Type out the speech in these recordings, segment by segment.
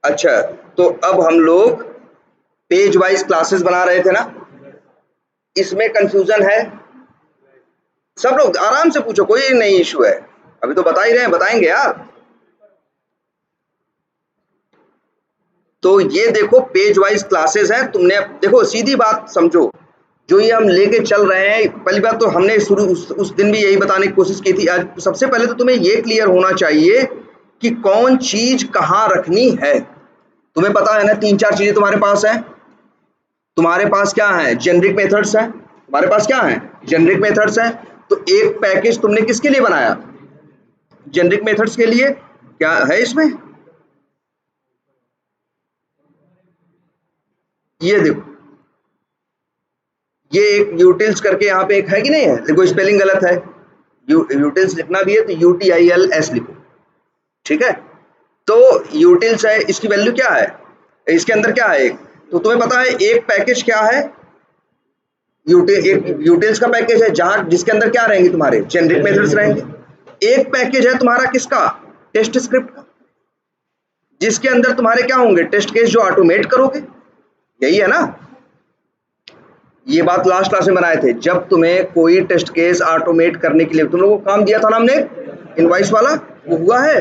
अच्छा, तो अब हम लोग पेज वाइज क्लासेस बना रहे थे ना, इसमें कंफ्यूजन है? सब लोग आराम से पूछो, कोई नहीं इशू है, अभी तो बता ही रहे हैं, बताएंगे यार। तो ये देखो पेज वाइज क्लासेस है, तुमने देखो सीधी बात समझो, जो ये हम लेके चल रहे हैं, पहली बात तो हमने शुरू उस दिन भी यही बताने की कोशिश की थी। आज सबसे पहले तो तुम्हें ये क्लियर होना चाहिए कि कौन चीज कहाँ रखनी है। तुम्हें पता है ना, तीन चार चीजें तुम्हारे पास है। तुम्हारे पास क्या है, जेनरिक मेथड्स है, तुम्हारे पास क्या है, जेनरिक मेथड्स है। तो एक पैकेज तुमने किसके लिए बनाया, जेनरिक मेथड्स के लिए, क्या है इसमें, ये देखो, ये एक यूटिल्स करके यहाँ पे एक है कि नहीं है, देखो स्पेलिंग गलत है, यूटिल्स लिखना भी है तो UTILS लिखो, ठीक है। तो यूटिल्स है, इसकी वैल्यू क्या है, इसके अंदर क्या है एक, तो तुम्हें पता है एक पैकेज क्या है, एक यूटिल्स का पैकेज है जहां जिसके अंदर क्या रहेंगे, तुम्हारे जेनरिक मेथड्स रहेंगे। एक पैकेज है तुम्हारा किसका, टेस्ट स्क्रिप्ट का, जिसके अंदर तुम्हारे क्या होंगे, टेस्ट केस जो ऑटोमेट करोगे, यही है ना। ये बात लास्ट क्लास में बनाए थे, जब तुम्हें कोई टेस्ट केस ऑटोमेट करने के लिए तुम लोगों को काम दिया था ना हमने, इनवाइस वाला, वो हुआ है,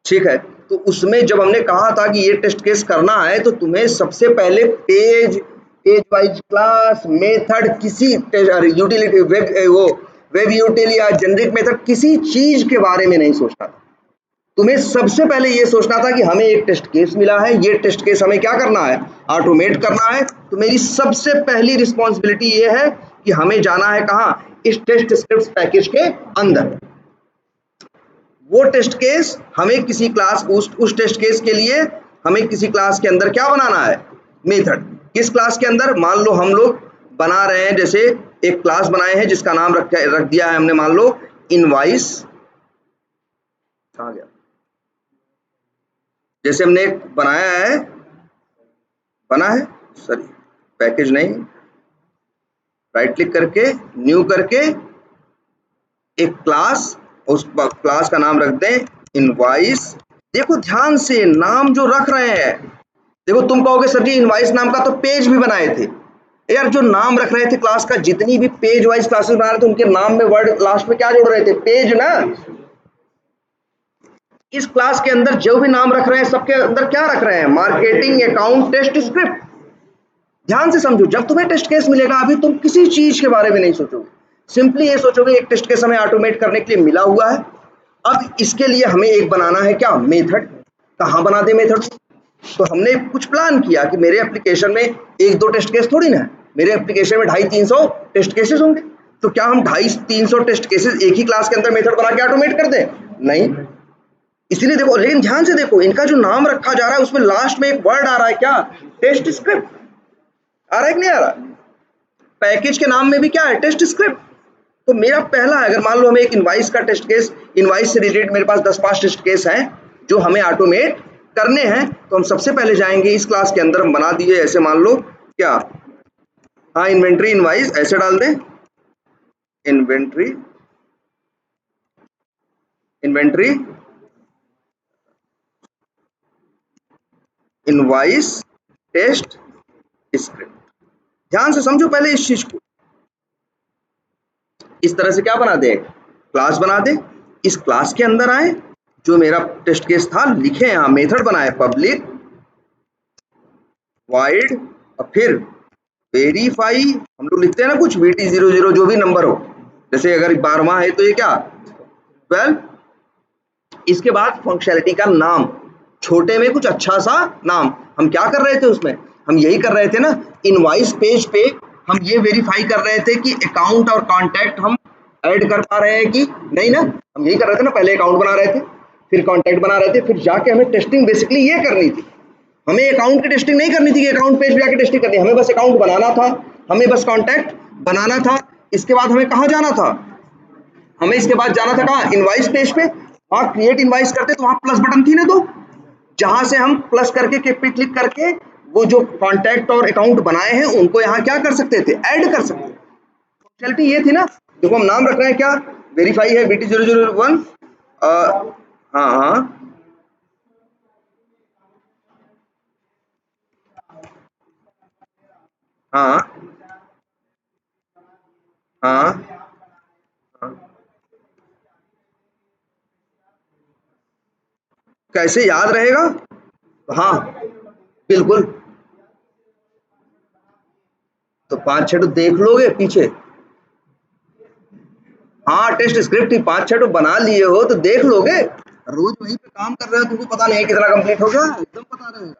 ठीक है। तो उसमें जब हमने कहा था कि ये टेस्ट केस करना है, तो तुम्हें सबसे पहले पेज वाइज क्लास मेथड, किसी यूटिलिटी वेब, वो वेब यूटिल या जेनरिक मेथड, किसी चीज के बारे में नहीं सोचना था। तुम्हें सबसे पहले ये सोचना था कि हमें एक टेस्ट केस मिला है, ये टेस्ट केस हमें क्या करना है, ऑटोमेट करना है। तो मेरी सबसे पहली रिस्पॉन्सिबिलिटी ये है कि हमें जाना है कहाँ, इस टेस्ट स्क्रिप्ट पैकेज के अंदर। वो टेस्ट केस हमें किसी क्लास, उस टेस्ट केस के लिए हमें किसी क्लास के अंदर क्या बनाना है, मेथड। किस क्लास के अंदर, मान लो हम लोग बना रहे हैं, जैसे एक क्लास बनाए हैं जिसका नाम रख दिया है हमने, मान लो इनवाइस, कहाँ गया, जैसे हमने एक बनाया है, बना है, सॉरी पैकेज नहीं, राइट क्लिक करके न्यू करके एक क्लास, उस क्लास का नाम रख दें इनवाइस। देखो ध्यान से नाम जो रख रहे हैं, देखो तुम कहोगे सर जी इनवाइस नाम का तो पेज भी बनाए थे, यार जो नाम रख रहे थे क्लास का, जितनी भी पेज वाइज क्लासेस बना रहे थे उनके नाम में वर्ड लास्ट में क्या जोड़ रहे थे, पेज ना। इस क्लास के अंदर जो भी नाम रख रहे हैं सबके अंदर क्या रख रहे हैं, मार्केटिंग अकाउंट टेस्ट स्क्रिप्ट। ध्यान से समझो, जब तुम्हें टेस्ट केस मिलेगा अभी तुम किसी चीज के बारे में नहीं सोचोगे, सिंपली ये सोचोगे एक टेस्ट केस हमें ऑटोमेट करने के लिए मिला हुआ है। अब इसके लिए हमें एक बनाना है क्या, मेथड। कहाँ बना दे मेथड, तो हमने कुछ प्लान किया कि मेरे एप्लीकेशन में एक दो टेस्ट केस थोड़ी ना है, मेरे एप्लीकेशन में 250-300 टेस्ट केसेस होंगे। तो क्या हम 250-300 टेस्ट केसेस एक ही क्लास के अंदर मेथड बना के ऑटोमेट कर दें, नहीं। इसीलिए देखो, लेकिन ध्यान से देखो, इनका जो नाम रखा जा रहा है उसमें लास्ट में एक वर्ड आ रहा है क्या, टेस्ट स्क्रिप्ट। आ रहा है कि नहीं आ रहा, पैकेज के नाम में भी क्या है, टेस्ट स्क्रिप्ट। तो मेरा पहला, अगर मान लो हमें एक इनवाइस का टेस्ट केस, इनवाइस से रिलेटेड मेरे पास 10-5 टेस्ट केस हैं जो हमें ऑटोमेट करने हैं, तो हम सबसे पहले जाएंगे इस क्लास के अंदर, हम बना दिए ऐसे, मान लो क्या, हाँ इन्वेंट्री इनवाइस ऐसे डाल दें, inventory, inventory invoice test script. ध्यान से समझो पहले इस चीज को, इस तरह से क्या बना दे, क्लास बना दे, इस क्लास के अंदर आए, जो मेरा टेस्ट केस था लिखे, यहाँ मेथड बनाए पब्लिक वाइड, और फिर वेरीफाई, हम लोग लिखते हैं ना कुछ VT00 जो भी नंबर हो, जैसे अगर 12वां है तो ये क्या 12। इसके बाद फंक्शनैलिटी का नाम, छोटे में कुछ अच्छा सा नाम। हम क्या कर रहे थे उसमें, हम यही कर रहे थे ना, इनवाइस पेज पे हम ये वेरीफाई कर रहे थे कि अकाउंट और कॉन्टैक्ट हम ऐड कर पा रहे हैं कि नहीं ना, हम यही कर रहे थे ना, पहले अकाउंट बना रहे थे, फिर कॉन्टैक्ट बना रहे थे, फिर जाके हमें टेस्टिंग बेसिकली ये करनी थी। हमें अकाउंट की टेस्टिंग नहीं करनी थी कि अकाउंट पेज पे जाके टेस्टिंग करनी, हमें बस अकाउंट बनाना था, हमें बस कॉन्टैक्ट बनाना था। इसके बाद हमें कहाँ जाना था, हमें इसके बाद जाना था कहाँ, इनवाइस पेज पे। वहाँ क्रिएट इनवाइस करते तो वहाँ प्लस बटन थी ना, तो जहां से हम प्लस करके के पे क्लिक करके वो जो कॉन्टैक्ट और अकाउंट बनाए हैं उनको यहाँ क्या कर सकते थे, ऐड कर सकते थे। फंक्शनलिटी ये थी ना। देखो हम नाम रख रहे हैं क्या, वेरीफाई है VT001, हाँ हाँ कैसे याद रहेगा? हाँ बिल्कुल, तो 5-6 तो देख लोगे पीछे। हाँ टेस्ट स्क्रिप्ट ही 5-6 तो बना लिए हो तो देख लोगे। रोज वहीं पे काम कर रहे हो, तुमको पता नहीं है कितना कंप्लीट हो गया? एकदम पता रहेगा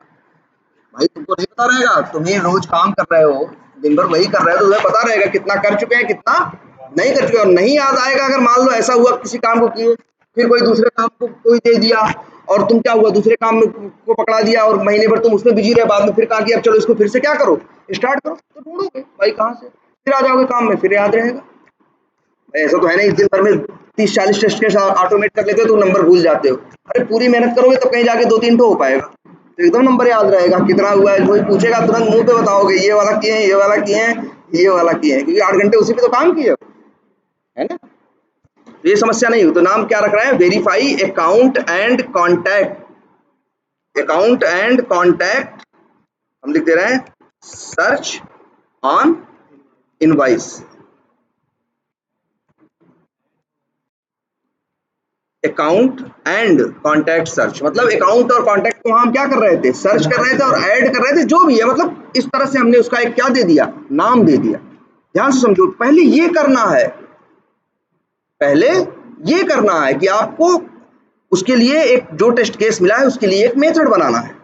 भाई, तुमको नहीं पता रहेगा? तुम ही रोज काम कर रहे हो, दिन भर वही कर रहे हो, तो तुम्हें पता रहेगा कितना कर चुके हैं कितना नहीं कर चुके। और नहीं याद आएगा अगर मान लो ऐसा हुआ किसी काम को किए, फिर कोई दूसरे काम को कोई दे दिया और तुम क्या हुआ दूसरे काम में को पकड़ा दिया और महीने भर तुम उसमें बिजी रहे, बाद में फिर कहा कि अब चलो इसको फिर से क्या करो स्टार्ट करो, तो ढूंढोगे भाई कहाँ से, फिर आ जाओगे काम में, फिर याद रहेगा। ऐसा तो है नहीं दिन भर में 30-40 टेस्ट केस ऑटोमेट कर लेते हो तो नंबर भूल जाते हो। अरे पूरी मेहनत करोगे तब कहीं जाके 2-3 तो हो पाएगा, तो एकदम नंबर याद रहेगा कितना हुआ है। कोई पूछेगा तुरंत मुंह पे बताओगे ये वाला किए हैं, ये वाला किए हैं, ये वाला किए हैं, क्योंकि 8 घंटे उसी पे तो काम किए हो, है ना। तो ये समस्या नहीं हो तो नाम क्या रख रहे हैं? Verify account and contact, account and contact हम लिख दे रहे हैं search on invoice. Account and contact search मतलब अकाउंट और कॉन्टैक्ट को हम क्या कर रहे थे? सर्च कर रहे थे और ऐड कर रहे थे, जो भी है मतलब इस तरह से हमने उसका एक क्या दे दिया? नाम दे दिया। ध्यान से समझो, पहले ये करना है, पहले ये करना है कि आपको उसके लिए एक जो टेस्ट केस मिला है उसके लिए एक मेथड बनाना है।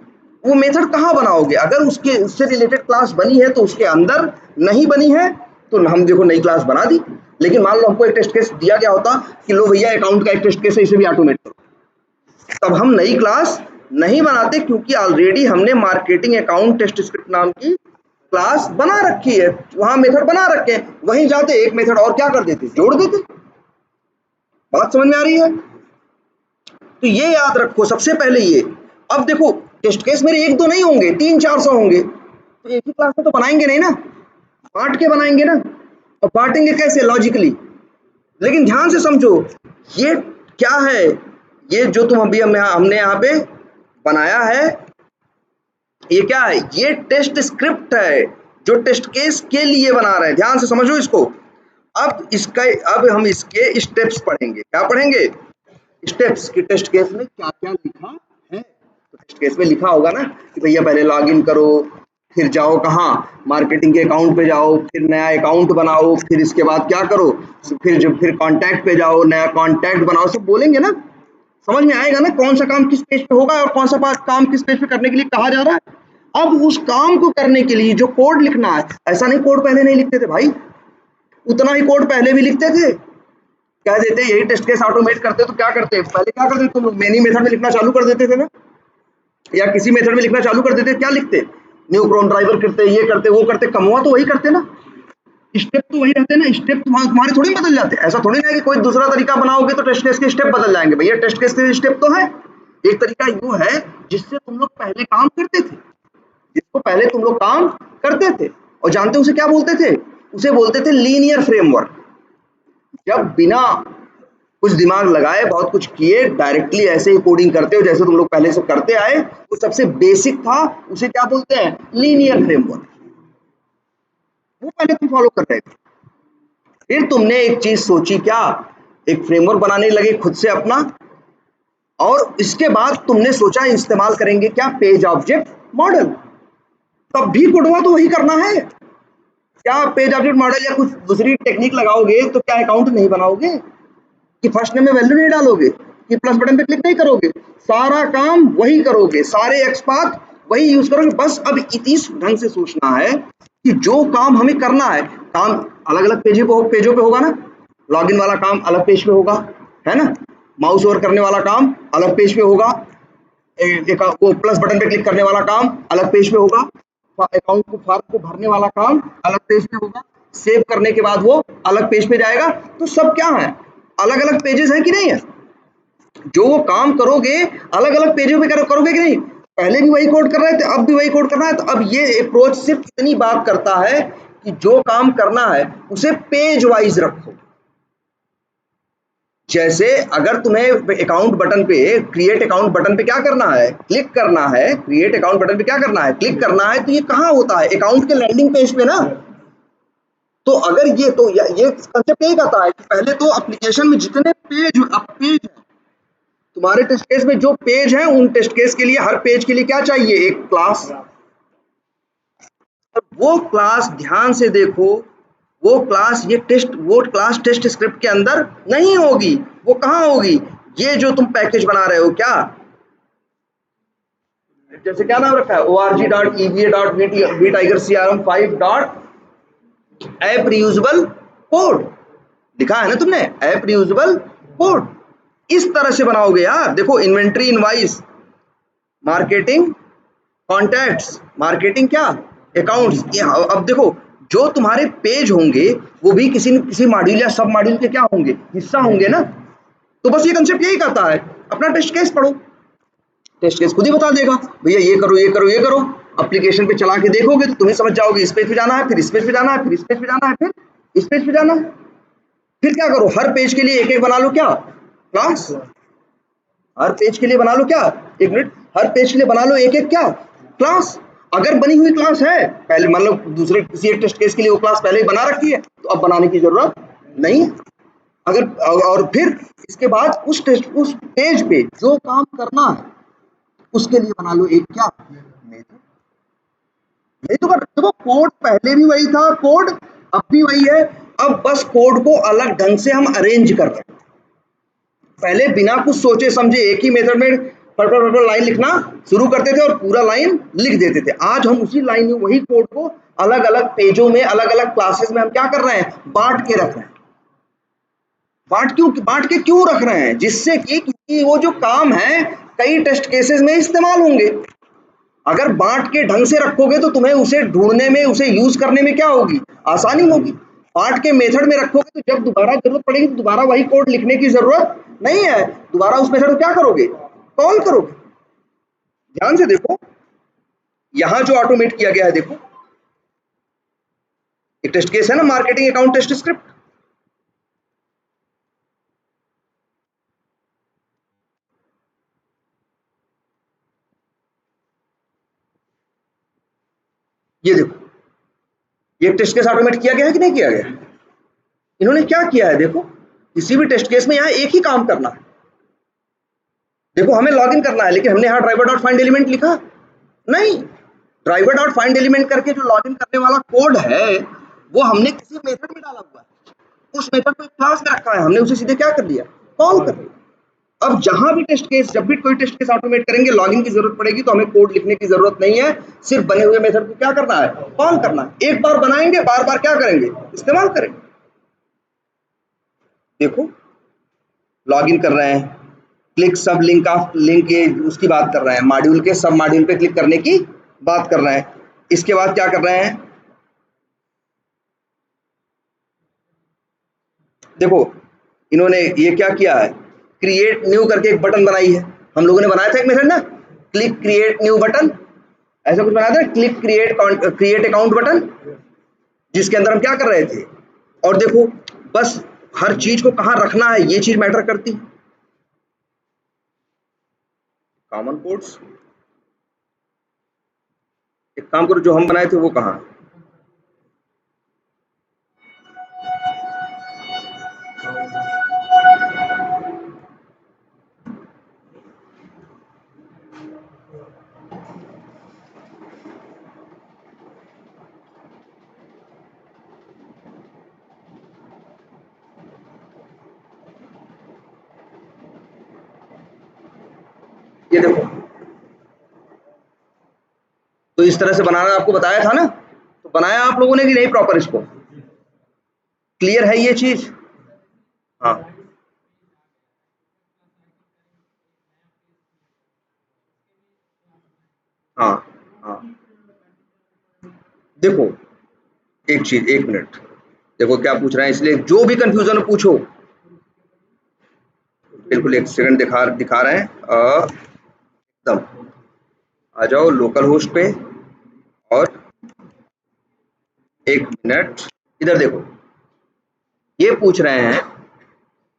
वो मेथड कहाँ बनाओगे? अगर उसके उससे रिलेटेड क्लास बनी है तो उसके अंदर, नहीं बनी है तो हम देखो नई क्लास बना दी। लेकिन मान लो हमको एक टेस्ट केस दिया गया होता कि लो भैया अकाउंट का एक टेस्ट केस है इसे भी ऑटोमेट करो, तब हम नई क्लास नहीं बनाते क्योंकि ऑलरेडी हमने मार्केटिंग अकाउंट टेस्ट स्क्रिप्ट नाम की क्लास बना रखी है, वहां मेथड बना रखे हैं, वहीं जाते एक मेथड और क्या कर देते? जोड़ देते। बात समझ में आ रही है? तो ये याद रखो सबसे पहले ये। अब देखो टेस्ट केस मेरे 1-2 नहीं होंगे, 300-400 होंगे, तो एक ही क्लास में तो बनाएंगे नहीं ना, बांट के बनाएंगे ना। और बांटेंगे कैसे? लॉजिकली। लेकिन ध्यान से समझो ये क्या है, ये जो तुम अभी हमने यहाँ पे बनाया है ये क्या है? ये टेस्ट स्क्रिप्ट है जो टेस्ट केस के लिए बना रहे हैं। ध्यान से समझो इसको। अब हम इसके स्टेप्स पढ़ेंगे। क्या पढ़ेंगे? स्टेप्स कि टेस्ट केस में क्या क्या लिखा है। तो टेस्ट केस में लिखा होगा ना कि भैया पहले लॉगिन करो, फिर जाओ कहाँ? मार्केटिंग के अकाउंट पे जाओ, फिर नया अकाउंट बनाओ, फिर इसके बाद क्या करो? फिर कॉन्टैक्ट पे जाओ, नया कॉन्टैक्ट बनाओ, सब बोलेंगे ना। समझ में आएगा ना कौन सा काम किस पेज पे होगा और कौन सा काम किस पेज पे करने के लिए कहा जा रहा है। अब उस काम को करने के लिए जो कोड लिखना है, ऐसा नहीं कोड पहले नहीं लिखते थे भाई, उतना ही कोड पहले भी लिखते थे। कह देते यही टेस्ट केस ऑटोमेट करते तो क्या करते? पहले क्या करते तुम लोग? मेनी मेथड में लिखना चालू कर देते थे ना, या किसी मेथड में लिखना चालू कर देते, क्या लिखते? न्यू क्रोन ड्राइवर करते, ये करते वो करते, कमुआ तो वही करते ना, स्टेप तो वही रहते ना, स्टेप तुम्हारे थोड़ी बदल जाते। ऐसा थोड़ी ना है कि कोई दूसरा तरीका बनाओगे तो टेस्ट केस के स्टेप बदल जाएंगे। भैया टेस्ट केस के स्टेप तो है, एक तरीका वो है जिससे तुम लोग पहले काम करते थे, जिसको पहले तुम लोग काम करते थे और जानते उसे क्या बोलते थे? उसे बोलते थे लीनियर फ्रेमवर्क। जब बिना कुछ दिमाग लगाए बहुत कुछ किए डायरेक्टली ऐसे ही कोडिंग करते हो जैसे तुम लोग पहले से करते आए, वो सबसे बेसिक था, उसे क्या बोलते हैं? Linear framework. वो पहले तुम फॉलो कर रहे थे। फिर तुमने एक चीज सोची, क्या? एक फ्रेमवर्क बनाने लगे खुद से अपना, और इसके बाद तुमने सोचा इस्तेमाल करेंगे क्या? Page object model. तब भी कोडवा तो वही करना है। क्या पेज ऑब्जेक्ट मॉडल या कुछ दूसरी टेक्निक लगाओगे तो क्या अकाउंट नहीं बनाओगे? कि फर्स्ट नेम में वैल्यू नहीं डालोगे, कि प्लस बटन पे क्लिक नहीं करोगे, सारा काम वही करोगे, सारे एक्सपाथ वही यूज करोगे। बस अब इस ढंग से सोचना है कि जो काम हमें करना है, काम अलग अलग पेजों पे होगा ना, लॉगिन वाला काम अलग पेज पे होगा, है ना, माउस ओवर करने वाला काम अलग पेज पे होगा, वो प्लस बटन पे क्लिक करने वाला काम अलग पेज पे होगा, अकाउंट को फॉर्म को भरने वाला काम अलग पेज पे होगा, सेव करने के बाद वो अलग पेज पे जाएगा। तो सब क्या है? अलग अलग पेजेस हैं कि नहीं है? जो वो काम करोगे अलग अलग पेजों पे करोगे कि नहीं? पहले भी वही कोड कर रहे थे, अब भी वही कोड करना है। तो अब ये अप्रोच सिर्फ इतनी बात करता है कि जो काम करना है उसे पेज वाइज रखो। जैसे अगर तुम्हें अकाउंट बटन पे, क्रिएट अकाउंट बटन पे क्या करना है? क्लिक करना है। क्रिएट अकाउंट बटन पे क्या करना है? क्लिक करना है। तो ये कहाँ होता है? अकाउंट के लैंडिंग पेज पे ना। तो अगर ये कंसेप्ट यही कहता है कि पहले तो एप्लीकेशन में जितने पेज है तुम्हारे टेस्ट केस में जो पेज है उन टेस्ट केस के लिए हर पेज के लिए क्या चाहिए, एक क्लास। वो क्लास ध्यान से देखो, वो क्लास वो क्लास टेस्ट स्क्रिप्ट के अंदर नहीं होगी। वो कहाँ होगी, ये जो तुम पैकेज बना रहे हो, क्या जैसे क्या नाम रखा है, org.eva.vtigercrm5 रीयूजेबल कोड लिखा है ना तुमने, ऐप रीयूजेबल कोड। इस तरह से बनाओगे यार। देखो inventory invoice, marketing contacts, marketing क्या, अकाउंट्स। अब देखो जो तुम्हारे पेज होंगे वो भी किसी न किसी मॉड्यूल या सब मॉड्यूल के क्या होंगे, हिस्सा होंगे ना। तो बस ये कंसेप्ट यही कहता है, अपना टेस्ट केस पढ़ो, टेस्ट केस खुद ही बता देगा भैया ये करो ये करो ये करो। एप्लीकेशन पे चला के देखोगे तो तुम्हें समझ जाओगे इस पेज पे जाना है, फिर इस पेज पे जाना है, फिर इस पेज पे जाना है, फिर इस पेज पे जाना है। फिर क्या करो, हर पेज के लिए एक एक बना लो क्या, क्लास। हर पेज के लिए बना लो क्या, एक मिनट, हर पेज के लिए बना लो एक एक क्या, क्लास। अगर बनी हुई क्लास है पहले, मान लो दूसरे किसी एक टेस्ट केस के लिए वो क्लास पहले ही बना रखी है तो अब बनाने की जरूरत नहीं। अगर और फिर इसके बाद उस पेज पे जो काम करना है उसके लिए बना लो एक क्या, मेथड। नहीं तो देखो कोड पहले भी वही था, कोड अब भी वही है। अब बस कोड को अलग ढंग से हम अरेंज कर रहे हैं। पहले बिना कुछ सोचे समझे एक ही मेथड में फटाफट लाइन लिखना शुरू करते थे और पूरा लाइन लिख देते थे। आज हम उसी लाइन में वही कोड को अलग अलग पेजों में, अलग अलग क्लासेस में हम क्या कर रहे हैं, बांट के रख रहे हैं। बांट के क्यों रख रहे हैं, जिससे कि वो जो काम है कई टेस्ट केसेस में इस्तेमाल होंगे। अगर बांट के ढंग से रखोगे तो तुम्हें उसे ढूंढने में, उसे यूज करने में क्या होगी, आसानी होगी। बांट के मेथड में रखोगे तो जब दोबारा जरूरत पड़ेगी तो दोबारा वही कोड लिखने की जरूरत नहीं है, दोबारा उस मेथड को क्या करोगे, कॉल करोगे। ध्यान से देखो यहां जो ऑटोमेट किया गया है, देखो एक टेस्ट केस है ना, मार्केटिंग अकाउंट टेस्ट स्क्रिप्ट। ये देखो ये टेस्ट केस ऑटोमेट किया गया है कि नहीं किया गया। इन्होंने क्या किया है, देखो किसी भी टेस्ट केस में यहाँ एक ही काम करना है। देखो हमें लॉगिन करना है, लेकिन हमने यहाँ ड्राइवर डॉट फाइंड एलिमेंट लिखा नहीं। ड्राइवर डॉट फाइंड एलिमेंट करके जो लॉगिन करने वाला कोड है वो हमने किसी मेथड में डाला हुआ है, उस मेथड को एक क्लास में रखा है, हमने उसे सीधे क्या कर दिया, कॉल कर दिया। अब जहां भी टेस्ट केस, जब भी कोई टेस्ट केस ऑटोमेट करेंगे, लॉगिन की जरूरत पड़ेगी तो हमें कोड लिखने की जरूरत नहीं है, सिर्फ बने हुए मेथड को क्या करना है, कॉल करना है। एक बार बनाएंगे, बार बार क्या करेंगे, इस्तेमाल करेंगे। देखो लॉगिन कर रहे हैं, क्लिक सब लिंक ऑफ लिंक के उसकी बात कर रहे हैं, मॉड्यूल के सब मॉड्यूल पे क्लिक करने की बात कर रहे हैं। इसके बाद क्या कर रहे हैं, देखो इन्होंने ये क्या किया है, क्रिएट न्यू करके एक बटन बनाई है। हम लोगों ने बनाया था एक मेथड ना, क्लिक क्रिएट न्यू बटन, ऐसा कुछ बनाया था, क्लिक क्रिएट अकाउंट बटन, जिसके अंदर हम क्या कर रहे थे। और देखो बस हर चीज को कहां रखना है ये चीज मैटर करती है। कॉमन कोड्स, एक काम करो जो हम बनाए थे वो कहां, ये देखो। तो इस तरह से बनाना आपको बताया था ना, तो बनाया आप लोगों ने कि नहीं प्रॉपर, इसको क्लियर है ये चीज। हाँ हाँ हाँ, देखो एक चीज, एक मिनट, देखो क्या पूछ रहे हैं, इसलिए जो भी कंफ्यूजन हो पूछो। बिल्कुल एक सेकंड दिखा रहे हैं, एकदम आ जाओ लोकल होस्ट पे, और एक मिनट इधर देखो। ये पूछ रहे हैं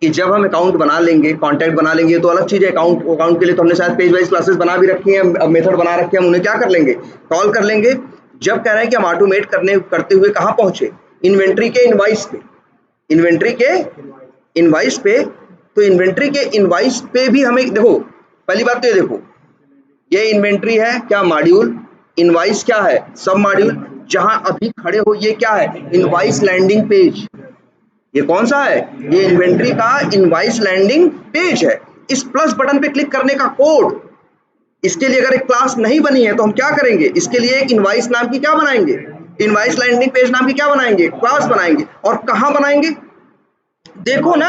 कि जब हम अकाउंट बना लेंगे, कॉन्टैक्ट बना लेंगे तो अलग चीज है, अकाउंट के लिए तो हमने शायद पेज वाइज क्लासेस बना भी रखी हैं, अब मेथड बना रखे हैं, हम उन्हें क्या कर लेंगे, कॉल कर लेंगे। जब कह रहे हैं कि हम ऑटोमेट करते हुए कहाँ पहुंचे, इन्वेंट्री के इनवाइस पे, इन्वेंट्री के इनवाइस पे तो इन्वेंट्री के इनवाइस पे भी हमें देखो, पहली बात तो ये देखो, ये इन्वेंट्री है क्या मॉड्यूल, इनवाइस क्या है सब मॉड्यूल, जहां अभी खड़े हो ये क्या है इनवाइस लैंडिंग पेज। ये कौन सा है, ये इन्वेंट्री का इनवाइस लैंडिंग पेज है। इस प्लस बटन पे क्लिक करने का कोड, इसके लिए अगर एक क्लास नहीं बनी है तो हम क्या करेंगे, इसके लिए एक इनवाइस नाम की क्या बनाएंगे, इनवाइस लैंडिंग पेज नाम की क्या बनाएंगे, क्लास बनाएंगे। और कहां बनाएंगे, देखो ना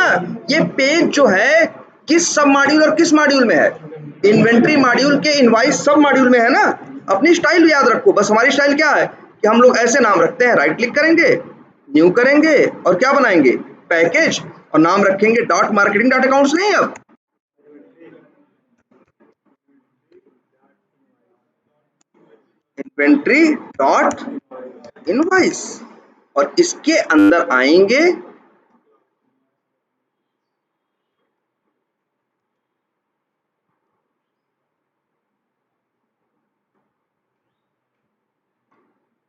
ये पेज जो है किस सब मॉड्यूल और किस मॉड्यूल में है, इन्वेंट्री मॉड्यूल के इनवाइस सब मॉड्यूल में है ना। अपनी स्टाइल याद रखो, बस हमारी स्टाइल क्या है कि हम लोग ऐसे नाम रखते हैं, राइट क्लिक करेंगे, न्यू करेंगे और क्या बनाएंगे पैकेज, और नाम रखेंगे डॉट मार्केटिंग डॉट अकाउंट्स, नहीं अब इन्वेंट्री डॉट इनवाइस, और इसके अंदर आएंगे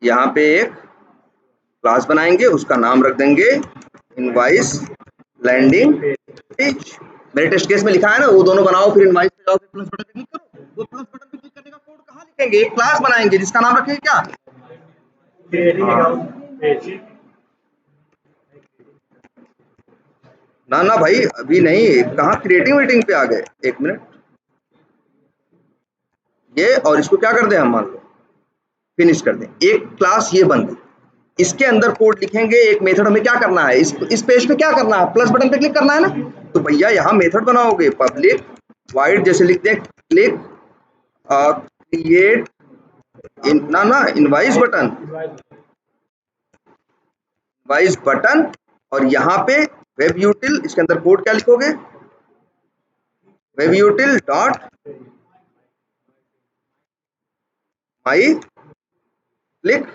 यहाँ पे एक क्लास बनाएंगे, उसका नाम रख देंगे इनवाइस लैंडिंग पेज। मेरे टेस्ट केस में लिखा है ना, वो दोनों बनाओ फिर इनवाइस पे जाओ फिर प्लस बटन पे क्लिक करो। वो प्लस बटन पे क्लिक करने का कोड कहाँ लिखेंगे, एक क्लास बनाएंगे जिसका नाम रखेंगे क्या, ना ना भाई अभी नहीं, कहाँ क्रिएटिंग मीटिंग पे आ गए, एक मिनट, ये और इसको क्या कर दें हम, मान लो फिनिश कर दें, एक क्लास ये बन गई, इसके अंदर कोड लिखेंगे, एक मेथड हमें क्या करना है, इस पेज पे क्या करना है, प्लस बटन पे क्लिक करना है ना, तो भैया यहाँ मेथड बनाओगे पब्लिक वाइड, जैसे लिखते हैं क्लिक क्रिएट ना इनवाइस बटन, इनवाइस बटन, और यहाँ पे वेब यूटिल, इसके अंदर कोड क्या लिखोगे, वेब यूटिल डॉट माई क्लिक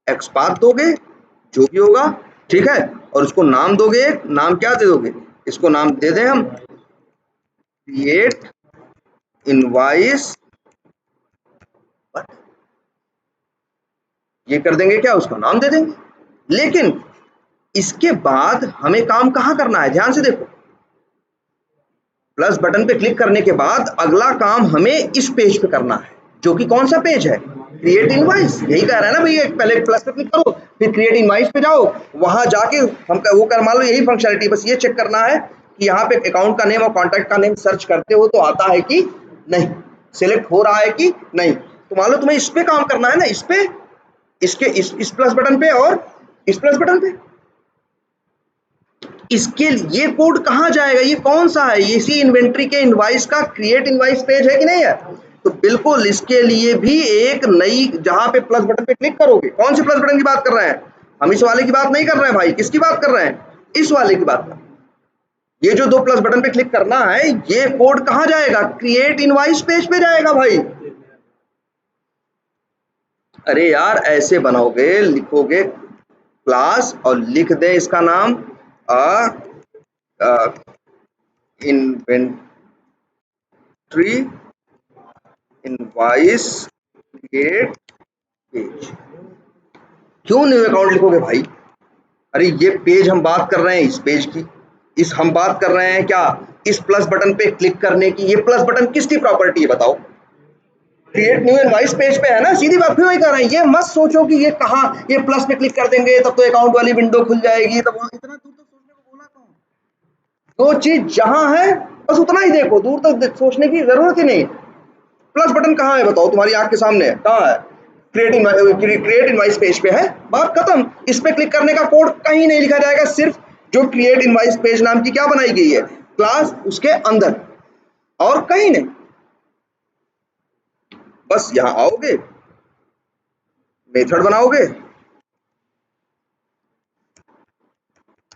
एक्सपाथ दोगे जो भी होगा, ठीक है, और उसको नाम दोगे, नाम क्या दे दोगे, इसको नाम दे दें हम क्रिएट इनवाइस, ये कर देंगे क्या, उसका नाम दे देंगे। लेकिन इसके बाद हमें काम कहाँ करना है, ध्यान से देखो, प्लस बटन पे क्लिक करने के बाद अगला काम हमें इस पेज पे करना है, जो कि कौन सा पेज है, क्रिएट इनवाइस। यही कह रहा है ना भैया, पहले प्लस पे क्लिक करो फिर क्रिएट इनवाइस पे जाओ, वहां जाके हम वो कर, मान लो यही फंक्शनलिटी, बस ये चेक करना है कि यहाँ पे अकाउंट का नेम और कॉन्टैक्ट का नेम सर्च करते हो तो आता है कि नहीं, सिलेक्ट हो रहा है कि नहीं। तो मान लो तुम्हें इस पे काम करना है ना, इस पे, इसके इस प्लस बटन पे और इस प्लस बटन पे, इसके ये कोड कहाँ जाएगा, ये कौन सा है, इसी इन्वेंट्री के इनवाइस का क्रिएट इनवाइस पेज है कि नहीं है। तो बिल्कुल इसके लिए भी एक नई, जहां पे प्लस बटन पे क्लिक करोगे, कौन सी प्लस बटन की बात कर रहे हैं, हम इस वाले की बात नहीं कर रहे हैं भाई, किसकी बात कर रहे हैं, इस वाले की बात कर रहे हैं। ये जो दो प्लस बटन पे क्लिक करना है, ये कोड कहाँ जाएगा, क्रिएट इनवाइस पेज पे जाएगा भाई। अरे यार ऐसे बनाओगे, लिखोगे क्लास और लिख दे इसका नाम इन्वेंट्री इनवाइस क्रिएट पेज। क्यों न्यू अकाउंट लिखोगे भाई, अरे ये पेज हम बात कर रहे हैं इस पेज की, इस हम बात कर रहे हैं क्या, इस प्लस बटन पे क्लिक करने की। ये प्लस बटन किसकी प्रॉपर्टी है बताओ, क्रिएट न्यू इनवाइस पेज पे है ना, सीधी बात, क्यों नहीं कर रहे हैं, ये मत सोचो कि ये कहाँ, ये प्लस पे क्लिक कर देंगे तब तो अकाउंट वाली विंडो खुल जाएगी, तब इतना दूर तक सोचने को बोला कौन, जो चीज जहां है बस उतना ही देखो, दूर तक सोचने की जरूरत ही नहीं। प्लस बटन कहाँ है बताओ, तुम्हारी आंख के सामने है, कहाँ है, क्रिएट इनवाइस पेज पे है, बात खत्म। इस पे क्लिक करने का कोड कहीं नहीं लिखा जाएगा, सिर्फ जो क्रिएट इनवाइस पेज नाम की क्या बनाई गई है क्लास, उसके अंदर, और कहीं नहीं। बस यहां आओगे, मेथड बनाओगे,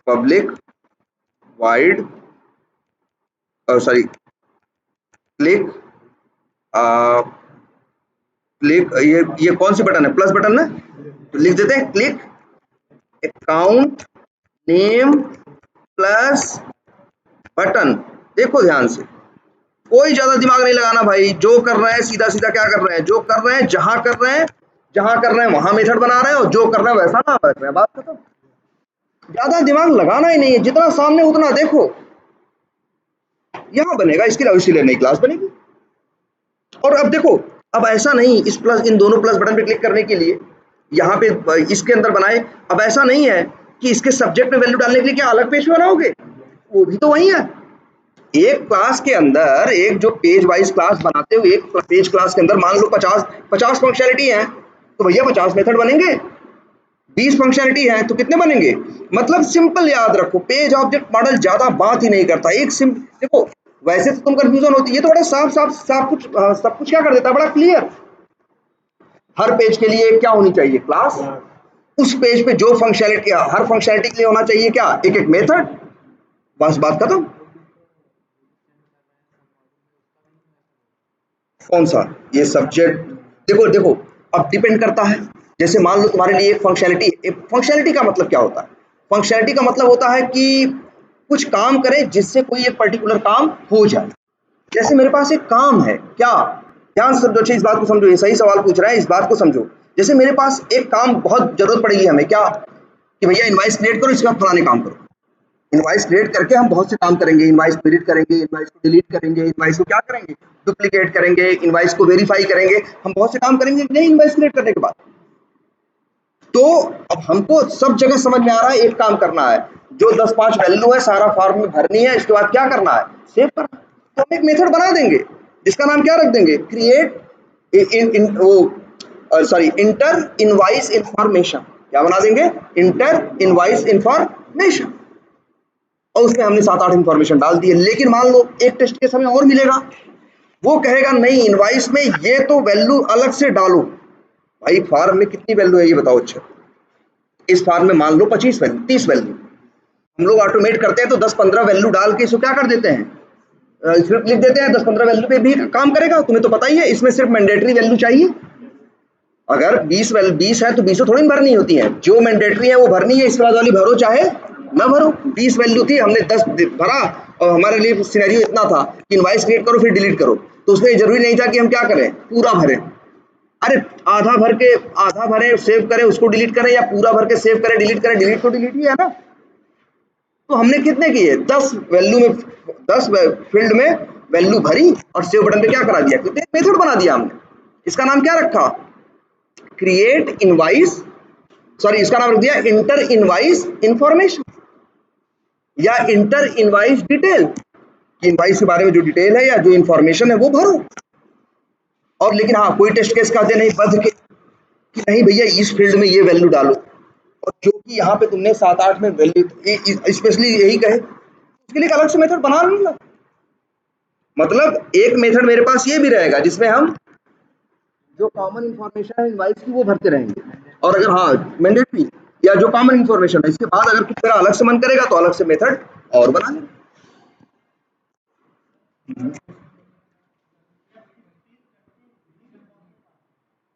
public wide sorry click click, ये कौन सी बटन है, प्लस बटन ना, तो लिख देते हैं click account name plus button. देखो ध्यान से, कोई ज्यादा दिमाग नहीं लगाना भाई, जो कर रहे हैं सीधा सीधा क्या कर रहे हैं, जो कर रहे हैं जहां कर रहे हैं, जहां कर रहे हैं वहां मेथड बना रहे हैं, और जो कर रहे हैं वैसा ना कर रहे हैं, बात खत्म। ज्यादा दिमाग लगाना ही नहीं है, जितना सामने उतना देखो। यहाँ बनेगा, इसके लिए इसीलिए नई क्लास बनेगी। और अब देखो, अब ऐसा नहीं इस प्लस इन दोनों प्लस बटन पे क्लिक करने के लिए यहाँ पे इसके अंदर बनाए, अब ऐसा नहीं है कि इसके सब्जेक्ट में वैल्यू डालने के लिए क्या अलग पेज बनाओगे, वो भी तो वही है। एक क्लास के अंदर एक जो पेज वाइज क्लास बनाते हो, एक पेज क्लास के अंदर मान लो 50 फंक्शनलिटी है, तो भैया 50 मेथड बनेंगे। 20 फंक्शनलिटी है तो कितने बनेंगे। मतलब सिंपल याद रखो, पेज ऑब्जेक्ट मॉडल ज्यादा बात ही नहीं करता। एक सिंपल देखो, वैसे तो तुम कंफ्यूजन होती है, ये तो बड़ा साफ साफ साफ कुछ सब कुछ क्या कर देता है, बड़ा क्लियर। हर पेज के लिए क्या होनी चाहिए, क्लास। उस पेज पे जो फंक्शनलिटी, हर फंक्शनलिटी के लिए होना चाहिए क्या, एक एक मेथड। बस बात खत्म। कौन सा, ये सब्जेक्ट। देखो देखो, अब डिपेंड करता है। जैसे मान लो तुम्हारे लिए एक फंक्शनलिटी का मतलब क्या होता है, फंक्शनलिटी का मतलब होता है कि कुछ काम करे जिससे कोई एक पर्टिकुलर काम हो जाए। जैसे मेरे पास एक काम है, क्या, ध्यान से समझो, इस बात को समझो, ये सही सवाल पूछ रहा है, इस बात को समझो। जैसे मेरे पास एक काम बहुत जरूरत पड़ेगी हमें, क्या, कि भैया इनवाइस क्रिएट करो, इसके बाद फलाने काम करो। इनवाइस क्रिएट करके हम बहुत से काम करेंगे, इनवाइस क्रिएट करेंगे, इनवाइस को डिलीट करेंगे, इनवाइस को क्या करेंगे, डुप्लीकेट करेंगे, इनवाइस को वेरीफाई करेंगे, हम बहुत से काम करेंगे नहीं इनवाइस क्रिएट करने के बाद। तो अब हमको सब जगह समझ में आ रहा है, एक काम करना है, जो 10-5 वैल्यू है सारा फॉर्म में भरनी है, इसके बाद क्या करना है, सेव करना। तो हम एक मेथड बना देंगे जिसका नाम क्या रख देंगे, इंटर इनवाइस इंफॉर्मेशन। क्या बना देंगे, इंटर इनवाइस इंफॉर्मेशन। और उसमें हमने 7-8 इंफॉर्मेशन डाल दी है। लेकिन मान लो एक टेस्ट केस हमें और मिलेगा, वो कहेगा नहीं इनवाइस में ये तो वैल्यू अलग से डालो। भाई फॉर्म में कितनी वैल्यू है ये बताओ। अच्छा, इस फॉर्म में मान लो 25 वैल्यू, 30 वैल्यू, हम लोग ऑटोमेट करते हैं तो 10-15 वैल्यू डाल के इसको क्या कर देते हैं, स्क्रिप्ट लिख देते हैं। 10-15 वैल्यू पे भी काम करेगा, तुम्हें तो पता ही है। इसमें सिर्फ मैंडेटरी वैल्यू चाहिए। अगर 20 है तो 20 थोड़ी भरनी होती है, जो मैंडेटरी है वो भरनी है, इसके बाद वाली भरो चाहे ना भरो। 20 वैल्यू थी, हमने 10 भरा, और हमारे लिए सिनेरियो इतना था कि इनवाइस क्रिएट करो फिर डिलीट करो, तो उसमें जरूरी नहीं था कि हम क्या करें, पूरा भरें। अरे आधा भरे सेव करें, उसको डिलीट करें, या पूरा भर के सेव करें डिलीट करें, डिलीट तो डिलीट ही है ना। तो हमने कितने किए, 10 वैल्यू में 10 फील्ड में वैल्यू भरी और सेव बटन पे क्या करा दिया, क्योंकि मेथड बना दिया हमने। इसका नाम क्या रखा, क्रिएट इनवाइस, सॉरी इसका नाम रख दिया इंटर इनवाइस इंफॉर्मेशन या इंटर इनवाइस डिटेल। इनवाइस के बारे में जो डिटेल है या जो इंफॉर्मेशन है वो भरो। और लेकिन हाँ, कोई टेस्ट केस कहते नहीं बंद के कि नहीं भैया इस फील्ड में ये वैल्यू डालो, और जो कि यहाँ पे तुमने 7-8 में वैल्यू स्पेशली यही कहे, उसके लिए एक अलग से मेथड बना लूंगा। मतलब एक मेथड मेरे पास ये भी रहेगा जिसमें हम जो कॉमन इंफॉर्मेशन है इनवाइस की वो भरते रहेंगे, और अगर हाँ मैंडेटरी या जो कॉमन इंफॉर्मेशन है इसके बाद अगर कुछ मेरा अलग से मन करेगा तो अलग से मेथड और बना लेंगे।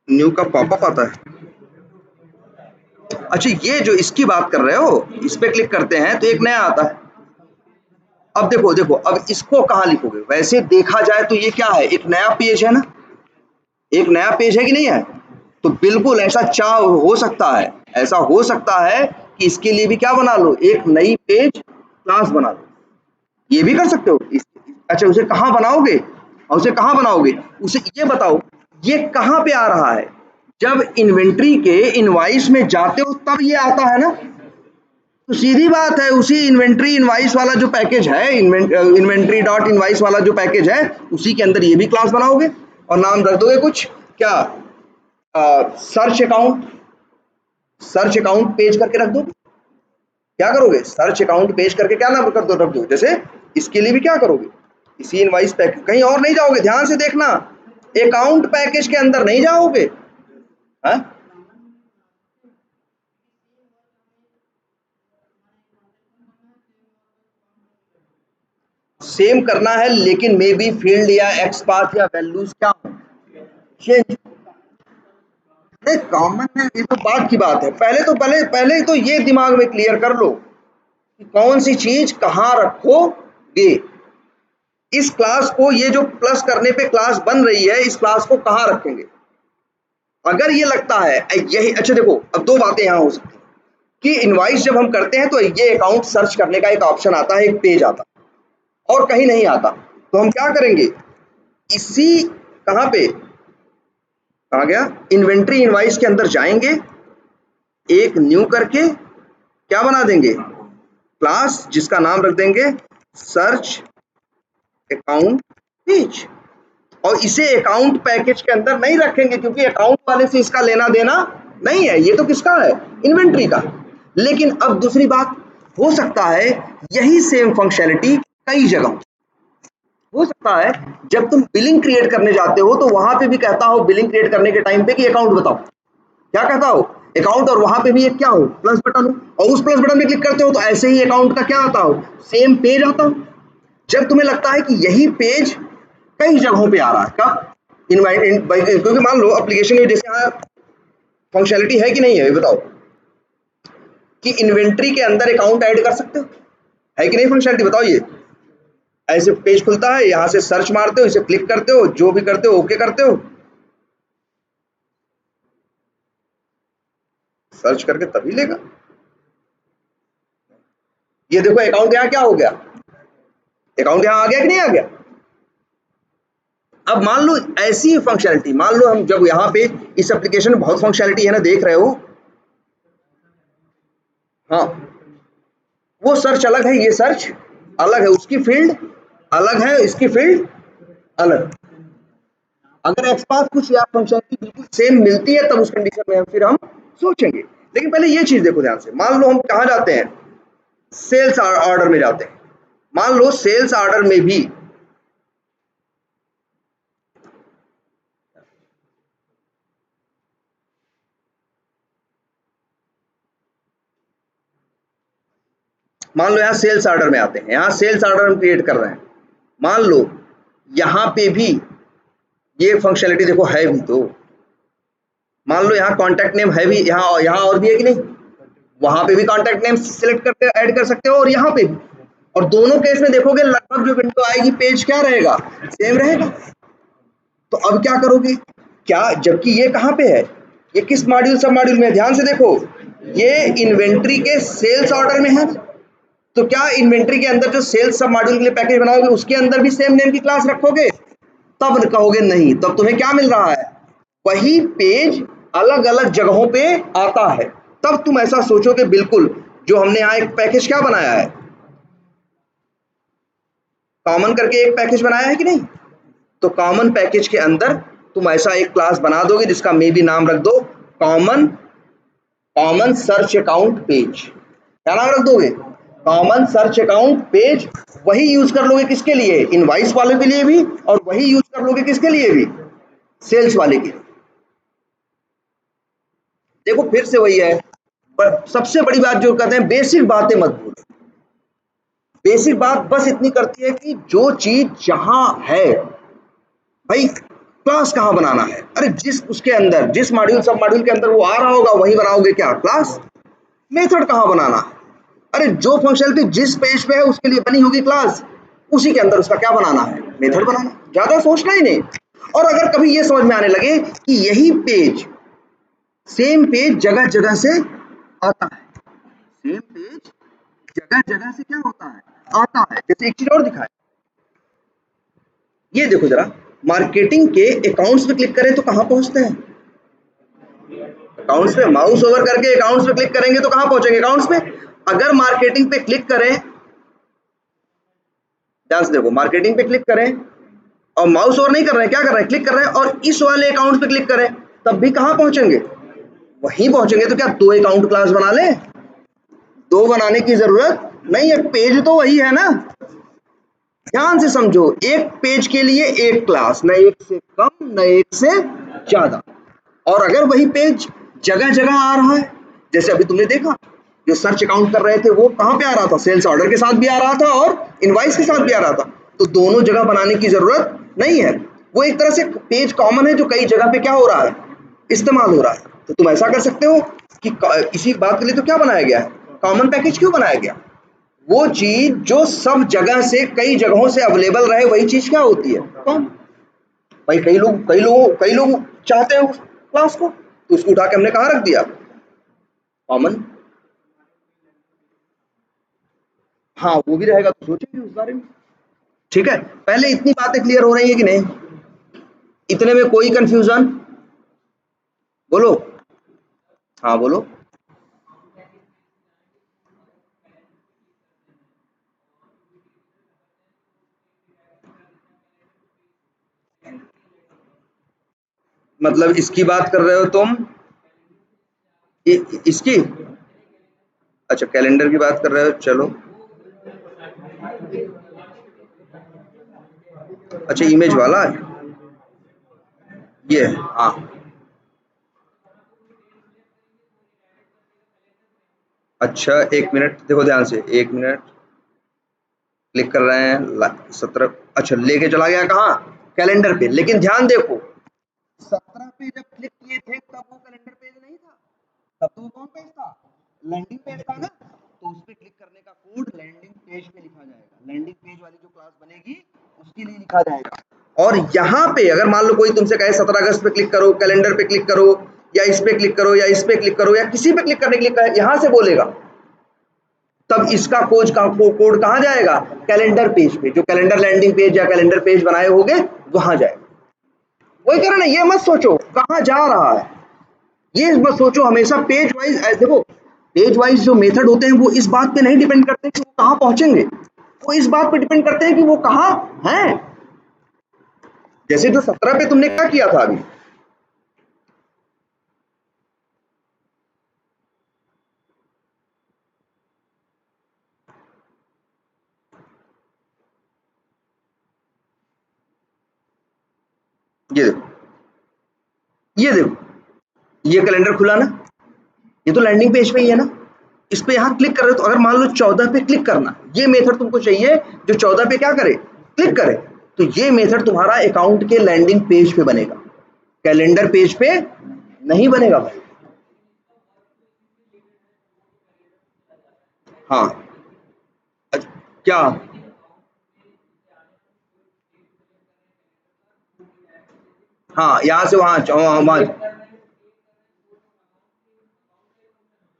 न्यू का पॉपअप आता है। अच्छा, ये जो इसकी बात कर रहे हो, इस पे क्लिक करते हैं तो एक नया आता है। अब देखो देखो, अब इसको कहाँ लिखोगे, वैसे देखा जाए तो ये क्या है, एक नया पेज है ना, एक नया पेज है कि नहीं है। तो बिल्कुल ऐसा चाह हो सकता है, ऐसा हो सकता है कि इसके लिए भी क्या बना लो, एक नई पेज क्लास बना लो, ये भी कर सकते हो। अच्छा, उसे कहाँ बनाओगे, और उसे कहाँ बनाओगे, उसे ये बताओ, ये कहाँ पे आ रहा है, जब इन्वेंट्री के इनवाइस में जाते हो तब ये आता है ना। तो सीधी बात है, उसी इन्वेंट्री इनवाइस वाला जो पैकेज है, इन्वेंट्री डॉट इनवाइस वाला जो पैकेज है, उसी के अंदर ये भी क्लास बनाओगे और नाम रख दोगे कुछ, क्या, सर्च अकाउंट पेज करके रख दो। क्या करोगे, सर्च अकाउंट पेज करके क्या नाम कर दो, रख दो। जैसे इसके लिए भी क्या करोगे, इसी इनवाइस पैकेज, कहीं और नहीं जाओगे, ध्यान से देखना, अकाउंट पैकेज के अंदर नहीं जाओगे। हाँ, सेम करना है, लेकिन मे बी फील्ड या एक्सपाथ या वैल्यूज क्या चेंज। कॉमन है, ये तो बात की बात है। पहले तो ये दिमाग में क्लियर कर लो कि कौन सी चीज कहाँ रखोगे। इस क्लास को, ये जो प्लस करने पे क्लास बन रही है, इस क्लास को कहाँ रखेंगे। अगर ये लगता है यही, अच्छा देखो, अब दो बातें यहाँ हो सकती हैं कि इनवाइस जब हम करते हैं तो ये अकाउंट सर्च करने का एक ऑप्शन आता है, एक पेज आता है। और कहीं नहीं आता, तो हम क्या करेंगे, इसी कहाँ पे, कहाँ गया, इन्वेंट्री इनवाइस के अंदर जाएंगे, एक न्यू करके क्या बना देंगे, क्लास जिसका नाम रख देंगे सर्च अकाउंट पेज। और इसे अकाउंट पैकेज के अंदर नहीं रखेंगे क्योंकि अकाउंट वाले से इसका लेना देना नहीं है, ये तो किसका है, इन्वेंट्री का। लेकिन अब दूसरी बात, हो सकता है यही सेम फंक्शनलिटी कई जगह, हो सकता है जब तुम बिलिंग क्रिएट करने जाते हो तो वहां पे भी कहता हो बिलिंग क्रिएट करने के टाइम पे कि अकाउंट बताओ, क्या कहता हो, अकाउंट, और वहां पे भी एक क्या हो, प्लस बटन हो, और उस प्लस बटन पे क्लिक करते हो तो ऐसे ही अकाउंट का क्या आता हो, सेम पेज आता हो। जब तुम्हें लगता है कि यही पेज कई जगहों पे आ रहा है, कब, क्योंकि मान लो एप्लीकेशन में जैसे यहाँ फंक्शनलिटी है कि नहीं है, ये बताओ, कि इन्वेंट्री के अंदर अकाउंट ऐड कर सकते हो, है कि नहीं फंक्शनलिटी, बताओ। ये ऐसे पेज खुलता है, यहाँ से सर्च मारते हो, इसे क्लिक करते हो, जो भी करते हो ओके करते हो, सर्च करके तभी लेगा। ये देखो अकाउंट यहाँ क्या हो गया, अकाउंट यहाँ आ गया कि नहीं आ गया। अब मान लो ऐसी फंक्शनलिटी, मान लो हम जब यहाँ पे इस एप्लीकेशन में बहुत फंक्शनलिटी है ना, देख रहे हो, हाँ, वो सर्च अलग है, ये सर्च अलग है, उसकी फील्ड अलग है, इसकी फील्ड अलग। अगर एक्सपास कुछ या फंक्शनलिटी बिल्कुल सेम मिलती है तब उस कंडीशन में फिर हम सोचेंगे। लेकिन पहले ये चीज देखो ध्यान से, मान लो हम कहाँ जाते हैं, सेल्स ऑर्डर में जाते हैं, मान लो सेल्स ऑर्डर में भी मान लो यहाँ सेल्स ऑर्डर में आते हैं, यहाँ सेल्स ऑर्डर हम क्रिएट कर रहे हैं, मान लो यहाँ पे भी ये फंक्शनलिटी देखो है भी, तो मान लो यहाँ कॉन्टैक्ट नेम है भी, यहाँ और भी है कि नहीं, वहां पे भी कॉन्टैक्ट नेम सिलेक्ट करके ऐड कर सकते हो और यहाँ पे भी, और दोनों केस में देखोगे लगभग जो विंडो आएगी पेज क्या रहेगा, सेम रहेगा। तो अब क्या करोगे, क्या, जबकि ये कहाँ पे है, ये किस मॉड्यूल सब मॉड्यूल में, ध्यान से देखो, ये इन्वेंट्री के सेल्स ऑर्डर में है, तो क्या इन्वेंट्री के अंदर जो सेल्स सब मॉड्यूल के लिए पैकेज बनाओगे उसके अंदर भी सेम नेम की क्लास रखोगे, तब कहोगे नहीं, तब तुम्हें क्या मिल रहा है, वही पेज अलग अलग जगहों पे आता है, तब तुम ऐसा सोचोगे बिल्कुल, जो हमने यहाँ एक पैकेज क्या बनाया है, कॉमन करके एक पैकेज बनाया है कि नहीं, तो कॉमन पैकेज के अंदर तुम ऐसा एक क्लास बना दोगे जिसका मे भी नाम रख दो common, common search account page, क्या नाम रख दोगे, कॉमन सर्च अकाउंट पेज। वही यूज कर लोगे किसके लिए, इनवाइस वाले के लिए भी, और वही यूज कर लोगे किसके लिए भी, सेल्स वाले के। देखो फिर से वही है, पर सबसे बड़ी बात जो कहते हैं बेसिक बातें मत भूलो, बेसिक बात बस इतनी करती है कि जो चीज जहां है भाई, क्लास कहाँ बनाना है, अरे जिस उसके अंदर जिस मॉड्यूल सब मॉड्यूल के अंदर वो आ रहा होगा वही बनाओगे क्या, क्लास। मेथड कहाँ बनाना है, अरे जो फंक्शनलिटी जिस पेज पे है उसके लिए बनी होगी क्लास, उसी के अंदर उसका क्या बनाना है, मेथड बनाना, ज्यादा सोचना ही नहीं। और अगर कभी ये समझ में आने लगे कि यही पेज, सेम पेज जगह जगह से आता है, सेम पेज जगह जगह से क्या होता है, आता है, जैसे एक चीज और दिखाए, ये देखो जरा, मार्केटिंग के अकाउंट्स पे क्लिक करें तो कहां पहुंचते हैं, अकाउंट्स पे, माउस ओवर करके अकाउंट्स पे क्लिक करेंगे तो कहां पहुंचेंगे, अकाउंट्स पे। अगर मार्केटिंग पे क्लिक करें, ध्यान से देखो, मार्केटिंग पे क्लिक करें और माउस ओवर नहीं कर रहे हैं, क्या कर रहे हैं, क्लिक कर रहे हैं, और इस वाले अकाउंट पे क्लिक करें, तब भी कहां पहुंचेंगे, वहीं पहुंचेंगे। तो क्या दो अकाउंट क्लास बना ले, दो बनाने की जरूरत नहीं है, पेज तो वही है ना। ध्यान से समझो, एक पेज के लिए एक क्लास, न एक से कम न एक से ज्यादा। और अगर वही पेज जगह जगह आ रहा है, जैसे अभी तुमने देखा जो सर्च अकाउंट कर रहे थे वो कहां पे आ रहा था, सेल्स ऑर्डर के साथ भी आ रहा था और इनवाइस के साथ भी आ रहा था, तो दोनों जगह बनाने की जरूरत नहीं है। वो एक तरह से पेज कॉमन है जो कई जगह पे क्या हो रहा है, इस्तेमाल हो रहा है। तो तुम ऐसा कर सकते हो कि इसी बात के लिए तो क्या बनाया गया है, कॉमन पैकेज क्यों बनाया गया, वो चीज जो सब जगह से कई जगहों से अवेलेबल रहे, वही चीज क्या होती है, कॉमन। भाई कई लोग चाहते हैं उस क्लास को, तो उसको उठा के हमने कहाँ रख दिया, कॉमन। हाँ वो भी रहेगा, तो सोचेंगे उस बारे में। ठीक है, पहले इतनी बातें क्लियर हो रही है कि नहीं? इतने में कोई कंफ्यूजन? बोलो, हाँ बोलो। मतलब इसकी बात कर रहे हो तुम? इसकी? अच्छा, कैलेंडर की बात कर रहे हो, चलो। अच्छा, इमेज वाला है ये? हाँ, अच्छा, एक मिनट देखो ध्यान से, एक मिनट। क्लिक कर रहे हैं 17। अच्छा, लेके चला गया कहाँ? कैलेंडर पे। लेकिन ध्यान देखो, 17 पे जब क्लिक किए थे तब वो कैलेंडर पेज नहीं था, तब तो वो कौन पेज था? लैंडिंग पेज था ना। तो उस पे क्लिक करने का कोड लैंडिंग पेज पे लिखा जाएगा, लैंडिंग पेज वाली जो क्लास बनेगी उसके लिए लिखा जाएगा। और यहाँ पे अगर मान लो कोई तुमसे कहे 17 अगस्त पे क्लिक करो, कैलेंडर पे क्लिक करो, या इस पे क्लिक करो, या इस पे क्लिक करो, या किसी पे क्लिक करने के लिए कहे, यहाँ से बोलेगा, तब इसका कोड कहाँ जाएगा? कैलेंडर पेज पे, जो कैलेंडर लैंडिंग पेज या कैलेंडर पेज बनाए होंगे वहां जाएगा। वही कह रहा ना, ये मत सोचो कहाँ जा रहा है, ये मत सोचो, हमेशा पेज वाइज। देखो, पेज वाइज जो मेथड होते हैं वो इस बात पे नहीं डिपेंड करते कि वो कहाँ पहुंचेंगे, वो इस बात पे डिपेंड करते हैं कि वो कहाँ हैं। जैसे जो 17 पे तुमने क्या किया था अभी, ये देखो, ये देखो, ये कैलेंडर खुला ना, ये तो लैंडिंग पेज पे ही है ना। इस पे यहाँ क्लिक कर रहे हो, तो अगर मान लो 14 पे क्लिक करना, ये मेथड तुमको चाहिए जो 14 पे क्या करे? क्लिक करे। तो ये मेथड तुम्हारा अकाउंट के लैंडिंग पेज पे बनेगा, कैलेंडर पेज पे नहीं बनेगा भाई। हाँ, अच्छा, क्या? हाँ, यहाँ से वहाँ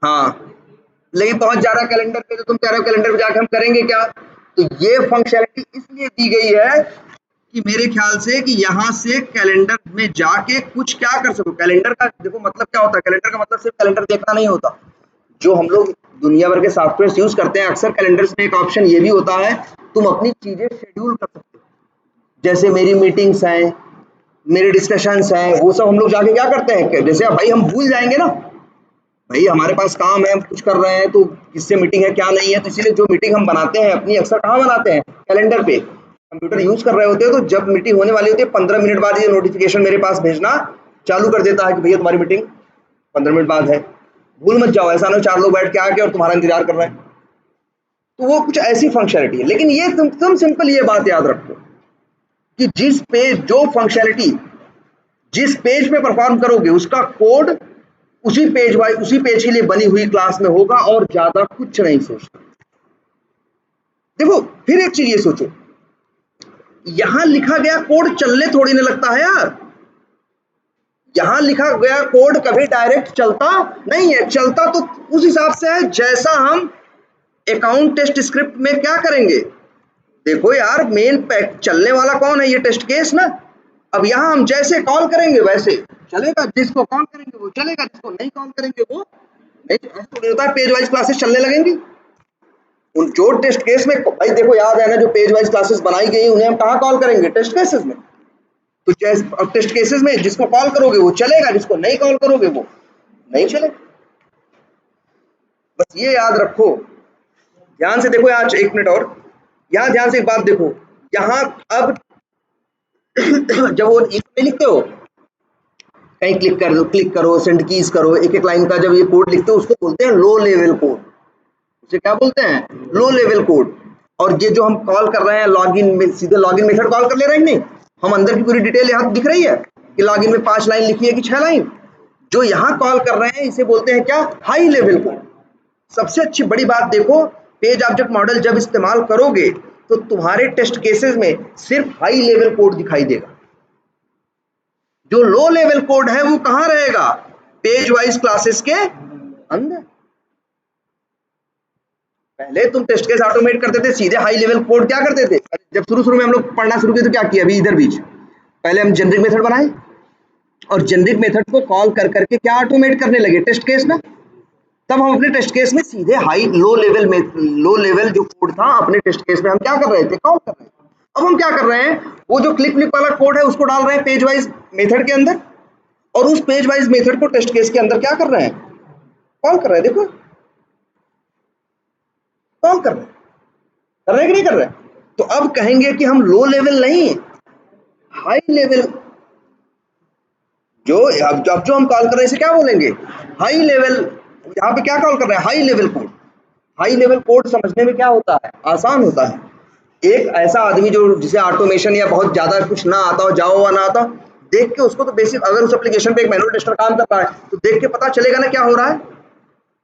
हाँ, लेकिन पहुंच जा रहा है कैलेंडर पे, तो तुम कह रहे हो कैलेंडर पे जाके हम करेंगे क्या? तो ये फंक्शनलिटी इसलिए दी गई है कि मेरे ख्याल से कि यहाँ से कैलेंडर में जाके कुछ क्या कर सको। कैलेंडर का देखो मतलब क्या होता है, कैलेंडर का मतलब सिर्फ कैलेंडर देखना नहीं होता। जो हम लोग दुनिया भर के सॉफ्टवेयर यूज करते हैं, अक्सर कैलेंडर्स में एक ऑप्शन ये भी होता है, तुम अपनी चीजें शेड्यूल कर सकते हो। जैसे मेरी मीटिंग्स हैं, मेरे डिस्कशंस हैं, वो सब हम लोग जाके क्या करते हैं, जैसे भाई हम भूल जाएंगे ना, भाई हमारे पास काम है, हम कुछ कर रहे हैं, तो किससे मीटिंग है क्या नहीं है, तो इसीलिए जो मीटिंग हम बनाते हैं अपनी, अक्सर कहाँ बनाते हैं? कैलेंडर पे। कंप्यूटर यूज कर रहे होते हैं, तो जब मीटिंग होने वाली होती है 15 मिनट बाद ये नोटिफिकेशन मेरे पास भेजना चालू कर देता है कि भैया तुम्हारी मीटिंग 15 मिनट बाद है। भूल मत जाओ, ऐसा ना 4 लोग बैठ के आके और तुम्हारा इंतजार कर रहे हैं। तो वो कुछ ऐसी फंक्शनलिटी है। लेकिन ये तुम सिंपल ये बात याद रखो कि जिस पेज जो फंक्शनलिटी जिस पेज पे परफॉर्म करोगे उसका कोड उसी पेज वाइज उसी पेज के लिए बनी हुई क्लास में होगा, और ज्यादा कुछ नहीं सोचना। देखो, फिर एक चीज ये सोचो, यहां लिखा गया कोड चलने थोड़ी ना लगता है यार। यहां लिखा गया कोड कभी डायरेक्ट चलता नहीं है, चलता तो उस हिसाब से है जैसा हम अकाउंट टेस्ट स्क्रिप्ट में क्या करेंगे। देखो यार, मेन चलने वाला कौन है? ये टेस्ट केस ना। अब यहाँ हम जैसे कॉल करेंगे वैसे चलेगा, जिसको कॉल करेंगे वो चलेगा, जिसको नहीं कॉल करेंगे वो नहीं। ऐसा थोड़ी होता है पेज वाइज क्लासेस चलने लगेंगी। उन जो टेस्ट केस में भाई देखो याद है ना, जो पेज वाइज क्लासेस बनाई गई उन्हें हम कहाँ कॉल करेंगे? टेस्ट केसेस में। तो जैसे अब टेस्ट केसेस में जिसको कॉल करोगे वो चलेगा, जिसको नहीं कॉल करोगे वो नहीं चलेगा। बस ये याद रखो। ध्यान से देखो यहाँ, एक मिनट और, यहाँ ध्यान से एक बात देखो। यहाँ अब जब वो नहीं लिखते हो, कहीं क्लिक करो, सेंड कीज करो, एक एक लाइन का जब ये कोड लिखते हो उसको बोलते हैं लो लेवल कोड। उसे क्या बोलते हैं? Low level code. और ये जो हम कॉल कर रहे हैं लॉगिन में, सीधे लॉगिन मेथड कॉल कर ले रहे हैं नहीं, हम अंदर की पूरी डिटेल यहाँ दिख रही है कि लॉगिन में 5 लाइन लिखी है कि 6 लाइन। जो यहाँ कॉल कर रहे हैं इसे बोलते हैं क्या? High level code. सबसे अच्छी बड़ी बात देखो, पेज ऑब्जेक्ट मॉडल जब इस्तेमाल करोगे तो तुम्हारे टेस्ट केसेस में सिर्फ हाई लेवल कोड दिखाई देगा। जो लो लेवल कोड है वो कहां रहेगा? पेज वाइज क्लासेस के अंदर। पहले तुम टेस्ट केस ऑटोमेट करते थे सीधे हाई लेवल कोड क्या करते थे, जब शुरू में हम लोग पढ़ना शुरू किए तो क्या किया, अभी इधर बीच पहले हम जेनरिक मेथड बनाए और जेनरिक मेथड को कॉल कर करके क्या ऑटोमेट करने लगे टेस्ट केस में। तब हम अपने टेस्ट केस में सीधे हाई लो लेवल जो कोड था अपने टेस्ट केस में हम क्या कर रहे थे, कॉल कर रहे थे। अब हम क्या कर रहे हैं, वो जो क्लिक क्लिक वाला कोड है उसको डाल रहे हैं पेज वाइज मेथड के अंदर और उस पेज वाइज मेथड को टेस्ट केस के अंदर क्या कर रहे हैं, कॉल कर रहे हैं। देखो कॉल कर रहे हैं कि नहीं कर रहे हैं। तो अब कहेंगे कि हम लो लेवल नहीं हाई लेवल, जो अब जो हम कॉल कर रहे हैं इसे क्या बोलेंगे, हाई लेवल। यहाँ पे क्या कॉल कर रहे हैं, high level code. High level code समझने में क्या होता है, आसान होता है। एक ऐसा आदमी जो जिसे ऑटोमेशन या बहुत ज्यादा कुछ ना आता हो, जावा ना आता, देख के उसको तो बेसिक, अगर उस एप्लीकेशन पे एक मैनुअल टेस्टर काम कर रहा है तो देख के पता चलेगा ना क्या हो रहा है,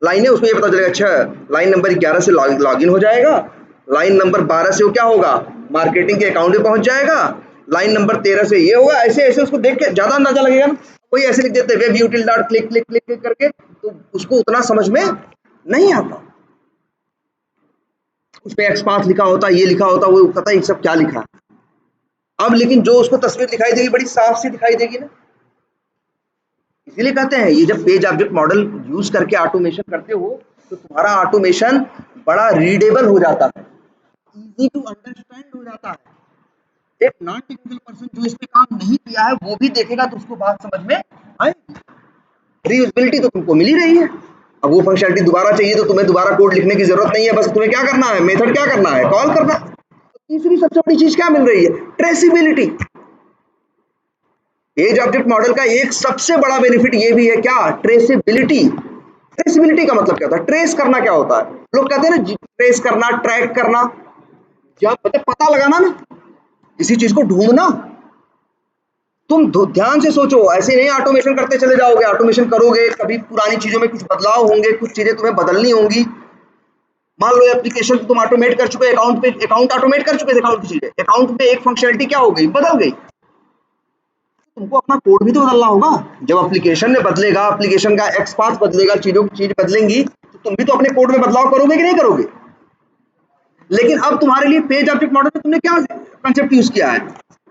लाइनें उसको ये पता चलेगा, अच्छा लाइन नंबर 11 से लॉगिन हो जाएगा, लाइन नंबर 12 से वो क्या होगा, मार्केटिंग के अकाउंट में पहुंच जाएगा, लाइन नंबर 13 से ये होगा, ऐसे ऐसे उसको देख के ज्यादा अंदाजा लगेगा ना। कोई ऐसे लिख देते web यूटिल dot click click click click करके, तो उसको उतना समझ में नहीं आता। उस पे एक्सपाथ लिखा होता, ये लिखा होता, वो पता ही सब क्या लिखा है। अब लेकिन जो उसको तस्वीर दिखाई देगी बड़ी साफ सी दिखाई देगी ना। इसीलिए कहते हैं ये जब पेज ऑब्जेक्ट मॉडल यूज करके ऑटोमेशन करते हो तो तुम्हारा ऑटोमेशन बड़ा रीडेबल हो जाता है, इजी टू अंडरस्टैंड हो जाता है। एक नॉन टेक्निकल पर्सन जो इस पे काम नहीं किया है वो भी देखेगा तो उसको बात समझ में आएगी। रीयूजेबिलिटी तो तुमको मिल ही रही है। अब वो फंक्शनलिटी दोबारा चाहिए तो तुम्हें दोबारा कोड लिखने की जरूरत नहीं है, बस तुम्हें क्या करना है, मेथड क्या करना है, कॉल करना है। तीसरी सबसे बड़ी चीज क्या मिल रही है, ट्रेसिबिलिटी। पेज ऑब्जेक्ट मॉडल का एक सबसे बड़ा बेनिफिट ये भी है, क्या, ट्रेसिबिलिटी। ट्रेसिबिलिटी का मतलब क्या होता है, ट्रेस करना क्या होता है, लोग कहते हैं ना ट्रेस करना, ट्रैक करना, जब मतलब पता लगाना ना, किसी चीज को ढूंढना। तुम ध्यान से सोचो, ऐसे नहीं ऑटोमेशन करते चले जाओगे, ऑटोमेशन करोगे कभी पुरानी चीजों में कुछ बदलाव होंगे, कुछ चीजें तुम्हें बदलनी होंगी। मान लो एप्लीकेशन तुम ऑटोमेट कर चुके, अकाउंट पे अकाउंट ऑटोमेट कर चुके थे, अकाउंट की चीजें, अकाउंट में एक फंक्शनलिटी क्या हो गई, बदल गई, तुमको अपना कोड भी तो बदलना होगा। जब एप्लीकेशन में बदलेगा, एप्लीकेशन का एक्सपाथ बदलेगा, चीजों की चीज बदलेंगी तो तुम भी तो अपने कोड में बदलाव करोगे कि नहीं करोगे। लेकिन अब तुम्हारे लिए पेज ऑब्जेक्ट मॉडल में तुमने क्या कंसेप्ट यूज किया है,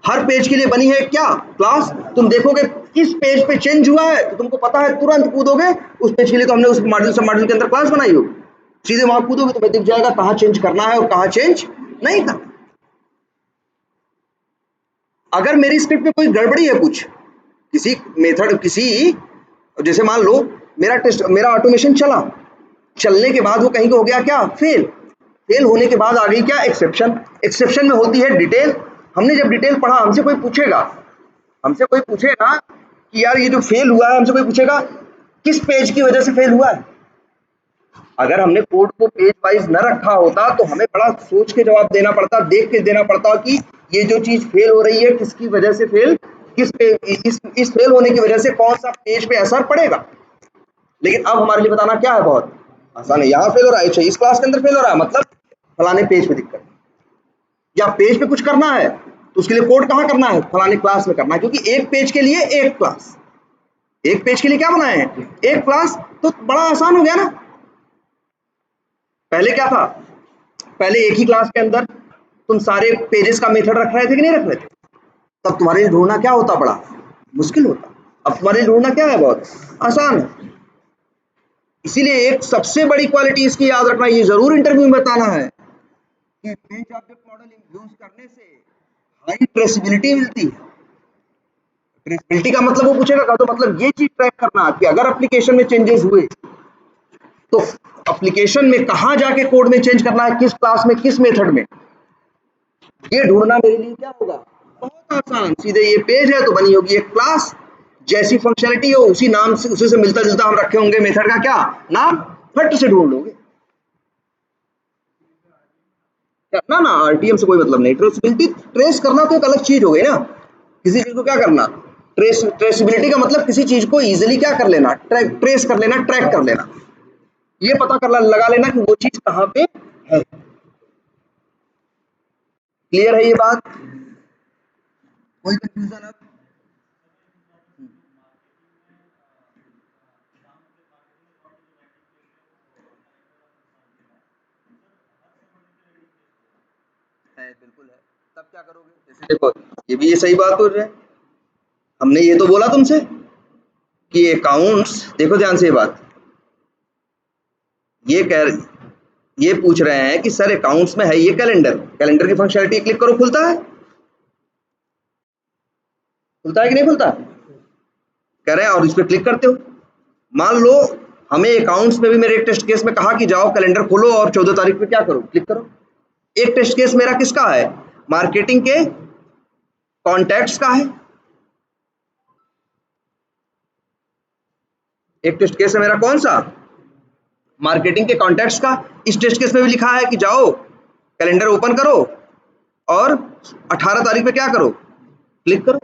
हर पेज के लिए बनी है क्या, क्लास। तुम देखोगे किस पेज पे चेंज हुआ है तो तुमको पता है, तुरंत कूदोगे उस पेज के लिए, तो हमने उस मॉडल सब मॉडल के अंदर क्लास बनाई हो, सीधे वहां कूदोगे तो दिख जाएगा कहाँ चेंज करना है और कहाँ चेंज नहीं करना। अगर मेरी स्क्रिप्ट में कोई गड़बड़ी है, कुछ किसी मेथड, किसी, जैसे मान लो मेरा ऑटोमेशन चला, चलने के बाद वो कहीं हो गया क्या, फेल। फेल होने के बाद आ गई क्या, एक्सेप्शन। एक्सेप्शन में होती है डिटेल। हमने जब डिटेल पढ़ा, हमसे कोई पूछेगा, हमसे कोई पूछेगा कि यार ये जो फेल हुआ है, हमसे कोई पूछेगा किस पेज की वजह से फेल हुआ है। अगर हमने कोड को पेज वाइज न रखा होता तो हमें बड़ा सोच के जवाब देना पड़ता, देख के देना पड़ता कि ये जो चीज फेल हो रही है किसकी वजह से फेल, किस पे, इस फेल होने की वजह से कौन सा पेज पे असर पड़ेगा। लेकिन अब हमारे लिए बताना क्या है, बहुत आसान है, यहाँ फेल हो रहा है, अच्छा इस क्लास के अंदर फेल हो रहा है मतलब फलाने पेज पे दिक्कत, या पेज पे कुछ करना है तो उसके लिए कोड कहाँ करना है, फलाने क्लास में करना है, क्योंकि एक पेज के लिए एक क्लास, एक पेज के लिए क्या बनाए हैं, एक क्लास। तो बड़ा आसान हो गया ना। पहले क्या था, पहले एक ही क्लास के अंदर तुम सारे पेजेस का मेथड रख रहे थे कि नहीं रख रहे थे, तब तुम्हारे लिए ढूंढना क्या होता, बड़ा मुश्किल होता। अब तुम्हारे लिए ढूंढना क्या है, बहुत आसान है। इसीलिए एक सबसे बड़ी क्वालिटी इसकी याद रखना, ये जरूर इंटरव्यू में बताना है कि पेज ऑब्जेक्ट मॉडल यूज करने से हाई ट्रेसिबिलिटी मिलती है। ट्रेसिबिलिटी का मतलब वो पूछेगा का, तो मतलब ये चीज ट्रैक करना कि अगर एप्लीकेशन में चेंजेस हुए तो एप्लीकेशन में कहां जाके कोड में चेंज करना है, किस क्लास में, किस मेथड में, ये ढूंढना मेरे लिए क्या होगा, बहुत आसान। सीधे ये पेज है तो बनी होगी एक क्लास, जैसी फंक्शनलिटी हो उसी नाम से, उसी से मिलता जुलता हम रखे होंगे मेथड का क्या नाम, फट से ढूंढ लोगे। ना ना आरटीएम से कोई मतलब नहीं, ट्रेसेबिलिटी ट्रेस करना तो एक अलग चीज हो गई ना। किसी चीज को क्या करना, ट्रेसेबिलिटी का मतलब किसी चीज को इजीली क्या कर लेना, ट्रेस कर लेना, ट्रैक कर लेना, ये पता कर लगा लेना कि वो चीज कहाँ पे है। क्लियर है ये बात, कोई कंफ्यूजन है। बिल्कुल है, तब क्या करोगे? जैसे देखो ये भी ये सही बात हो रही है, हमने ये तो बोला तुमसे कि अकाउंट्स, देखो ध्यान से ये बात, ये कह ये पूछ रहे हैं कि सर अकाउंट्स में है ये कैलेंडर, कैलेंडर की फंक्शनलिटी क्लिक करो, खुलता है, खुलता है कि नहीं खुलता? कह रहे हैं और इस पर क्लिक करते हो। मान लो हमें अकाउंट्स में भी मेरे एक टेस्ट केस में कहा कि जाओ कैलेंडर खोलो और 14 तारीख पे क्या करो, क्लिक करो। एक टेस्ट केस मेरा किसका है? मार्केटिंग के कॉन्टैक्ट्स का है। एक टेस्ट केस है मेरा कौन सा? मार्केटिंग के कॉन्टैक्ट्स का। इस टेस्ट केस में भी लिखा है कि जाओ कैलेंडर ओपन करो और 18 तारीख पे क्या करो, क्लिक करो।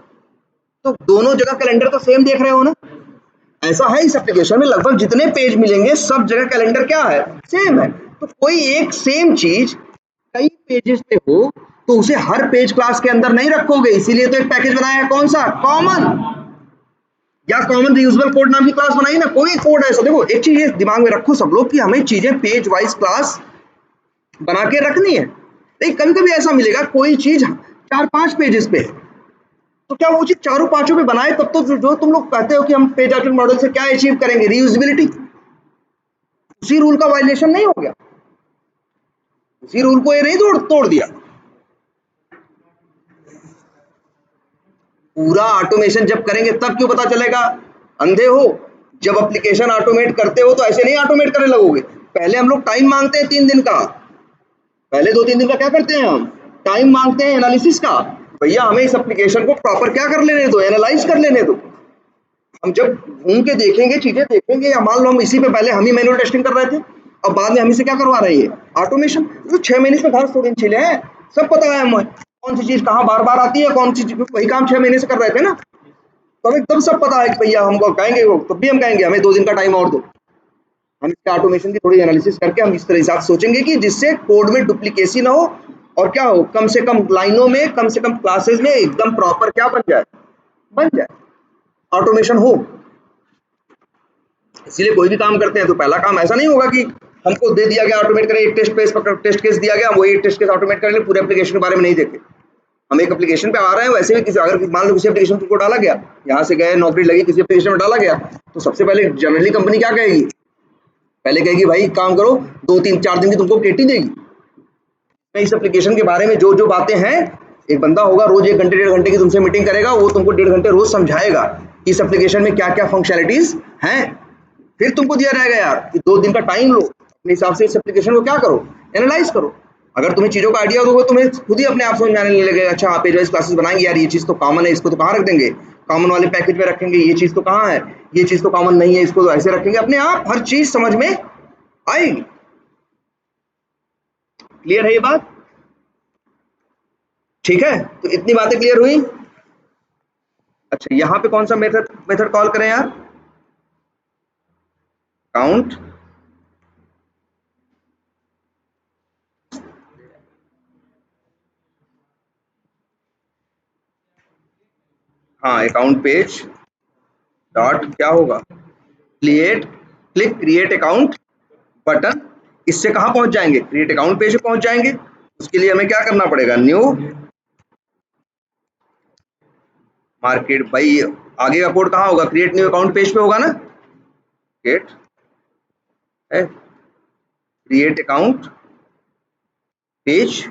तो दोनों जगह कैलेंडर तो सेम देख रहे हो ना। ऐसा है इस एप्लीकेशन में लगभग जितने पेज मिलेंगे सब जगह कैलेंडर क्या है, सेम है। तो कोई एक सेम चीज कई पेजेस पे हो तो उसे हर पेज क्लास के अंदर नहीं रखोगे, इसीलिए तो एक पैकेज बनाया है, कौन सा? कॉमन, या कॉमन रीयूजेबल कोड नाम की क्लास बनाई ना। कोई कोड ऐसा, देखो एक चीज ये दिमाग में रखो सब लोग कि हमें चीजें पेज वाइज क्लास बना के रखनी है। लेकिन कभी कभी ऐसा मिलेगा कोई चीज 4-5 पेजेस पे है, तो क्या वो चीज चारों पांचों पे बनाए तब तो जो तुम लोग कहते हो कि हम पेज आउटपुट मॉडल से क्या अचीव करेंगे, रीयूजेबिलिटी, उसी रूल का वायलेशन नहीं हो गया? उसी रूल को ये नहीं तोड़ दिया। पूरा ऑटोमेशन जब करेंगे तब क्यों पता चलेगा? अंधे हो? जब एप्लीकेशन ऑटोमेट करते हो तो ऐसे नहीं ऑटोमेट करने लगोगे। पहले हम लोग टाइम मांगते हैं 3 दिन का, पहले 2-3 दिन का क्या करते हैं हम, टाइम मांगते हैं एनालिसिस का। भैया हमें इस एप्लीकेशन को प्रॉपर क्या कर लेने दो, एनालाइज कर लेने दो। हम जब घूम के देखेंगे, चीजें देखेंगे, या मान लो हम इसी पे पहले हम ही मैनुअल टेस्टिंग कर रहे थे और बाद में हम इसे क्या करवा रहे हैं, ऑटोमेशन। तो 6 महीने से घास थोड़ी छिले हैं, सब पता है हमें कौन सी चीज कहाँ बार बार आती है, कौन सी चीज, वही काम 6 महीने से कर रहे थे ना, तो हमें एकदम सब पता है कि भैया हमको कहेंगे वो, तब भी हम कहेंगे हमें 2 दिन का टाइम और दो। हम इसके ऑटोमेशन की थोड़ी एनालिसिस करके हम इस तरह हिसाब सोचेंगे कि जिससे कोड में डुप्लीकेसी ना हो और क्या हो, कम से कम लाइनों में, कम से कम क्लासेस में एकदम प्रॉपर क्या बन जाए, बन जाए, ऑटोमेशन हो। इसीलिए कोई भी काम करते हैं तो पहला काम ऐसा नहीं होगा कि हमको दे दिया गया ऑटोमेट करें, एक टेस्ट केस दिया गया, वही टेस्ट केस ऑटोमेट करेंगे, पूरे एप्लीकेशन के बारे में नहीं देखे। हम एक एप्लीकेशन पे आ रहे हैं, वैसे भी किसी, अगर मान लो किसी एप्लीकेशन को डाला गया, यहाँ से गए नौकरी लगी, किसी एप्लीकेशन में डाला गया, तो सबसे पहले जनरली कंपनी क्या कहेगी, पहले कहेगी भाई काम करो, 2-3-4 दिन की तुमको केटी देगी। इस एप्लीकेशन के बारे में जो जो बातें हैं, एक बंदा होगा रोज 1 घंटे 1.5 घंटे की तुमसे मीटिंग करेगा, वो तुमको 1.5 घंटे रोज समझाएगा इस एप्लीकेशन में क्या क्या फंक्शनलिटीज हैं। फिर तुमको दिया जाएगा यार कि 2 दिन का टाइम लो, अपने हिसाब से इस एप्लीकेशन को क्या करो, एनालाइज करो। अगर तुम्हें चीजों का आइडिया होगा तुम्हें खुद ही अपने आप समझ में आने लगेगा, अच्छा हाँ पेज वाइज क्लासेस बनाएंगे यार, ये चीज तो कॉमन है, इसको तो कहाँ रख देंगे, कॉमन वाले पैकेज में रखेंगे, ये चीज तो कहाँ है, ये चीज तो कॉमन नहीं है, इसको तो ऐसे रखेंगे, अपने आप हर चीज समझ में आएगी। क्लियर है ये बात? ठीक है, तो इतनी बातें क्लियर हुई। अच्छा यहाँ पे कौन सा मेथड मेथड कॉल करें यार, काउंट, हाँ अकाउंट पेज डॉट क्या होगा, क्लिक क्रिएट अकाउंट बटन। इससे कहाँ पहुंच जाएंगे, क्रिएट अकाउंट पेज पे पहुंच जाएंगे। उसके लिए हमें क्या करना पड़ेगा, न्यू मार्केट, भाई आगे का कोड कहाँ होगा, क्रिएट न्यू अकाउंट पेज पे होगा ना, क्रिएट अकाउंट पेज,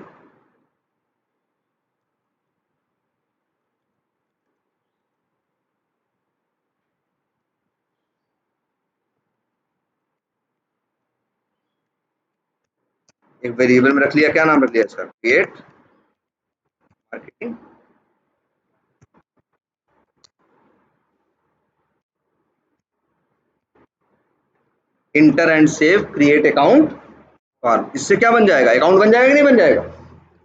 एक वेरिएबल में रख लिया, क्या नाम रख लिया इसका, create marketing, inter and save create account form. इससे क्या बन जाएगा, अकाउंट बन जाएगा कि नहीं बन जाएगा?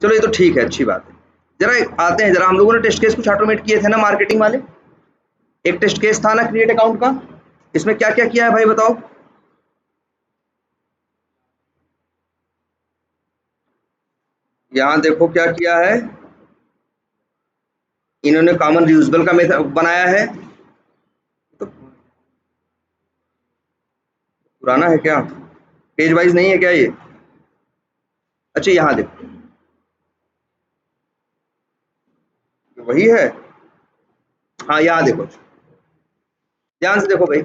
चलो ये तो ठीक है, अच्छी बात है। जरा आते हैं, जरा हम लोगों ने टेस्ट केस कुछ ऑटोमेट किए थे ना मार्केटिंग वाले, एक टेस्ट केस था ना क्रिएट अकाउंट का, इसमें क्या क्या किया है भाई बताओ। यहाँ देखो क्या किया है, इन्होंने कॉमन रीयूजेबल का मेथड बनाया है, तो पुराना है क्या, पेज वाइज नहीं है क्या ये? अच्छा यहाँ देखो, वही है। हाँ यहाँ देखो, ध्यान से देखो भाई,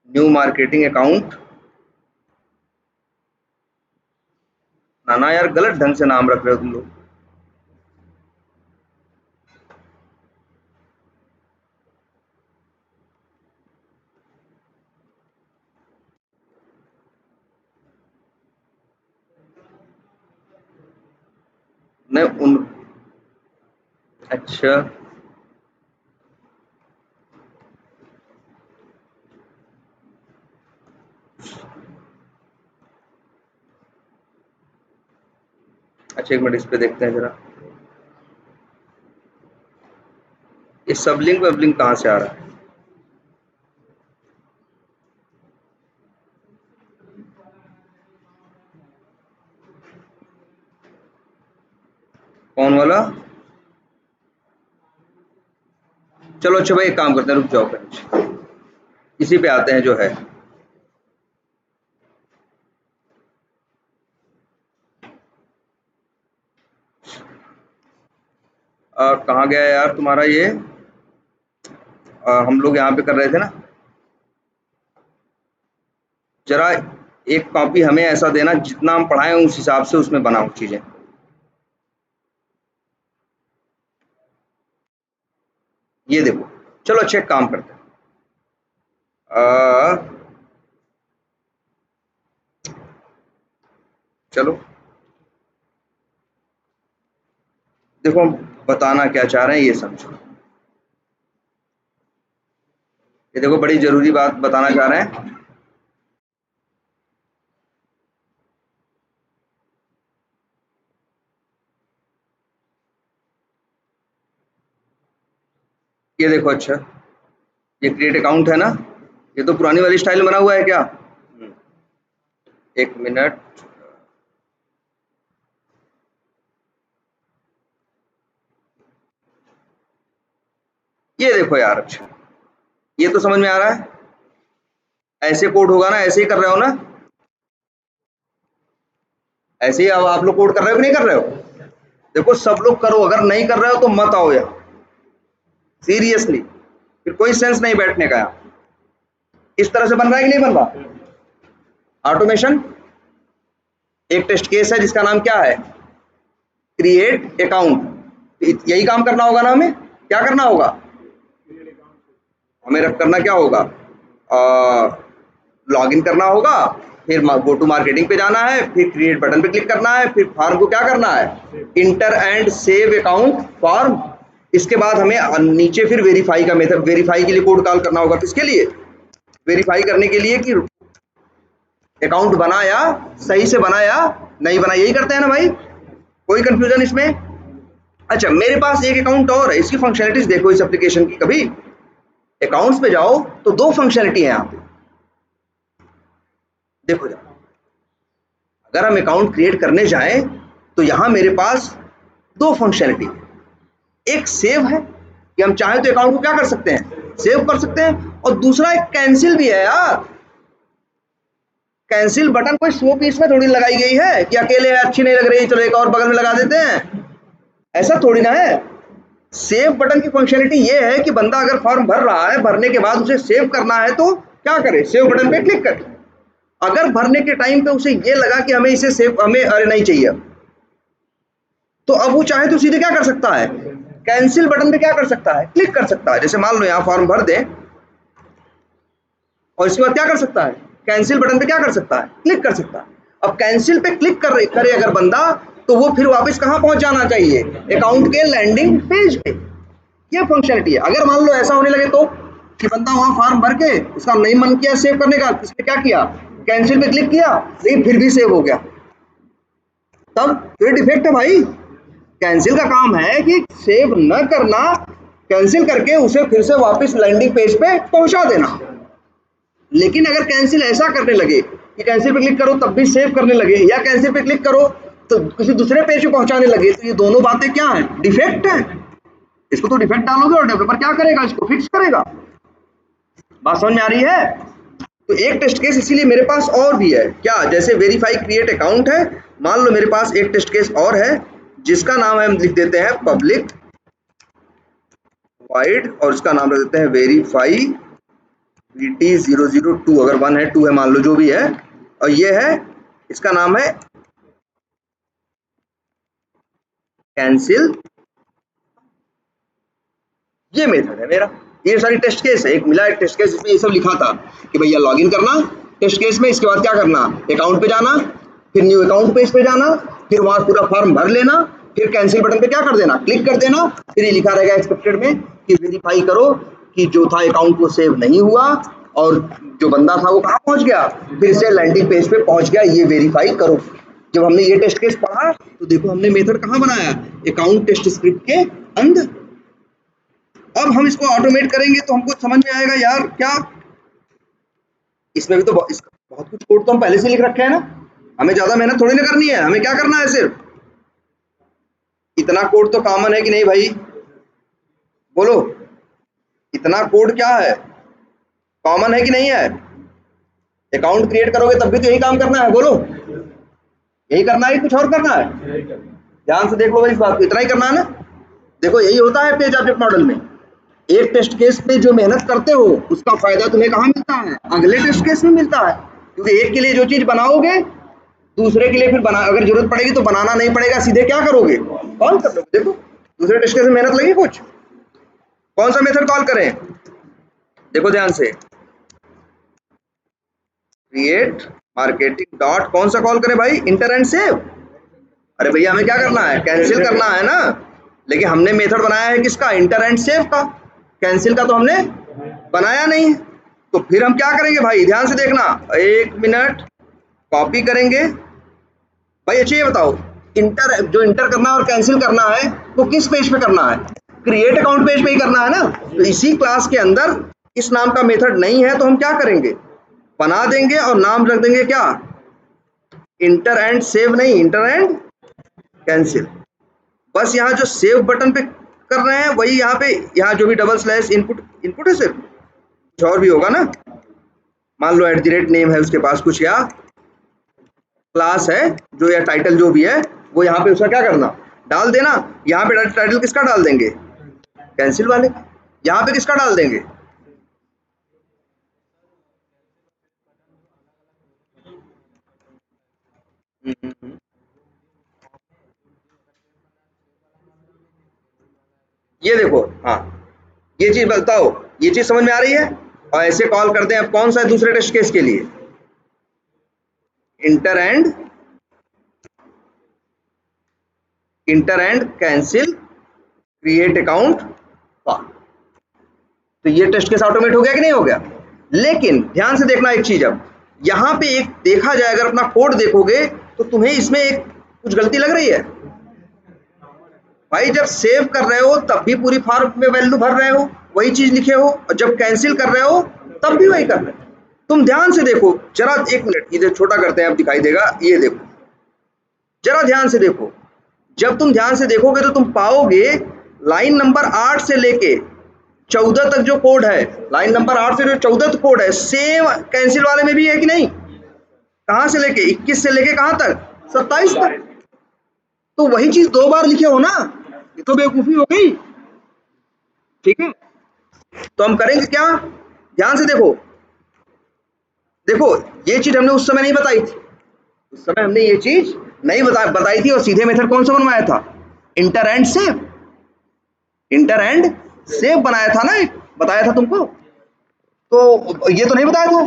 न्यू मार्केटिंग अकाउंट, ना यार गलत ढंग से नाम रख रहे हो तुम लोग। मैं उन, अच्छा अच्छा, एक मिनट इस पे देखते हैं जरा, ये सब लिंक वेब लिंक कहाँ से आ रहा है? कौन वाला? चलो अच्छा भाई, एक काम करते हैं, रुक जाओ फिर, इसी पे आते हैं जो है। कहाँ गया यार तुम्हारा ये? हम लोग यहाँ पे कर रहे थे ना, जरा एक कॉपी हमें ऐसा देना जितना हम पढ़ाएं उस हिसाब से उसमें बनाओ चीजें। ये देखो, चलो अच्छा एक काम करते हैं, चलो देखो हम बताना क्या चाह रहे हैं ये समझो। ये देखो बड़ी जरूरी बात बताना चाह रहे हैं। ये देखो, अच्छा ये क्रिएट अकाउंट है ना, ये तो पुरानी वाली स्टाइल में बना हुआ है क्या? एक मिनट, ये देखो यार, अच्छा ये तो समझ में आ रहा है, ऐसे कोड होगा ना, ऐसे ही कर रहे हो ना, ऐसे ही अब आप लोग कोड कर रहे हो कि नहीं कर रहे हो? देखो सब लोग करो, अगर नहीं कर रहे हो तो मत आओ यार, सीरियसली फिर कोई सेंस नहीं बैठने का यार। इस तरह से बन रहा है कि नहीं बन रहा? ऑटोमेशन एक टेस्ट केस है जिसका नाम क्या है? Create account. यही काम करना होगा ना हमें, क्या करना होगा हमें? करना क्या होगा? लॉगिन करना होगा, फिर गो टू मार्केटिंग पे जाना है, फिर क्रिएट बटन पे क्लिक करना है, फिर फॉर्म को क्या करना है? Inter and save account form. इसके बाद हमें नीचे फिर वेरीफाई का मेथड, वेरीफाई के लिए कोड कॉल करना होगा। किसके लिए? वेरीफाई करने के लिए कि अकाउंट बना या सही से बना या नहीं बना, यही करते हैं ना भाई, कोई कंफ्यूजन इसमें? अच्छा मेरे पास एक अकाउंट और है, इसकी फंक्शनलिटीज देखो इस एप्लीकेशन की। कभी अकाउंट्स पे जाओ तो दो फंक्शनलिटी है यहाँ पे, देखो जाओ, अगर हम अकाउंट क्रिएट करने जाएं तो यहाँ मेरे पास दो फंक्शनलिटी है, एक सेव है कि हम चाहें तो अकाउंट को क्या कर सकते हैं? सेव कर सकते हैं, और दूसरा एक कैंसिल भी है यार। कैंसिल बटन कोई शो पीस में थोड़ी लगाई गई है कि अकेले है अच्छी नहीं लग रही चलो एक और बगल में लगा देते हैं, ऐसा थोड़ी ना है। सेव बटन की फंक्शनलिटी ये है कि बंदा अगर फॉर्म भर रहा है, भरने के बाद उसे सेव करना है तो क्या करे? सेव बटन पे क्लिक करे। अगर भरने के टाइम पे उसे ये लगा कि हमें इसे सेव, हमें अरे नहीं चाहिए, तो अब वो चाहे तो सीधे क्या कर सकता है? कैंसिल बटन पे क्या कर सकता है? क्लिक कर सकता है। जैसे मान लो यहाँ फॉर्म भर दे और इसके बाद क्या कर सकता है? कैंसिल बटन पे क्या कर सकता है? क्लिक कर सकता है। अब कैंसिल पे क्लिक करे अगर बंदा, तो वो फिर वापस कहाँ पहुंच जाना चाहिए? अकाउंट के लैंडिंग पेज पे। ये फंक्शनलिटी है। अगर मान लो ऐसा होने लगे तो कि बंदा वहां फॉर्म भर के उसका नहीं मन किया सेव करने का, इसने क्या किया? कैंसिल पे क्लिक किया, लेकिन फिर भी सेव हो गया, तब तो ये डिफेक्ट है भाई। कैंसिल का काम है कि सेव न करना, कैंसिल करके उसे फिर से वापस लैंडिंग पेज पे पहुंचा देना। लेकिन अगर कैंसिल ऐसा करने लगे कि कैंसिल पे क्लिक करो तब भी सेव करने लगे, या कैंसिल पे क्लिक करो तो किसी दूसरे पेज पे पहुंचाने लगे, तो ये दोनों बातें क्या है? डिफेक्ट है। इसको तो डिफेक्ट डालोगे और डेवलपर क्या करेगा? इसको फिक्स करेगा। बात समझ में आ रही है? तो एक टेस्ट केस इसीलिए मेरे पास और भी है क्या, जैसे वेरीफाई क्रिएट अकाउंट है, मान लो मेरे पास एक टेस्ट केस और है जिसका नाम है, हम लिख देते हैं पब्लिक वाइड और इसका नाम रख देते हैं वेरीफाई VT002, अगर 1 है 2 है मान लो जो भी है, और ये है इसका नाम है कैंसिल। ये मेथड है मेरा, ये सारी टेस्ट केस है। एक मिला एक टेस्ट केस जिसमें ये सब लिखा था कि भैया लॉगिन करना टेस्ट केस में, इसके बाद क्या करना, अकाउंट पे जाना, फिर न्यू अकाउंट पेज पे जाना, फिर वहां पूरा फॉर्म भर लेना, फिर कैंसिल बटन पे क्या कर देना, क्लिक कर देना, फिर ये लिखा रहेगा एक्सपेक्टेड में कि वेरीफाई करो कि जो था अकाउंट वो सेव नहीं हुआ और जो बंदा था वो कहाँ पहुंच गया, फिर से लैंडिंग पेज पे पहुंच गया, ये वेरीफाई करो। जब हमने ये टेस्ट केस पढ़ा तो देखो हमने मेथड कहाँ बनाया, अकाउंट टेस्ट स्क्रिप्ट के अंदर। अब हम इसको ऑटोमेट करेंगे तो हमको समझ में आएगा यार क्या, इसमें भी तो बहुत कुछ कोड तो हम पहले से लिख रखे हैं ना, हमें ज्यादा मेहनत थोड़ी ना करनी है, हमें क्या करना है, सिर्फ इतना कोड तो कॉमन है कि नहीं भाई, बोलो इतना कोड क्या है, कॉमन है कि नहीं है। अकाउंट क्रिएट करोगे तब भी तो यही काम करना है, बोलो यही करना है, कुछ और करना है, ध्यान से देख लो भाई इस बात को, इतना ही करना है ना। देखो यही होता है पेज ऑब्जेक्ट मॉडल में, एक टेस्ट केस में जो मेहनत करते हो उसका फायदा तुम्हें कहाँ मिलता है, अगले टेस्ट केस में मिलता है, क्योंकि एक के लिए जो चीज बनाओगे दूसरे के लिए फिर बना, अगर जरूरत पड़ेगी तो बनाना नहीं पड़ेगा, सीधे क्या करोगे, कॉल कर लोगे। देखो दूसरे टेस्ट केस में मेहनत लगी कुछ, कौन सा मेथड कॉल करें, देखो ध्यान से, क्रिएट मार्केटिंग डॉट कौन सा कॉल करें भाई, इंटर एंड सेव। अरे भैया हमें क्या करना है, कैंसिल करना है ना, लेकिन हमने मेथड बनाया है किसका, इंटर एंड सेव का, कैंसिल का तो हमने बनाया नहीं। तो फिर हम क्या करेंगे भाई, ध्यान से देखना, एक मिनट, कॉपी करेंगे भाई। अच्छा ये बताओ, जो इंटर करना और कैंसिल करना है वो किस पेज पे करना है, क्रिएट अकाउंट पेज पे ही करना है ना। तो इसी क्लास के अंदर इस नाम का मेथड नहीं है तो हम क्या करेंगे, बना देंगे और नाम रख देंगे क्या, इंटर एंड सेव नहीं, इंटर एंड कैंसिल। बस यहाँ जो सेव बटन पे कर रहे हैं वही यहाँ पे, यहाँ जो भी डबल स्लैश इनपुट, इनपुट है सिर्फ, कुछ और भी होगा ना, मान लो @नेम है उसके पास कुछ, या क्लास है जो, या टाइटल जो भी है वो यहाँ पे उसका क्या करना, डाल देना। यहाँ पे टाइटल किसका डाल देंगे, कैंसिल वाले, यहाँ पे किसका डाल देंगे, ये देखो, हाँ ये चीज बताओ, ये चीज समझ में आ रही है। और ऐसे कॉल करते हैं अब कौन सा है दूसरे टेस्ट केस के लिए, inter and cancel create account. तो ये टेस्ट केस ऑटोमेट हो गया कि नहीं हो गया। लेकिन ध्यान से देखना एक चीज, अब यहाँ पे एक देखा जाए, अगर अपना कोड देखोगे तो तुम्हें इसमें एक कुछ गलती लग रही है भाई। जब सेव कर रहे हो तब भी पूरी फॉर्म में वैल्यू भर रहे हो, वही चीज लिखे हो, और जब कैंसिल कर रहे हो तब भी वही कर रहे हो। तुम ध्यान से देखो जरा, एक मिनट इधर छोटा करते हैं, अब दिखाई देगा, ये देखो जरा ध्यान से देखो। जब तुम ध्यान से देखोगे तो तुम पाओगे लाइन नंबर 8 से लेके 14 तक जो कोड है, लाइन नंबर 8 से जो 14 तक कोड है, सेम कैंसिल वाले में भी है कि नहीं। कहां से लेके 21 से लेके कहां तक, 27 तक। तो वही चीज 2 बार लिखे हो ना, ये तो बेवकूफी हो गई, ठीक है। तो हम करेंगे क्या, ध्यान से देखो, देखो ये चीज हमने उस समय नहीं बताई थी, उस समय हमने ये चीज नहीं बताई थी, और सीधे मेथड कौन सा बनवाया था, inter and save, inter and save बनाया था ना, बताया था तुमको। तो ये तो नहीं बताया था,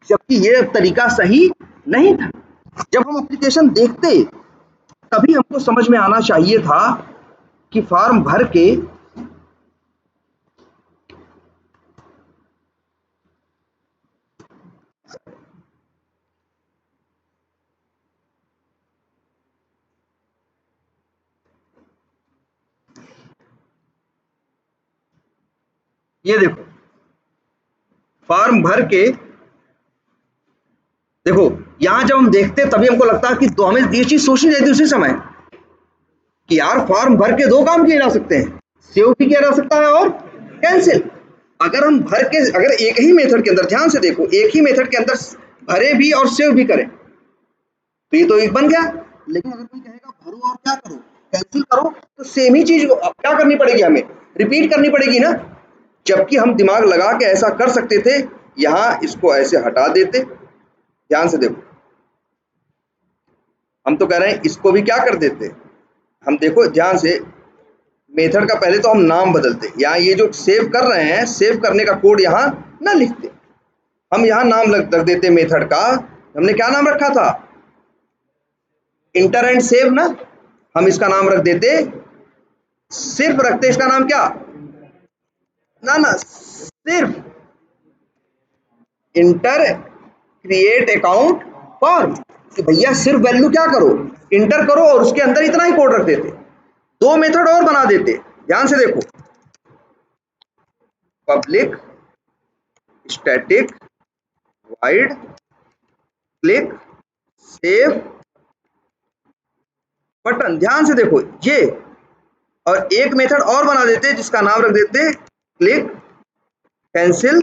जबकि ये तरीका सही नहीं था। जब हम एप्लीकेशन देखते तभी हमको समझ में आना चाहिए था कि फॉर्म भर के ये देखो, फॉर्म भर के देखो, यहां जब हम देखते तभी हमको लगता है कि तो हमें ये चीज सोचनी चाहिए उसी समय कि यार फॉर्म भर के 2 काम किए जा सकते हैं, सेव भी किया जा सकता है और कैंसिल। अगर हम अगर एक ही मेथड के अंदर, ध्यान से देखो, एक ही मेथड के अंदर भरे भी और सेव भी करें तो ये तो एक बन गया। लेकिन अगर कोई कहेगा भरो और क्या करो, कैंसिल करो, तो सेम ही चीज क्या करनी पड़ेगी, हमें रिपीट करनी पड़ेगी ना। जबकि हम दिमाग लगा के ऐसा कर सकते थे, यहां इसको ऐसे हटा देते। ध्यान से देखो, हम तो कह रहे हैं इसको भी क्या कर देते, हम देखो ध्यान से, मेथड का पहले तो हम नाम बदलते, यहाँ ये जो सेव कर रहे हैं, सेव करने का कोड यहाँ ना लिखते, हम यहाँ नाम रख देते मेथड का। हमने क्या नाम रखा था, इंटर एंड सेव ना, हम इसका नाम रख देते, सिर्फ रखते इसका नाम क्या, ना सिर्फ इंटर क्रिएट अकाउंट फॉर्म, कि भैया सिर्फ वैल्यू क्या करो, इंटर करो, और उसके अंदर इतना ही कोड रख देते। दो मेथड और बना देते, ध्यान से देखो, public static wide click save button. ध्यान से देखो ये, और एक मेथड और बना देते जिसका नाम रख देते क्लिक कैंसिल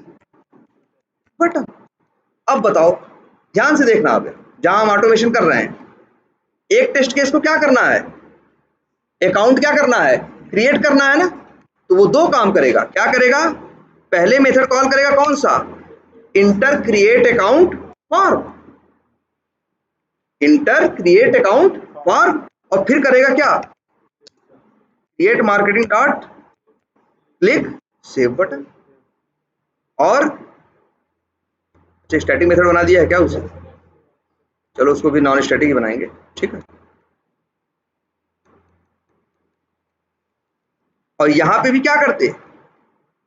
बटन। अब बताओ, ध्यान से देखना, अब जहां हम ऑटोमेशन कर रहे हैं, एक टेस्ट केस को क्या करना है, अकाउंट क्या करना है, क्रिएट करना है ना, तो वो दो काम करेगा। क्या करेगा, पहले मेथड कॉल करेगा कौन सा, inter create account form, inter create account form, और फिर करेगा क्या, create marketing dot click save button. और स्टैटिक मेथड बना दिया है क्या उसे, चलो उसको भी नॉन स्टैटिक ही बनाएंगे, ठीक है। और यहां पे भी क्या करते,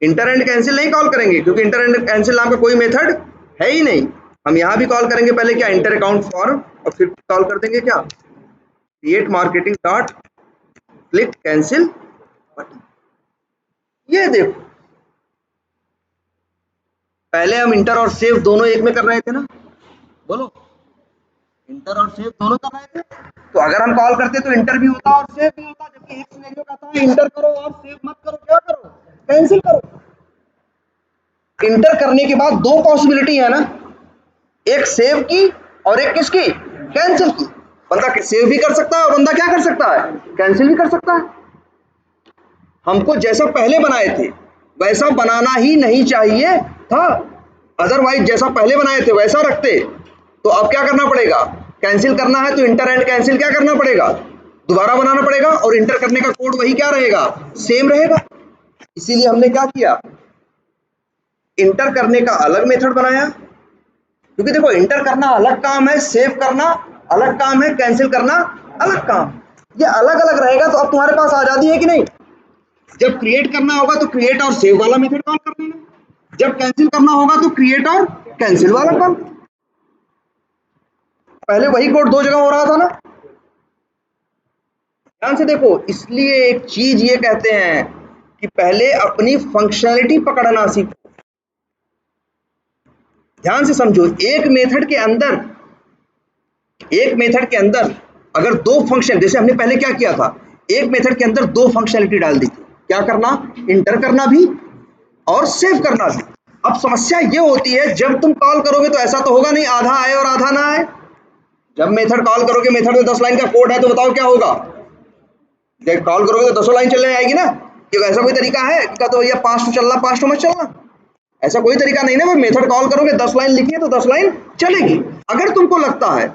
इंटर एंड कैंसिल नहीं कॉल करेंगे, क्योंकि इंटर एंड कैंसिल नाम का कोई मेथड है ही नहीं। हम यहां भी कॉल करेंगे पहले क्या, इंटर अकाउंट फॉर्म, और फिर कॉल कर देंगे क्या, create marketing dot click cancel button. ये देखो, पहले हम इंटर और सेव दोनों एक में कर रहे थे ना, बोलो, इंटर और सेव दोनों कर रहे थे, तो अगर हम कॉल करते तो इंटर भी होता और सेव भी होता। जबकि एक सिनेरियो कहता है इंटर करो और सेव मत करो, क्या करो, कैंसिल करो। इंटर करने के बाद दो पॉसिबिलिटी है ना, एक सेव की और एक किसकी, कैंसिल की। बंदा सेव भी कर सकता है और बंदा क्या कर सकता है, कैंसिल भी कर सकता है। हमको जैसा पहले बनाए थे वैसा बनाना ही नहीं चाहिए था, अदरवाइज जैसा पहले बनाए थे वैसा रखते तो अब क्या करना पड़ेगा, कैंसिल करना है तो इंटर एंड कैंसिल क्या करना पड़ेगा, दोबारा बनाना पड़ेगा, और इंटर करने का कोड वही क्या रहेगा, सेम रहेगा। इसीलिए हमने क्या किया, इंटर करने का अलग मेथड बनाया, क्योंकि देखो इंटर करना अलग काम है, सेव करना अलग काम है, कैंसिल करना अलग काम, ये अलग अलग रहेगा। तो अब तुम्हारे पास आजादी है कि नहीं, जब क्रिएट करना होगा तो क्रिएट और सेव वाला मेथड कॉल कर देना, जब कैंसिल करना होगा तो क्रिएट और कैंसिल वाला कॉल। पहले वही कोड दो जगह हो रहा था ना। ध्यान से देखो, इसलिए एक चीज ये कहते हैं कि पहले अपनी फंक्शनैलिटी पकड़ना सीखो। ध्यान से समझो, एक मेथड के अंदर अगर दो फंक्शन, जैसे हमने पहले क्या किया था, एक मेथड के अंदर दो फंक्शनैलिटी डाल दी थी, क्या करना, इंटर करना भी और सेव करना भी। अब समस्या ये होती है, जब तुम कॉल करोगे तो ऐसा तो होगा नहीं आधा आए और आधा ना आए। जब मेथड कॉल करोगे, मेथड में 10 लाइन का कोड है, तो बताओ क्या होगा, जब कॉल करोगे तो 10 लाइन चलने आएगी ना, क्योंकि ऐसा कोई तरीका है कि तो भैया 5 चलना 5 मत चलना, ऐसा कोई तरीका नहीं ना। मेथड कॉल करोगे 10 लाइन लिखी है तो 10 लाइन चलेगी। अगर तुमको लगता है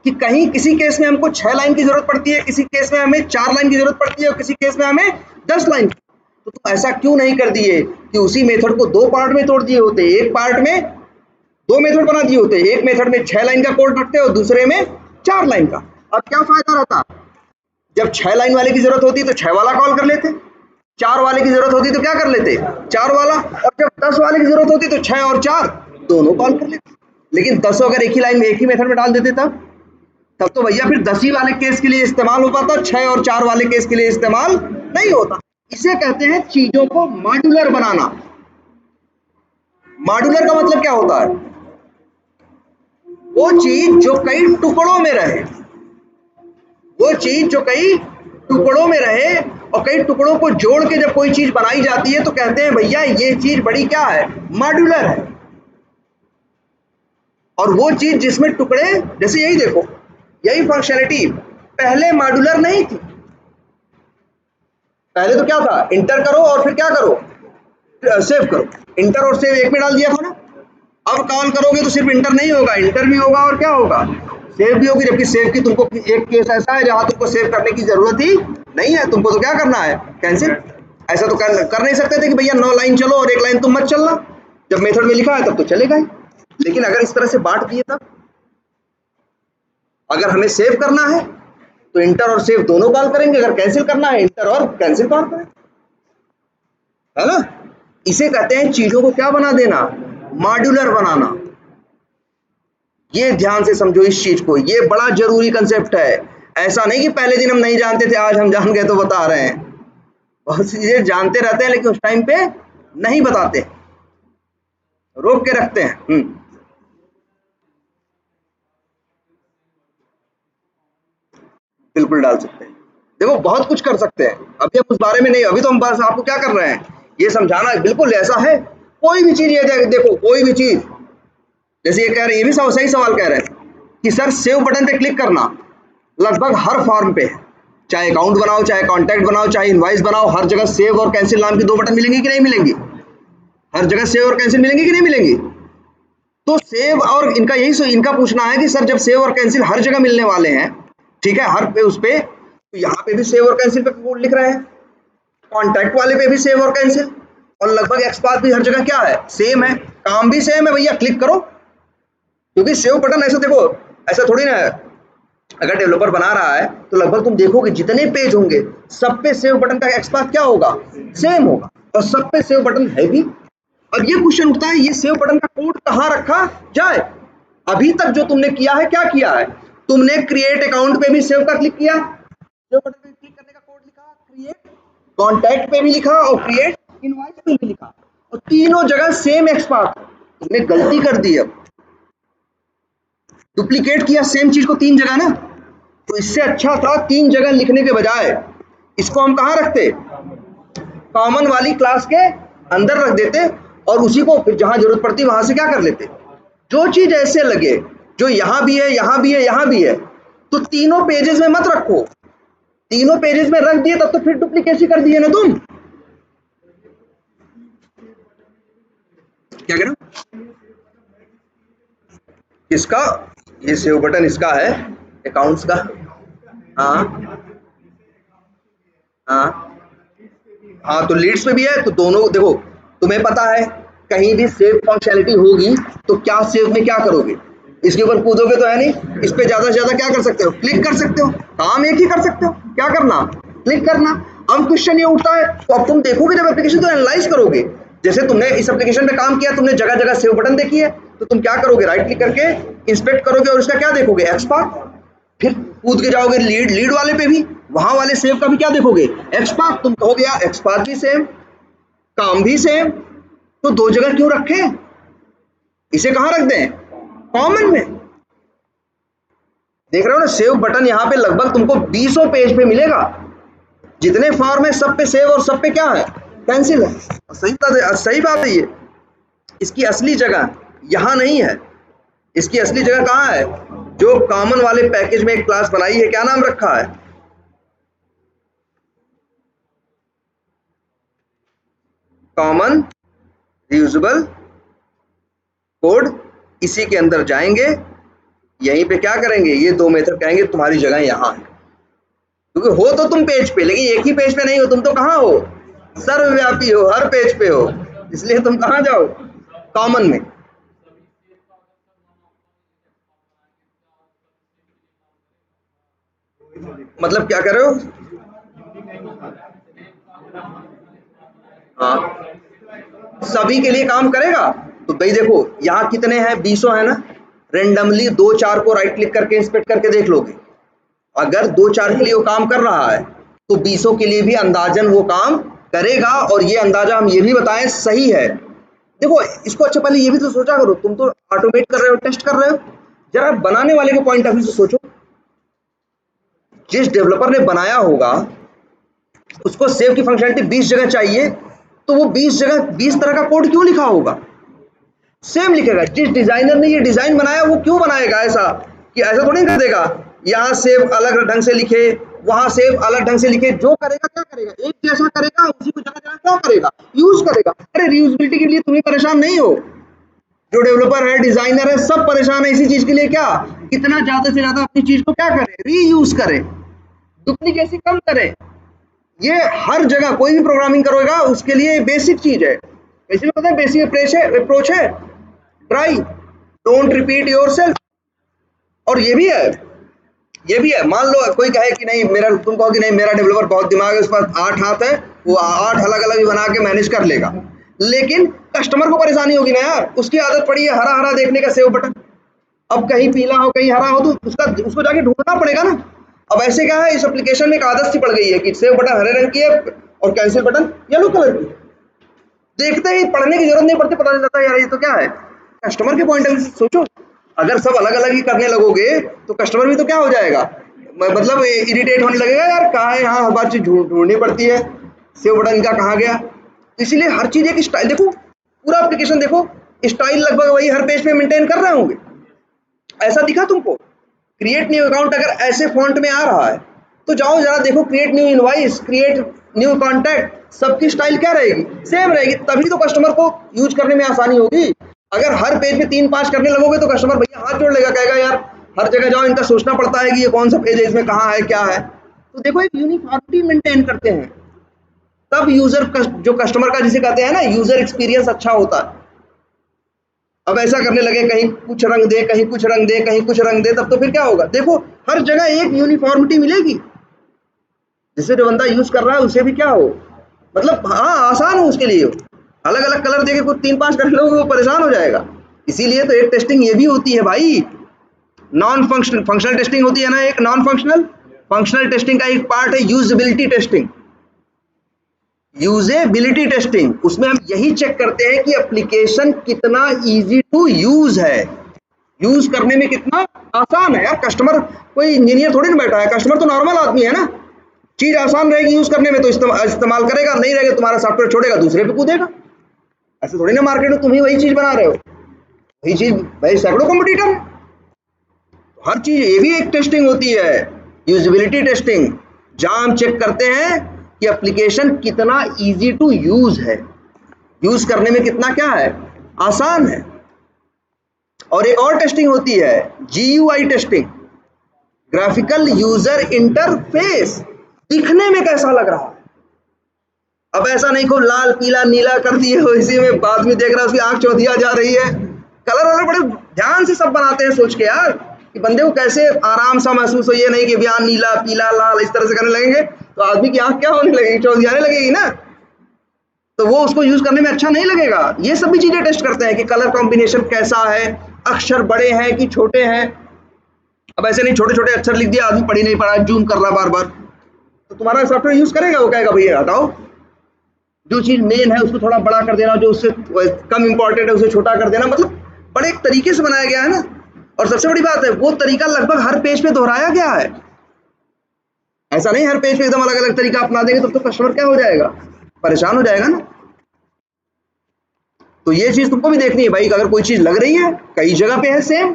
कि कहीं किसी केस में हमको 6 लाइन की जरूरत पड़ती है, किसी केस में हमें 4 लाइन की जरूरत पड़ती है, और किसी केस में हमें 10 लाइन की, तो तुम ऐसा क्यों नहीं कर दिए कि उसी मेथड को दो पार्ट में तोड़ दिए होते, एक पार्ट में दो मेथड बना दिए होते, एक मेथड में 6 लाइन का कोड रखते और दूसरे में 4 लाइन का। अब क्या फायदा रहता, जब 6 लाइन वाले की जरूरत होती तो 6 वाला कॉल कर लेते, 4 वाले की जरूरत होती तो क्या कर लेते, 4 वाला, और जब 10 वाले की जरूरत होती तो 6 और 4 दोनों कॉल कर लेते। लेकिन 10 अगर एक ही लाइन में एक ही मेथड में डाल देते तब तो भैया फिर 10 ही वाले केस के लिए इस्तेमाल हो पाता, 6 और 4 वाले केस के लिए इस्तेमाल नहीं होता। इसे कहते हैं चीजों को मॉड्यूलर बनाना। मॉड्यूलर का मतलब क्या होता है, वो चीज जो कई टुकड़ों में रहे, वो चीज जो कई टुकड़ों में रहे, और कई टुकड़ों को जोड़ के जब कोई चीज बनाई जाती है तो कहते हैं भैया ये चीज बड़ी क्या है, मॉड्यूलर है। और वो चीज जिसमें टुकड़े, जैसे यही देखो, यही फंक्शनलिटी पहले मॉड्यूलर नहीं थी। पहले तो क्या था, इंटर करो और फिर क्या करो, सेव करो। इंटर और सेव एक में डाल दिया था ना। अब कॉल करोगे तो सिर्फ इंटर नहीं होगा, इंटर भी होगा और क्या होगा, सेव भी होगी। जबकि सेव की तुमको एक केस ऐसा है जहां तुमको सेव करने की जरूरत ही नहीं है, तुमको तो क्या करना है, कैंसिल। ऐसा तो कर नहीं सकते थे कि भैया 9 लाइन चलो और 1 लाइन तुम मत चलना। जब मेथड में लिखा है तब तो चलेगा ही। लेकिन अगर इस तरह से बांट दिए तब, अगर हमें सेव करना है तो इंटर और सेव दोनों कॉल करेंगे, अगर कैंसिल करना है इंटर और कैंसिल कॉल करेंगे, है ना। इसे कहते हैं चीजों को क्या बना देना, मॉड्यूलर बनाना। ये ध्यान से समझो इस चीज को, ये बड़ा जरूरी कंसेप्ट है। ऐसा नहीं कि पहले दिन हम नहीं जानते थे, आज हम जान गए तो बता रहे हैं। बहुत सी चीजें जानते रहते हैं लेकिन उस टाइम पे नहीं बताते, रोक के रखते हैं। बिल्कुल डाल सकते हैं, देखो बहुत कुछ कर सकते हैं। अभी हम उस बारे में नहीं, अभी तो हम बस आपको क्या कर रहे हैं, ये समझाना है। बिल्कुल ऐसा है, कोई भी चीज ये देखो, कोई भी चीज, जैसे ये कह रहे हैं, ये भी सही सवाल कह रहे हैं कि सर सेव बटन पे क्लिक करना लगभग हर फॉर्म पे, चाहे अकाउंट बनाओ, चाहे कॉन्टैक्ट बनाओ, चाहे इनवाइस बनाओ, हर जगह सेव और कैंसिल नाम की 2 बटन मिलेंगे कि नहीं मिलेंगी, हर जगह सेव और कैंसिल मिलेंगी कि नहीं मिलेंगी। तो सेव और इनका पूछना है कि सर जब सेव और कैंसिल हर जगह मिलने वाले हैं, ठीक है, हर पे उस पे, तो यहाँ पे भी सेव और कैंसिल पे कोड लिख रहे हैं, कॉन्टैक्ट वाले पे भी सेव और कैंसिल, और लगभग एक्सपाथ भी हर जगह क्या है, सेम है, काम भी सेम है भैया, क्लिक करो। क्योंकि सेव बटन ऐसा देखो, ऐसा थोड़ी ना है, अगर डेवलपर बना रहा है तो लगभग तुम देखोगे जितने पेज होंगे सब पे सेव बटन का एक्सपाथ क्या होगा, सेम होगा, और सब पे सेव बटन है भी। अब ये क्वेश्चन उठता है, ये सेव बटन का कोड कहाँ रखा जाए। अभी तक जो तुमने किया है, क्या किया है, तुमने क्रिएट अकाउंट पे भी सेव का क्लिक किया, सेव बटन पे क्लिक करने का कोड लिखा, क्रिएट कॉन्टैक्ट पे भी लिखा और क्रिएट इनवॉइस पे भी लिखा, और तीनों जगह सेम एक्सपाथ। तुमने गलती कर दी, अब डुप्लीकेट किया सेम चीज को 3 जगह ना। तो इससे अच्छा था 3 जगह लिखने के बजाय इसको हम कहाँ रखते, कॉमन वाली क्लास के अंदर रख देते, और उसी को फिर जहां जरूरत पड़ती वहां से क्या कर लेते। जो चीज ऐसे लगे, जो यहां भी है, यहां भी है, यहां भी है, तो तीनों पेजेस में मत रखो। तीनों पेजेस में रख दिए तब तो फिर डुप्लीकेसी कर दिए ना तुम। क्या कह रहे हो, किसका, ये सेव बटन इसका है, अकाउंट्स का। हाँ हाँ हाँ, तो लीड्स पे भी है, तो दोनों देखो, तुम्हें पता है कहीं भी सेव फंक्शनलिटी होगी तो क्या सेव में क्या करोगे, इसके ऊपर कूदोगे तो है नहीं, इस पे ज्यादा से ज्यादा क्या कर सकते हो, क्लिक कर सकते हो, काम एक ही कर सकते हो, क्या करना, क्लिक करना। अब क्वेश्चन ये उठता है, तो अब तुम देखोगे जब एप्लीकेशन तो एनालाइज करोगे, जैसे तुमने इस एप्लीकेशन पे काम किया, तुमने जगह जगह सेव बटन देखी है, तो तुम क्या करोगे, राइट क्लिक करके इंस्पेक्ट करोगे और इसका क्या देखोगे, एक्सपाथ। फिर कूद के जाओगे लीड वाले पे भी, वहां वाले सेव का भी क्या देखोगे, एक्सपाथ। तुम कहोगे यार एक्सपाथ भी सेम, काम भी सेम, तो 2 जगह क्यों रखे, इसे कहां रख दें, कॉमन में। देख रहे हो ना, सेव बटन यहाँ पे लगभग तुमको 20 पेज पे मिलेगा, जितने फॉर्म है सब पे सेव और सब पे क्या है, कैंसिल है। सही बात है, ये इसकी असली जगह यहाँ नहीं है, इसकी असली जगह कहाँ है, जो कॉमन वाले पैकेज में एक क्लास बनाई है, क्या नाम रखा है, कॉमन रीयूजेबल कोड। इसी के अंदर जाएंगे, यहीं पे क्या करेंगे, ये 2 मेथड कहेंगे तुम्हारी जगह यहाँ है, क्योंकि हो तो तुम पेज पे, लेकिन एक ही पेज पे नहीं हो, तुम तो कहाँ हो, सर्वव्यापी हो, हर पेज पे हो, इसलिए तुम कहाँ जाओ, कॉमन में। मतलब क्या कर रहे हो, हाँ सभी के लिए काम करेगा। तो भाई देखो यहाँ कितने हैं, 20 है ना, रेंडमली 2-4 को राइट क्लिक करके इंस्पेक्ट करके देख लोगे, अगर 2-4 के लिए वो काम कर रहा है तो 20 के लिए भी अंदाजन वो काम करेगा, और ये अंदाजा हम ये भी बताएं सही है। देखो इसको अच्छा पहले ये भी तो सोचा करो, तुम तो ऑटोमेट कर रहे हो, टेस्ट कर रहे हो, जरा बनाने वाले के पॉइंट ऑफ व्यू से सोचो। जिस डेवलपर ने बनाया होगा उसको सेव की फंक्शनलिटी 20 जगह चाहिए, तो वो 20 जगह 20 तरह का कोड क्यों लिखा होगा? सेम लिखेगा। जिस डिजाइनर ने ये डिजाइन बनाया वो क्यों बनाएगा ऐसा कि ऐसा थोड़ी कर देगा, यहाँ सेव अलग ढंग से लिखे, वहां सेव अलग ढंग से लिखे। जो करेगा क्या करेगा, एक जैसा करेगा, उसी को जगह जगह क्या करेगा, यूज करेगा। अरे रीयूजेबिलिटी के लिए तुम्हें परेशान नहीं हो, जो डेवलपर है, डिजाइनर है, सब परेशान है इसी चीज के लिए, क्या कितना ज्यादा से ज्यादा अपनी चीज को क्या करें, रीयूज करें, डुप्लीकेसी कम करें। ये हर जगह कोई भी प्रोग्रामिंग करोगा उसके लिए बेसिक चीज है। इसलिए पता है बेसिक अप्रोच है ट्राई, डोंट रिपीट योरसेल्फ। और ये भी है, मान लो कोई कहे कि नहीं मेरा, तुम कहो कि नहीं मेरा डेवलपर बहुत दिमाग है, उस पर 8 हाथ है, वो 8 अलग अलग बना के मैनेज कर लेगा, लेकिन कस्टमर को परेशानी होगी ना यार, उसकी आदत पड़ी है हरा हरा देखने का सेव बटन, अब कहीं पीला हो कहीं हरा हो, तो उसको जाके ढूंढना पड़ेगा ना। अब ऐसे क्या है, इस एप्लीकेशन में एक आदत सी पड़ गई है कि सेव बटन हरे रंग की है और कैंसिल बटन येलो कलर की। देखते ही पढ़ने की जरूरत नहीं पड़ती, पता चल जाता है यार ये तो क्या है। कस्टमर के पॉइंट ऑफ व्यू से सोचो, अगर सब अलग अलग ही करने लगोगे तो कस्टमर भी तो क्या हो जाएगा, मतलब इरिटेट होने लगेगा, यार कहाँ है, यहाँ हर बार चीज ढूंढनी पड़ती है, सेव बटन इनका कहाँ गया। इसीलिए हर चीज एक स्टाइल, देखो पूरा एप्लीकेशन देखो, स्टाइल लगभग वही हर पेज पे मेंटेन कर रहे होंगे। ऐसा दिखा तुमको? क्रिएट न्यू अकाउंट अगर ऐसे फॉन्ट में आ रहा है तो जाओ जरा देखो, create new invoice, create new contact, सबकी स्टाइल क्या रहेगी, सेम रहेगी। तभी तो कस्टमर को यूज करने में आसानी होगी। अगर हर पेज में 3-5 करने लगोगे तो कस्टमर भैया हाथ जोड़ लेगा, कहेगा यार हर जगह जाओ, इनका सोचना पड़ता है कि ये कौन सा पेज है, इसमें कहाँ है क्या है। तो देखो एक यूनिफॉर्मिटी मेंटेन करते हैं, तब यूजर जो कस्टमर का जिसे कहते हैं ना यूजर एक्सपीरियंस अच्छा होता है। अब ऐसा करने लगे कहीं कुछ रंग दे, कहीं कुछ रंग दे, कहीं कुछ रंग दे, तब तो फिर क्या होगा, देखो हर जगह एक यूनिफॉर्मिटी मिलेगी, जिससे जो बंदा यूज कर रहा है उसे भी क्या हो, मतलब हाँ आसान हो उसके लिए। अलग अलग कलर देके कुछ 3-5 कर लोगे वो परेशान हो जाएगा। इसीलिए तो एक टेस्टिंग ये भी होती है भाई, नॉन फंक्शनल, फंक्शनल टेस्टिंग होती है ना एक, नॉन फंक्शनल। फंक्शनल टेस्टिंग का एक पार्ट है यूजेबिलिटी टेस्टिंग। यूजेबिलिटी टेस्टिंग, उसमें हम यही चेक करते हैं कि एप्लीकेशन कितना इजी टू यूज है, यूज करने में कितना आसान है। यार कस्टमर कोई इंजीनियर थोड़ी ना बैठा है, कस्टमर तो नॉर्मल आदमी है ना। चीज आसान रहेगी यूज करने में तो इस्तेमाल करेगा, नहीं रहेगा तुम्हारा सॉफ्टवेयर छोड़ेगा दूसरे पे कूदेगा। ऐसे थोड़ी ना मार्केट में तुम ही वही चीज बना रहे हो, वही चीज भाई सैकड़ों कंपटीटर। हर चीज ये भी एक टेस्टिंग होती है, यूजेबिलिटी टेस्टिंग, जहां हम चेक करते हैं कि एप्लीकेशन कितना इजी टू यूज है, यूज करने में कितना क्या है, आसान है। और एक और टेस्टिंग होती है GUI testing, graphical user interface, दिखने में कैसा लग रहा है। अब ऐसा नहीं खूब लाल पीला नीला कर दिए हो, इसी में आदमी देख रहा है उसकी आंख चौंधिया जा रही है। कलर वाले बड़े ध्यान से सब बनाते हैं सोच के यार कि बंदे को कैसे आराम सा महसूस हो, ये नहीं कि बयान नीला पीला लाल इस तरह से करने लगेंगे तो आदमी की आंख क्या होने लगेगी, चौंधियाने लगेगी ना, तो वो उसको यूज करने में अच्छा नहीं लगेगा। ये सब भी चीजें टेस्ट करते हैं कि कलर कॉम्बिनेशन कैसा है, अक्षर बड़े हैं कि छोटे हैं। अब ऐसे नहीं छोटे छोटे अक्षर लिख दिया, आदमी पढ़ ही नहीं पा रहा, जूम कर रहा बार बार, तो तुम्हारा सॉफ्टवेयर यूज करेगा, वो कहेगा भैया हटाओ, जो चीज मेन है उसको थोड़ा बड़ा कर देना, जो उससे कम इंपॉर्टेंट है उसे छोटा कर देना, मतलब बड़े एक तरीके से बनाया गया है ना। और सबसे बड़ी बात है वो तरीका लगभग हर पेज पे दोहराया गया है, ऐसा नहीं हर पेज पे एकदम अलग अलग तरीका अपना देंगे तब तो कस्टमर क्या हो जाएगा, परेशान हो जाएगा ना। तो ये चीज तुमको भी देखनी है भाई, अगर कोई चीज लग रही है कई जगह पे है सेम,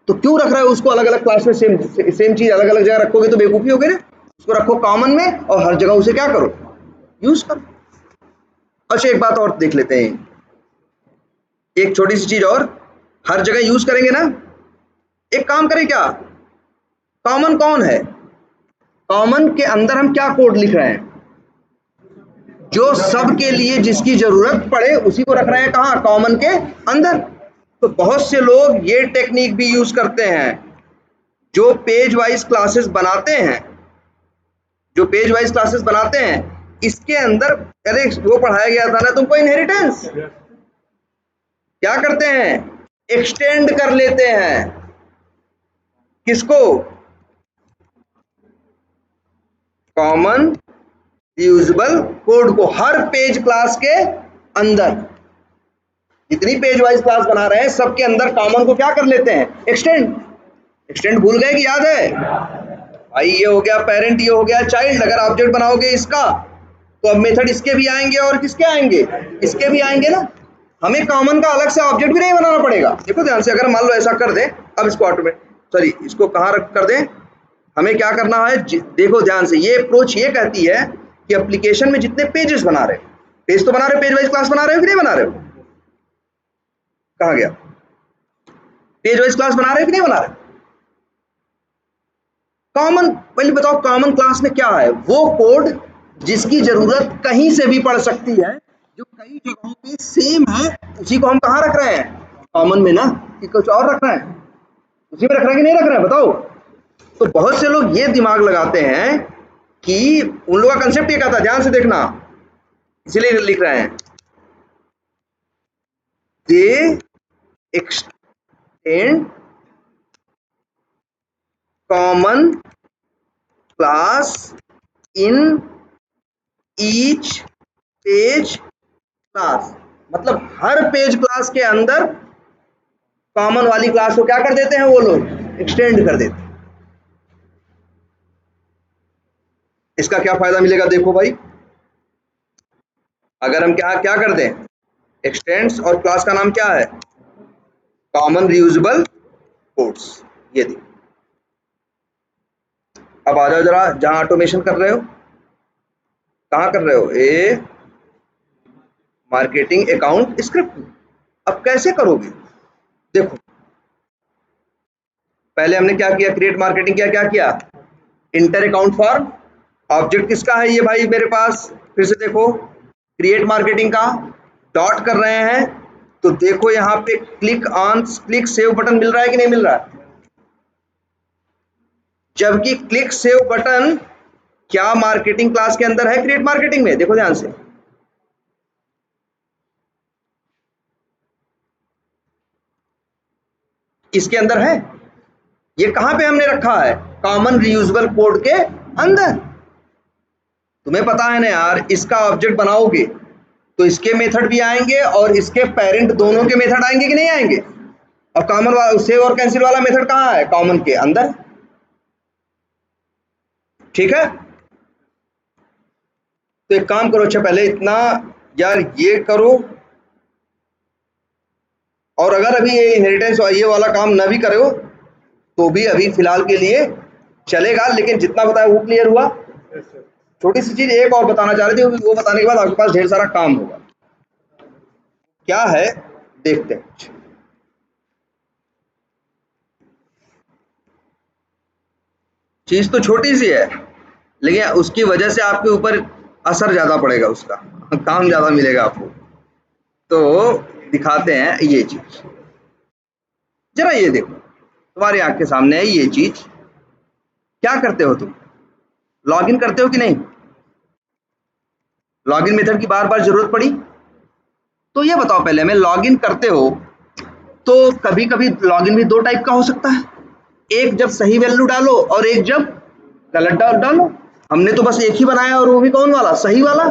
तो क्यों रख रहा है उसको अलग अलग क्लास में, सेम चीज अलग अलग जगह रखोगे तो बेवकूफी हो गई ना। उसको रखो कॉमन में और हर जगह उसे क्या करो, यूज करो। अच्छा एक बात और देख लेते हैं, एक छोटी सी चीज और, हर जगह यूज करेंगे ना, एक काम करें क्या, कॉमन कौन है, कॉमन के अंदर हम क्या कोड लिख रहे हैं, जो सबके लिए जिसकी जरूरत पड़े उसी को रख रहे हैं, कहां, कॉमन के अंदर। तो बहुत से लोग ये टेक्निक भी यूज करते हैं, जो पेज वाइज क्लासेस बनाते हैं, जो पेज वाइज क्लासेस बनाते हैं इसके अंदर, अरे वो पढ़ाया गया था ना तुमको इनहेरिटेंस, क्या करते हैं, एक्सटेंड कर लेते हैं, किसको, कॉमन यूजेबल कोड को, हर पेज क्लास के अंदर। जितनी पेज वाइज क्लास बना रहे हैं सबके अंदर कॉमन को क्या कर लेते हैं, एक्सटेंड। एक्सटेंड भूल गए कि याद है भाई, ये हो गया पेरेंट, ये हो गया चाइल्ड। अगर ऑब्जेक्ट बनाओगे इसका तो अब मेथड इसके भी आएंगे और किसके आएंगे, इसके भी आएंगे ना। हमें कॉमन का अलग से ऑब्जेक्ट भी नहीं बनाना पड़ेगा। देखो ध्यान से, अगर मान लो ऐसा कर दें, अब इसको ऑटोमेट सॉरी इसको कहाँ रख कर दें, हमें क्या करना है, देखो ध्यान से, ये अप्रोच ये कहती है कि एप्लीकेशन में जितने पेजेस बना रहे, पेज तो बना रहे, पेज वाइज क्लास बना रहे हो कि नहीं बना रहे हो, कहाँ गया, पेज वाइज क्लास बना रहे हो कि नहीं बना रहे। कॉमन, पहले बताओ कॉमन क्लास में क्या है, वो कोड जिसकी जरूरत कहीं से भी पड़ सकती है, जो कई जगहों पे सेम है, उसी को हम कहाँ रख रहे हैं, कॉमन में ना, कि कुछ और रख रहे हैं, उसी में रख रहे हैं कि नहीं रख रहे हैं बताओ। तो बहुत से लोग ये दिमाग लगाते हैं कि उन लोगों का कंसेप्ट ये कहता है, ध्यान से देखना, इसीलिए लिख रहे हैं, दे extend common class in each page class, मतलब हर पेज क्लास के अंदर कॉमन वाली क्लास को क्या कर देते हैं वो लोग, एक्सटेंड कर देते हैं। इसका क्या फायदा मिलेगा, देखो भाई, अगर हम क्या क्या कर दें, एक्सटेंड्स, और क्लास का नाम क्या है, कॉमन रियूजेबल कोड्स, ये देखो। अब आ जाओ जरा, जहां ऑटोमेशन कर रहे हो, कहां कर रहे हो, ए मार्केटिंग अकाउंट स्क्रिप्ट। अब कैसे करोगे, देखो पहले हमने क्या किया, क्रिएट मार्केटिंग किया, क्या किया, इंटर अकाउंट फॉर्म, ऑब्जेक्ट किसका है ये भाई मेरे पास, फिर से देखो क्रिएट मार्केटिंग का डॉट कर रहे हैं, तो देखो यहाँ पे click on click save button मिल रहा है कि नहीं मिल रहा है, जबकि क्लिक सेव बटन क्या मार्केटिंग क्लास के अंदर है, क्रिएट मार्केटिंग में, देखो ध्यान से, इसके अंदर है, ये कहां पे हमने रखा है, कॉमन रियूजेबल कोड के अंदर। तुम्हें पता है ना यार, इसका ऑब्जेक्ट बनाओगे तो इसके मेथड भी आएंगे और इसके पेरेंट दोनों के मेथड आएंगे कि नहीं आएंगे, और कॉमन वाला सेव और कैंसिल वाला मेथड कहाँ है, कॉमन के अंदर, ठीक है। तो एक काम करो, अच्छा पहले इतना यार ये करो, और अगर अभी ये इनहेरिटेंस ये वाला काम ना भी करो तो भी अभी फिलहाल के लिए चलेगा, लेकिन जितना बताया वो क्लियर हुआ। छोटी सी चीज एक और बताना चाह रहे थे, वो बताने के बाद आपके पास ढेर सारा काम होगा, क्या है देखते हैं। चीज तो छोटी सी है, लेकिन उसकी वजह से आपके ऊपर असर ज्यादा पड़ेगा, उसका काम ज्यादा मिलेगा आपको। तो दिखाते हैं ये चीज, जरा ये देखो, तुम्हारी आंख के सामने है ये चीज, क्या करते हो तुम, लॉगिन करते हो कि नहीं, लॉगिन मेथड की बार बार जरूरत पड़ी, तो ये बताओ पहले हमें, लॉगिन करते हो तो कभी कभी लॉगिन भी दो टाइप का हो सकता है, एक जब सही वैल्यू डालो और एक जब गलत डालो। हमने तो बस एक ही बनाया, और वो भी कौन वाला, सही वाला,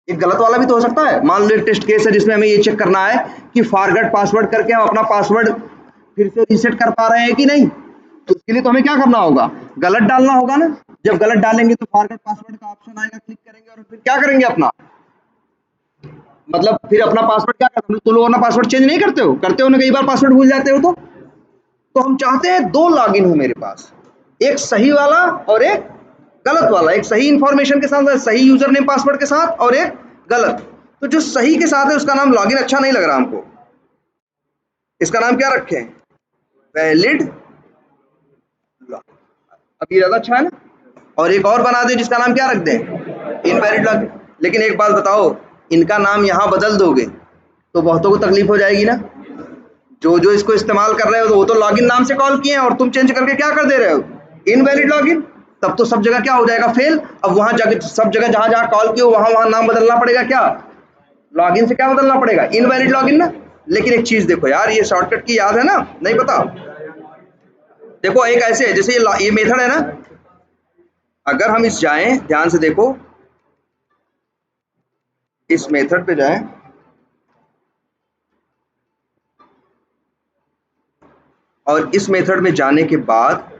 एक गलत वाला भी तो हो सकता है। मान लो एक टेस्ट केस है जिसमें हमें ये चेक करना है कि फॉरगेट पासवर्ड करके हम अपना पासवर्ड फिर से रीसेट कर पा रहे हैं कि नहीं, तो उसके लिए तो हमें क्या करना होगा, गलत डालना होगा ना। जब गलत डालेंगे तो फॉरगेट पासवर्ड का ऑप्शन आएगा, क्लिक करेंगे और फिर क्या करेंगे अपना, मतलब फिर अपना पासवर्ड क्या करते हो, तो लोग अपना पासवर्ड चेंज नहीं करते हो ना, कई बार पासवर्ड भूल जाते हो। तो हम चाहते हैं दो लॉगिन हो मेरे पास, एक सही वाला और एक गलत वाला, एक सही इंफॉर्मेशन के साथ, सही यूजर नेम पासवर्ड के साथ, और एक गलत। तो जो सही के साथ है उसका नाम लॉगिन अच्छा नहीं लग रहा हमको, इसका नाम क्या रखें, वैलिड लॉगिन, अब ये ज्यादा अच्छा है ना। और एक और बना दें जिसका नाम क्या रख दें, इनवैलिड लॉगिन। लेकिन एक बात बताओ, इनका नाम यहां बदल दोगे तो बहुतों को तकलीफ हो जाएगी ना, जो जो इसको इस्तेमाल कर रहे हो तो वो तो लॉगिन नाम से कॉल किए हैं, और तुम चेंज करके क्या कर दे रहे हो, इनवैलिड लॉगिन। तब तो सब जगह क्या हो जाएगा, फेल। अब वहां जगह सब जगह जहां जहां कॉल किए वहां वहां नाम बदलना पड़ेगा, क्या लॉगिन से क्या बदलना पड़ेगा, इनवैलिड लॉगिन ना। लेकिन एक चीज देखो यार, ये शॉर्टकट की याद है ना, नहीं पता, देखो एक ऐसे है जैसे ये मेथड है ना, अगर हम इस जाएं, ध्यान से देखो, इस मेथड पे जाएं, और इस मेथड में जाने के बाद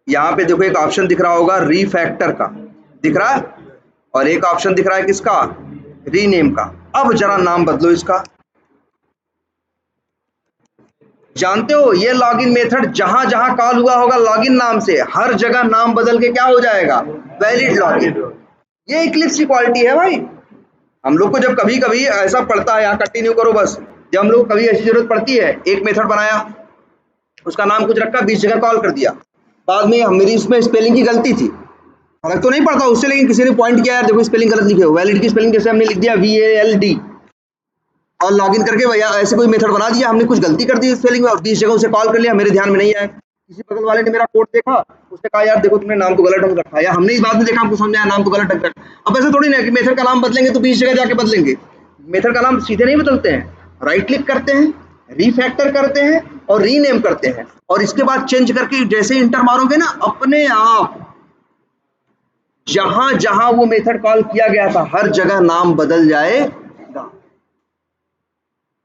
यहाँ पे देखो एक ऑप्शन दिख रहा होगा, रीफैक्टर का, दिख रहा है, और एक ऑप्शन दिख रहा है किसका, रीनेम का। अब जरा नाम बदलो इसका। जानते हो ये लॉगिन मेथड जहां जहां कॉल हुआ होगा लॉगिन नाम से, हर जगह नाम बदल के क्या हो जाएगा, वैलिड लॉगिन। ये इक्लिप्स की क्वालिटी है भाई। हम लोग को जब कभी कभी ऐसा पड़ता है, यहाँ कंटिन्यू करो बस, जब हम लोग को कभी ऐसी जरूरत पड़ती है, एक मेथड बनाया, उसका नाम कुछ रखा, 20 जगह कॉल कर दिया, बाद में मेरी इसमें स्पेलिंग की गलती थी, फर्क तो नहीं पड़ता उससे, लेकिन किसी ने पॉइंट किया यार देखो स्पेलिंग गलत लिखे हो, वैलिड की स्पेलिंग जैसे हमने लिख दिया VALD और लॉगिन करके भैया ऐसे कोई मेथड बना दिया, हमने कुछ गलती कर दी स्पेलिंग में और 20 जगह उसे कॉल कर लिया, मेरे ध्यान में नहीं आया, किसी बगल वाले ने मेरा कोड देखा, उसने कहा यार देखो तुमने नाम तो गलत ढंग रखा, या हमने इस बात में देखा हमको समझ आया नाम तो गलत ढंग रखा। अब ऐसा थोड़ी ना कि मेथड का नाम बदलेंगे तो 20 जगह जाके बदलेंगे, मेथड का नाम सीधे नहीं बदलते हैं, राइट क्लिक करते हैं, रीफैक्टर करते हैं और रीनेम करते हैं, और इसके बाद चेंज करके जैसे इंटर मारोगे ना, अपने आप जहां जहां वो मेथड कॉल किया गया था हर जगह नाम बदल जाएगा।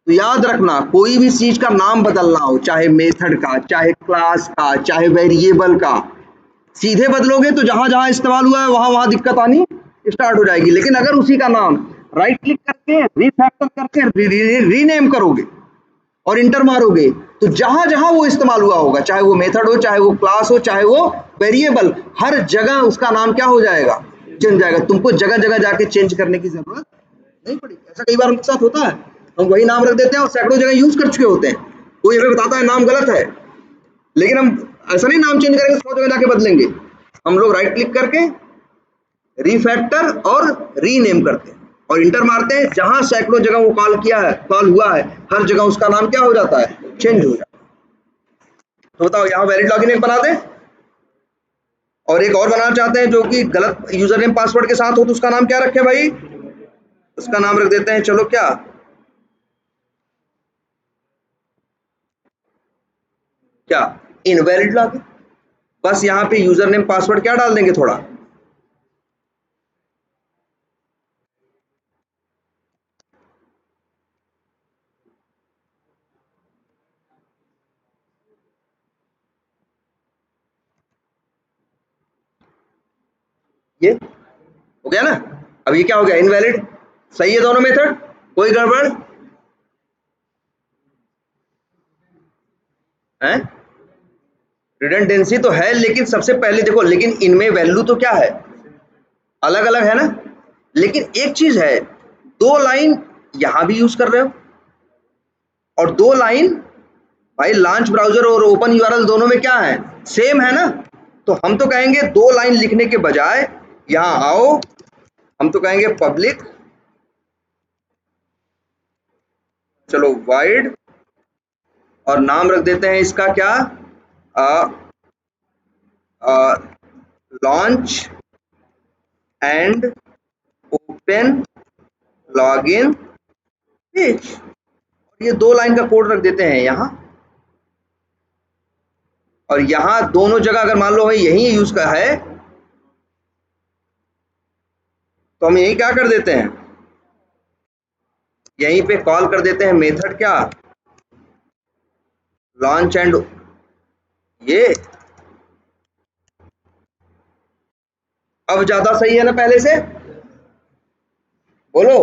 तो याद रखना कोई भी चीज का नाम बदलना हो, चाहे मेथड का, चाहे क्लास का, चाहे वेरिएबल का, सीधे बदलोगे तो जहां जहां इस्तेमाल हुआ है वहां वहां दिक्कत आनी स्टार्ट हो जाएगी। लेकिन अगर उसी का नाम राइट क्लिक करके रीफैक्टर करके रीनेम करोगे और इंटर मारोगे, तो जहां जहां वो इस्तेमाल हुआ होगा, चाहे वो मेथड हो, चाहे वो क्लास हो, चाहे वो वेरिएबल, हर जगह उसका नाम क्या हो जाएगा, चेंज जाएगा। तुमको जगह जगह जाके चेंज करने की जरूरत नहीं पड़ेगी। ऐसा कई बार उनके साथ होता है, हम वही नाम रख देते हैं और सैकड़ों जगह यूज कर चुके होते हैं, कोई हमें बताता है नाम गलत है, लेकिन हम ऐसा नहीं नाम चेंज करेंगे 100 जगह जाके बदलेंगे, हम लोग राइट क्लिक करके रीफैक्टर और रीनेम करते हैं और इंटर मारते हैं, जहां सैकड़ों जगह वो कॉल किया है, कॉल हुआ है, हर जगह उसका नाम क्या हो जाता है, चेंज हो जाता है। तो बताओ यहाँ वैलिड लॉगिन एक बना दें और एक और बनाना चाहते हैं जो कि गलत यूजर नेम पासवर्ड के साथ हो, तो उसका नाम क्या रखें भाई, उसका नाम रख देते हैं चलो क्या, क्या इनवैलिड लॉगिन। बस यहाँ पे यूजर नेम पासवर्ड क्या डाल देंगे थोड़ा, ये हो गया ना। अब ये क्या हो गया, इनवैलिड। सही है दोनों मेथड, कोई गड़बड़ है, रिडंडेंसी तो है, लेकिन सबसे पहले देखो, लेकिन इनमें वैल्यू तो क्या है, अलग अलग है ना। लेकिन एक चीज है, 2 लाइन यहां भी यूज कर रहे हो और 2 लाइन भाई लॉन्च ब्राउजर और ओपन यूआरएल दोनों में क्या है, सेम है ना। तो हम तो कहेंगे 2 लाइन लिखने के बजाय यहां आओ, हम तो कहेंगे पब्लिक, चलो वाइड, और नाम रख देते हैं इसका क्या, launch and open login page. ये 2 लाइन का कोड रख देते हैं यहां, और यहां दोनों जगह अगर मान लो भाई यही यूज का है तो हम यही क्या कर देते हैं, यहीं पे कॉल कर देते हैं मेथड क्या, लॉन्च एंड, ये अब ज्यादा सही है ना पहले से, बोलो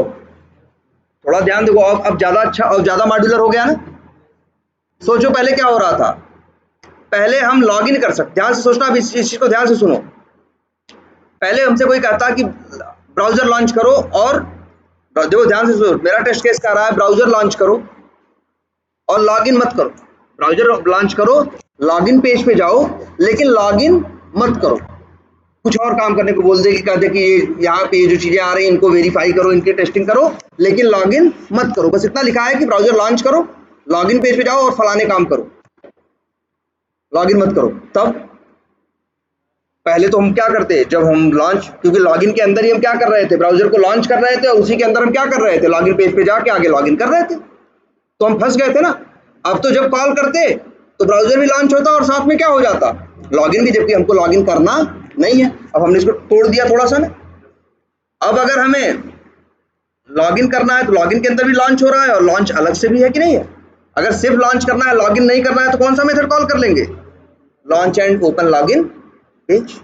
थोड़ा ध्यान देखो, अब ज्यादा अच्छा और ज्यादा मॉड्यूलर हो गया ना। सोचो पहले क्या हो रहा था, पहले हम लॉगिन कर सकते, ध्यान से सोचना, अब इस चीज को ध्यान से सुनो। पहले हमसे कोई कहता कि ब्राउजर लॉन्च करो, और देखो ध्यान से सुनो, मेरा टेस्ट केस कह रहा है ब्राउजर लॉन्च करो और लॉगिन मत करो, ब्राउजर लॉन्च करो, लॉगिन पेज पे जाओ, लेकिन लॉगिन मत करो, कुछ और काम करने को बोल दे कि कह दे कि ये यहाँ पे ये जो चीजें आ रही हैं इनको वेरीफाई करो, इनकी टेस्टिंग करो, लेकिन लॉगिन मत करो। बस इतना लिखा है कि ब्राउजर लॉन्च करो, लॉगिन पेज पे जाओ और फलाने काम करो, लॉगिन मत करो। तब पहले तो हम क्या करते, जब हम लॉन्च, क्योंकि लॉगिन के अंदर ही हम क्या कर रहे थे, ब्राउजर को लॉन्च कर रहे थे और उसी के अंदर हम क्या कर रहे थे, लॉगिन पेज पे जाके आगे लॉगिन कर रहे थे, तो हम फंस गए थे ना। अब तो जब कॉल करते तो ब्राउजर भी लॉन्च होता और साथ में क्या हो जाता, लॉगिन भी, जबकि हमको लॉगिन करना नहीं है। अब हमने इसको तोड़ दिया थोड़ा सा ना। अब अगर हमें लॉगिन करना है तो लॉगिन के अंदर भी लॉन्च हो रहा है और लॉन्च अलग से भी है कि नहीं है। अगर सिर्फ लॉन्च करना है, लॉगिन नहीं करना है, तो कौन सा मेथड कॉल कर लेंगे, launch and open login page.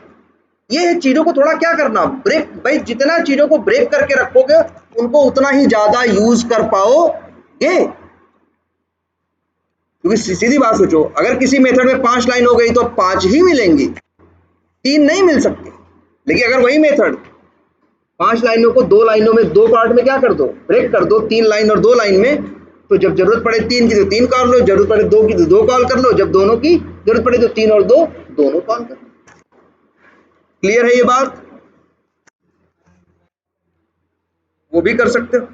ये चीजों को थोड़ा क्या करना, ब्रेक, भाई जितना चीजों को ब्रेक करके रखोगे उनको उतना ही ज्यादा यूज कर पाओगे। क्योंकि सीधी बात सोचो, अगर किसी मेथड में 5 लाइन हो गई तो 5 ही मिलेंगी, 3 नहीं मिल सकती। लेकिन अगर वही मेथड 5 लाइनों को 2 लाइनों में 2 पार्ट में क्या कर दो, ब्रेक कर दो, 3 लाइन और 2 लाइन में, तो जब जरूरत पड़े 3 की तो 3 कॉल लो, जरूरत पड़े 2 की तो 2 कॉल कर लो, जब दोनों की जरूरत पड़े तो 3 और 2 दोनों कॉल कर लो। क्लियर है ये बात? वो भी कर सकते हो।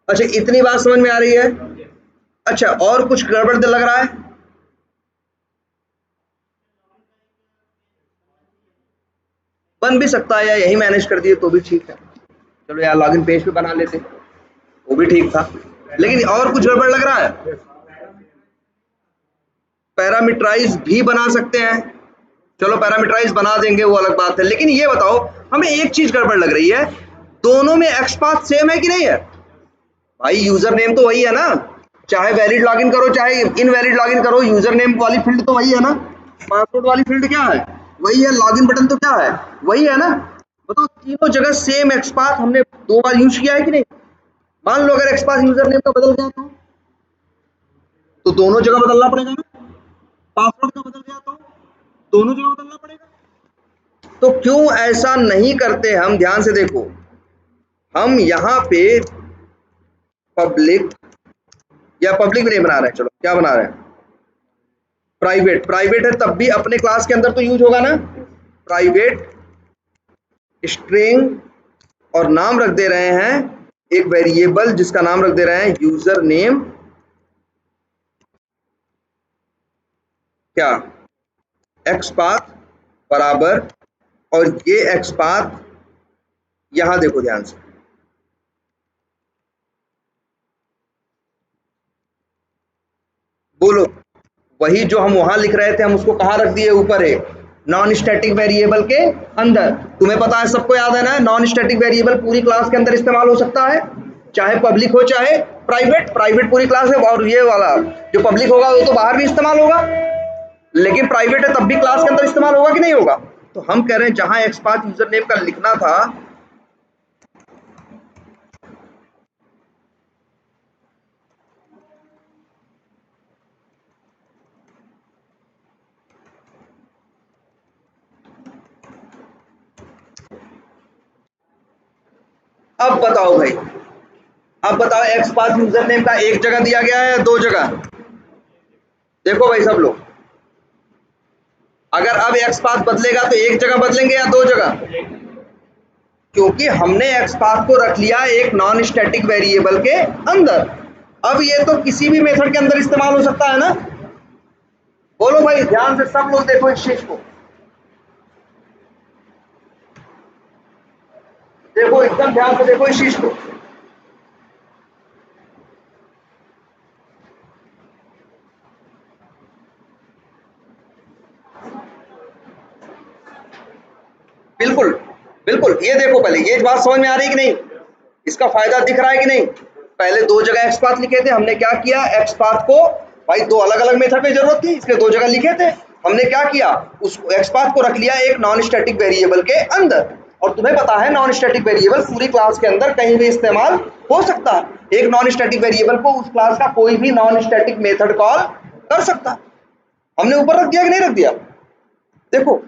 अच्छा, इतनी बात समझ में आ रही है? अच्छा, और कुछ गड़बड़ लग रहा है? बन भी सकता है, या यही मैनेज कर दिए तो भी ठीक है। चलो यार, लॉगिन पेज पे बना लेते, वो भी ठीक था। लेकिन और कुछ गड़बड़ लग रहा है? पैरामीटराइज भी बना सकते हैं, चलो पैरामीटराइज बना देंगे, वो अलग बात है। लेकिन ये बताओ, हमें एक चीज गड़बड़ लग रही है, दोनों में एक्सपाथ सेम है कि नहीं है? भाई यूजर नेम तो वही है ना, चाहे वैलिड लॉगिन करो चाहे इनवैलिड लॉगिन करो, यूजर नेम वाली फील्ड तो वही है ना, पासवर्ड वाली फील्ड क्या है, वही है, लॉगिन बटन तो क्या है, वही है ना। बताओ, तीनों जगह सेम एक्सपाथ हमने 2 बार यूज किया है कि नहीं? मान लो अगर एक्सपाथ यूजर नेम का बदल गया तो दोनों जगह बदलना पड़ेगा ना, पासवर्ड का बदल गया तो दोनों जगह बदलना पड़ेगा। तो क्यों ऐसा नहीं करते हम? ध्यान से देखो, हम यहाँ पे पब्लिक, या पब्लिक नहीं बना रहे हैं, चलो क्या बना रहे हैं, प्राइवेट। प्राइवेट है तब भी अपने क्लास के अंदर तो यूज होगा ना, प्राइवेट स्ट्रिंग, और नाम रख दे रहे हैं एक वेरिएबल जिसका नाम रख दे रहे हैं यूजर नेम, क्या, एक्सपाथ बराबर, और ये एक्सपाथ यहां देखो ध्यान से, बोलो, वही जो हम वहां लिख रहे थे हम उसको कहां रख दिए, ऊपर है नॉन स्टैटिक वेरिएबल के अंदर। तुम्हें पता है, सबको याद है ना, नॉन स्टैटिक वेरिएबल पूरी क्लास के अंदर इस्तेमाल हो सकता है, चाहे पब्लिक हो चाहे प्राइवेट। प्राइवेट पूरी क्लास है, और ये वाला जो पब्लिक होगा वो तो बाहर भी इस्तेमाल होगा, लेकिन प्राइवेट है तब भी क्लास के अंदर इस्तेमाल होगा कि नहीं होगा? तो हम कह रहे हैं जहां एक्सपाथ यूजर नेम का लिखना था, अब बताओ भाई, अब बताओ एक्सपाथ यूजर नेम का एक जगह दिया गया है या 2 जगह? देखो भाई सब लोग, अगर अब एक्सपाथ बदलेगा तो एक जगह बदलेंगे या 2 जगह? क्योंकि हमने एक्सपाथ को रख लिया एक नॉन स्टैटिक वेरिएबल के अंदर। अब ये तो किसी भी मेथड के अंदर इस्तेमाल हो सकता है ना। बोलो भाई, ध्यान से सब लोग देखो इस चीज को, देखो एकदम ध्यान से देखो इस चीज को। बिल्कुल बिल्कुल, ये देखो, पहले ये बात समझ में आ रही है कि नहीं, इसका फायदा दिख रहा है कि नहीं? पहले 2 जगह एक्सपाथ लिखे थे, हमने क्या किया, एक्सपाथ को, भाई 2 अलग अलग मेथड में जरूरत थी इसलिए 2 जगह लिखे थे, हमने क्या किया, उस एक्सपाथ को रख लिया एक नॉन स्टैटिक वेरिएबल के अंदर। और तुम्हें पता है नॉन स्टैटिक वेरिएबल पूरी क्लास के अंदर कहीं भी इस्तेमाल हो सकता है, एक नॉन स्टैटिक वेरिएबल को उस क्लास का कोई भी नॉन स्टैटिक मेथड कॉल कर सकता है। हमने ऊपर रख दिया कि नहीं रख दिया? देखो,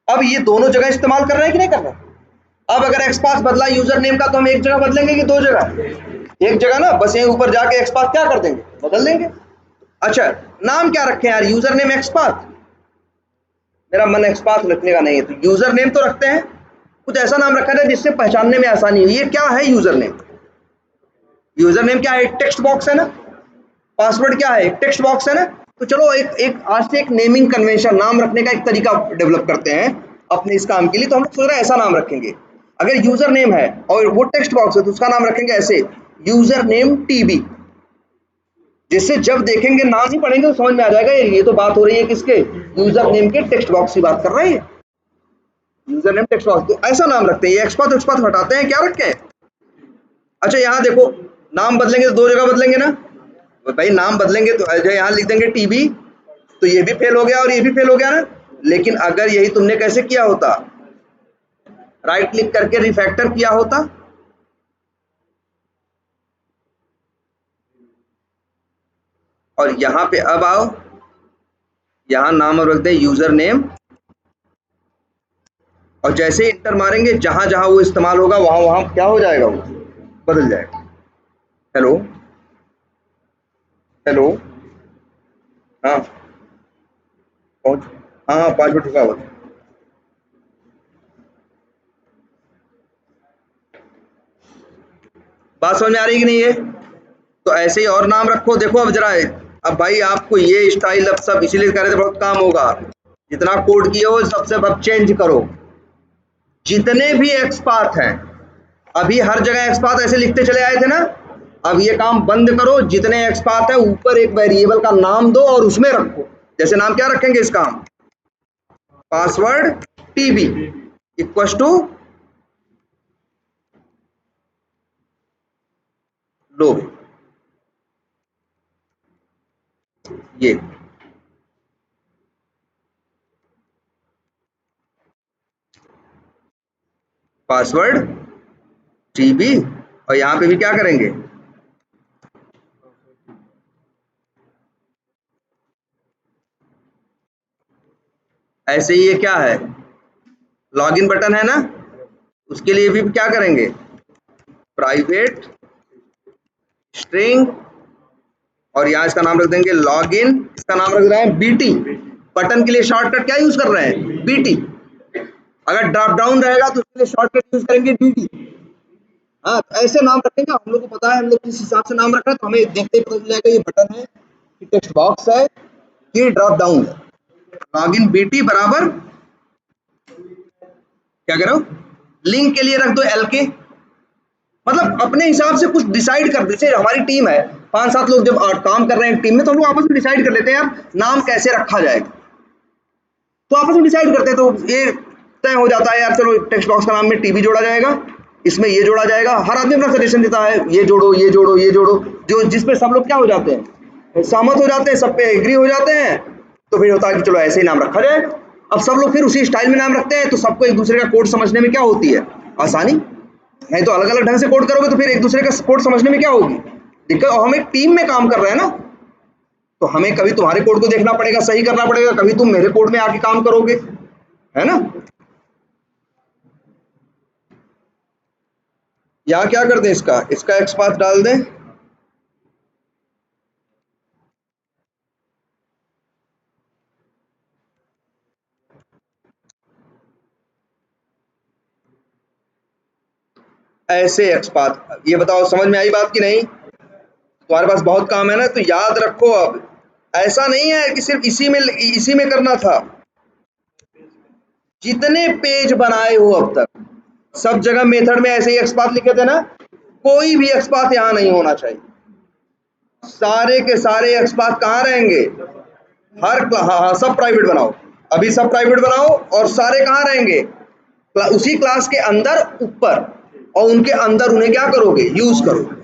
अब ये दोनों जगह इस्तेमाल कर रहे हैं कि नहीं कर रहे? अब अगर एक्सपाथ बदला यूजर नेम का तो हम एक जगह बदलेंगे कि 2 जगह? एक जगह ना, बस यहीं ऊपर जाके एक्सपाथ क्या कर देंगे, बदल देंगे। अच्छा, नाम क्या रखें यार, यूजर नेम एक्सपाथ? मेरा मन एक्सपाथ रखने का नहीं है, तो यूजर नेम तो रखते हैं, कुछ ऐसा नाम रखा जाए जिससे पहचानने में आसानी हो। ये क्या है यूजर नेम? यूजर नेम क्या है, एक टेक्स्ट बॉक्स है ना। पासवर्ड क्या है, एक टेक्स्ट बॉक्स है ना। तो चलो एक एक आज से एक नेमिंग कन्वेंशन, नाम रखने का एक तरीका डेवलप करते हैं अपने इस काम के लिए। तो हम लोग सोच रहे हैं ऐसा नाम रखेंगे, अगर यूजर नेम है और वो टेक्स्ट बॉक्स है तो उसका नाम रखेंगे ऐसे, यूजर नेम टीबी, जिससे जब देखेंगे नाम ही पढ़ेंगे तो समझ में आ जाएगा ये तो बात हो रही है किसके, यूजर नेम के टेक्स्ट बॉक्स की बात कर रही है, यूजर नेम टेक्स्ट बॉक्स। तो ऐसा नाम रखते हैं, ये एक्सपाथ एक्सपाथ हटाते हैं, क्या रखें? अच्छा यहाँ देखो, नाम बदलेंगे तो 2 जगह बदलेंगे ना, भाई नाम बदलेंगे तो यहाँ लिख देंगे टीबी तो ये भी फेल हो गया और ये भी फेल हो गया ना। लेकिन अगर यही तुमने कैसे किया होता, राइट क्लिक करके रिफैक्टर किया होता, और यहां पे अब आओ, यहां नाम और रख दें यूजर नेम, और जैसे इंटर मारेंगे जहां जहां वो इस्तेमाल होगा वहां वहां क्या हो जाएगा, वो बदल जाएगा। हेलो हेलो, हाँ पहुंच, हाँ 5 मिनट रुका हुआ। बात समझ में आ रही कि नहीं है? तो ऐसे ही और नाम रखो। देखो अब जरा, अब भाई आपको ये स्टाइल अब सब इसीलिए कर रहे थे, बहुत काम होगा। जितना कोड किए हो सबसे अब चेंज करो। जितने भी एक्सपाथ हैं, अभी हर जगह एक्सपाथ ऐसे लिखते चले आए थे ना, अब ये काम बंद करो। जितने एक्सपाथ है ऊपर एक वेरिएबल का नाम दो और उसमें रखो। जैसे नाम क्या रखेंगे इसका हम, password TB equal to low, ये पासवर्ड टीबी, और यहां पे भी क्या करेंगे, ऐसे ही ये क्या है, लॉगिन बटन है ना, उसके लिए भी क्या करेंगे, प्राइवेट स्ट्रिंग, और यहाँ इसका नाम रख देंगे लॉगिन, इसका नाम रख रहे हैं बीटी। बटन के लिए शॉर्टकट क्या यूज कर रहे हैं, बीटी। अगर ड्रॉप डाउन रहेगा तो उसके लिए शॉर्टकट यूज करेंगे बीटी। हाँ, तो ऐसे नाम रखेंगे। हम लोग को पता है हम लोग किस हिसाब से नाम रख रहे हैं, तो हमें देखते ही पता चल जाएगा ये बटन है, ये टेक्स्ट बॉक्स है, ये ड्रॉप डाउन है। लॉगिन बीटी बराबर क्या करो, लिंक के लिए रख दो एलके। मतलब अपने हिसाब से कुछ डिसाइड कर दो। जैसे हमारी टीम है 5-7 लोग, जब काम कर रहे हैं टीम में, तो हम लोग आपस में डिसाइड कर लेते हैं यार नाम कैसे रखा जाएगा, तो आपस में डिसाइड करते हैं। तो ये तय हो जाता है यार, चलो टेक्स्ट बॉक्स का नाम में टीबी जोड़ा जाएगा, इसमें ये जोड़ा जाएगा। हर आदमी अपना सजेशन देता है, ये जोड़ो ये जोड़ो ये जोड़ो, जो जिसपे सब लोग क्या हो जाते हैं, सहमत हो जाते हैं, सब पे एग्री हो जाते हैं। तो फिर होता है कि चलो ऐसे ही नाम रखा जाए। अब सब लोग फिर उसी स्टाइल में नाम रखते हैं, तो सबको एक दूसरे का कोड समझने में क्या होती है, आसानी। नहीं तो अलग अलग ढंग से कोड करोगे तो फिर एक दूसरे का कोड समझने में क्या होगी, दिक्कत। और हम एक टीम में काम कर रहे हैं ना, तो हमें कभी तुम्हारे कोड को देखना पड़ेगा, सही करना पड़ेगा, कभी तुम मेरे कोड में आके काम करोगे, है ना। यहाँ क्या कर दें, इसका इसका एक्सपाथ डाल दें, ऐसे एक्सपाथ। ये बताओ समझ में आई बात की नहीं? तुम्हारे पास बहुत काम है ना, तो याद रखो। अब ऐसा नहीं है कि सिर्फ इसी में करना था। जितने पेज बनाए हो अब तक, सब जगह मेथड में ऐसे ही एक्सपाथ लिखे थे ना, कोई भी एक्सपाथ यहां नहीं होना चाहिए। सारे के सारे एक्सपाथ कहाँ रहेंगे, हाँ सब प्राइवेट बनाओ, अभी सब प्राइवेट बनाओ, और सारे कहाँ रहेंगे, उसी क्लास के अंदर ऊपर, और उनके अंदर उन्हें क्या करोगे, यूज करोगे।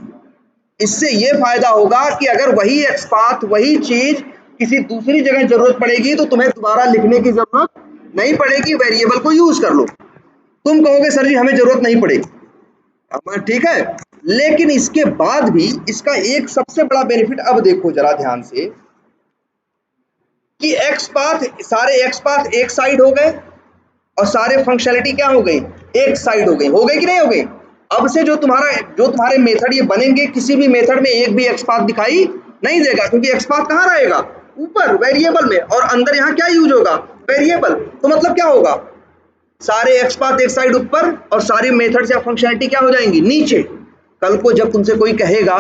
इससे ये फायदा होगा कि अगर वही एक्सपाथ वही चीज किसी दूसरी जगह जरूरत पड़ेगी तो तुम्हें दोबारा लिखने की जरूरत नहीं पड़ेगी, वेरिएबल को यूज कर लो। तुम कहोगे सर जी हमें जरूरत नहीं पड़ेगी, ठीक है। लेकिन इसके बाद भी इसका एक सबसे बड़ा बेनिफिट, अब देखो जरा ध्यान से, कि सारे एक्सपाथ एक साइड हो गए, और सारे फंक्शनलिटी क्या हो गई, एक साइड हो गई कि नहीं हो गई। अब से जो तुम्हारे मेथड ये बनेंगे, किसी भी मेथड में एक भी एक्सपाथ दिखाई नहीं देगा, क्योंकि एक्सपाथ कहाँ रहेगा, ऊपर वेरिएबल में, और अंदर यहाँ क्या यूज होगा, वेरिएबल। तो मतलब क्या होगा, सारे एक्सपाथ एक साइड ऊपर, और सारी मेथड्स या फंक्शनलिटी क्या हो जाएंगी, नीचे। कल को जब तुमसे कोई कहेगा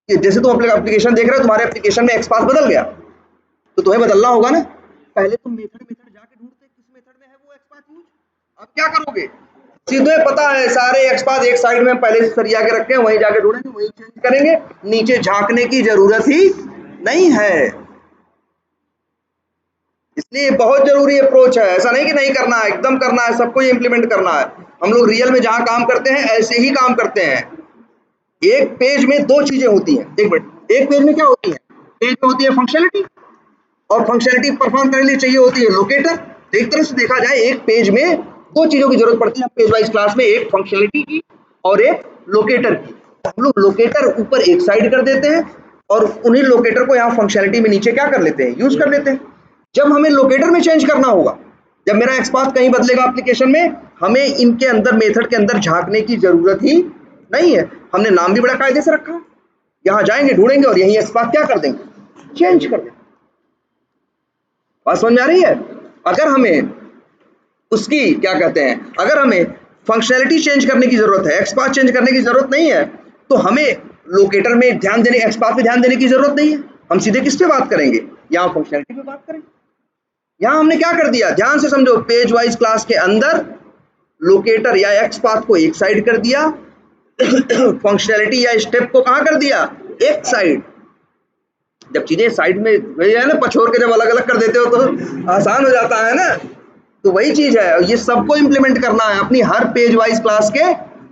कि जैसे तुम अपने एप्लीकेशन देख रहे हो, तुम्हारे एप्लीकेशन में एक्सपाथ बदल गया, तो तुम्हें बदलना होगा ना। पहले तुम मेथड जाके ढूंढते किस मेथड में है वो एक्सपाथ यूज। अब क्या करोगे, सीधे पता है सारे एक्सपाथ एक साइड में पहले से सरिया के रखे हैं, वहीं जाके ढूंढेंगे, वहीं चेंज करेंगे, नीचे झांकने की जरूरत ही नहीं है। इसलिए बहुत जरूरी अप्रोच है। ऐसा नहीं कि नहीं करना है, एकदम करना है, सबको ये इंप्लीमेंट करना है। हम लोग रियल में जहां काम करते हैं ऐसे ही काम करते हैं। एक पेज में दो चीजें होती हैं, एक पेज में क्या होती है, पेज में होती है फंक्शनलिटी, और फंक्शनलिटी परफॉर्म करने के लिए चाहिए होती है लोकेटर। तो एक तरह से देखा जाए एक पेज में दो चीजों की जरूरत पड़ती है पेज वाइज क्लास में, एक फंक्शनलिटी की और एक लोकेटर की। हम लोग लोकेटर ऊपर एक साइड कर देते हैं और उन्हीं लोकेटर को यहाँ फंक्शनलिटी में नीचे क्या कर लेते हैं, यूज कर लेते हैं। जब हमें लोकेटर में चेंज करना होगा, जब मेरा एक्सपाथ कहीं बदलेगा एप्लीकेशन में, हमें इनके अंदर मेथड के अंदर झांकने की जरूरत ही नहीं है। हमने नाम भी बड़ा कायदे से रखा है, यहाँ जाएंगे ढूंढेंगे और यही एक्सपाथ क्या कर देंगे, चेंज कर देंगे। बात समझ में आ रही है? अगर हमें उसकी क्या कहते हैं, अगर हमें फंक्शनैलिटी चेंज करने की जरूरत है, एक्सपाथ चेंज करने की जरूरत नहीं है, तो हमें लोकेटर में ध्यान देने, एक्सपाथ पे ध्यान देने की जरूरत नहीं है। हम सीधे किस पे बात करेंगे, यहाँ फंक्शनैलिटी पे बात करेंगे। यहाँ हमने क्या कर दिया, ध्यान से समझो, पेज वाइज क्लास के अंदर लोकेटर या एक्सपाथ को एक साइड कर दिया, फंक्शनैलिटी या स्टेप को कहाँ कर दिया, एक साइड। जब चीजें साइड में है ना, पछोर के जब अलग अलग कर देते हो तो आसान हो जाता है ना। तो वही चीज है, ये सबको इंप्लीमेंट करना है अपनी हर पेज वाइज क्लास के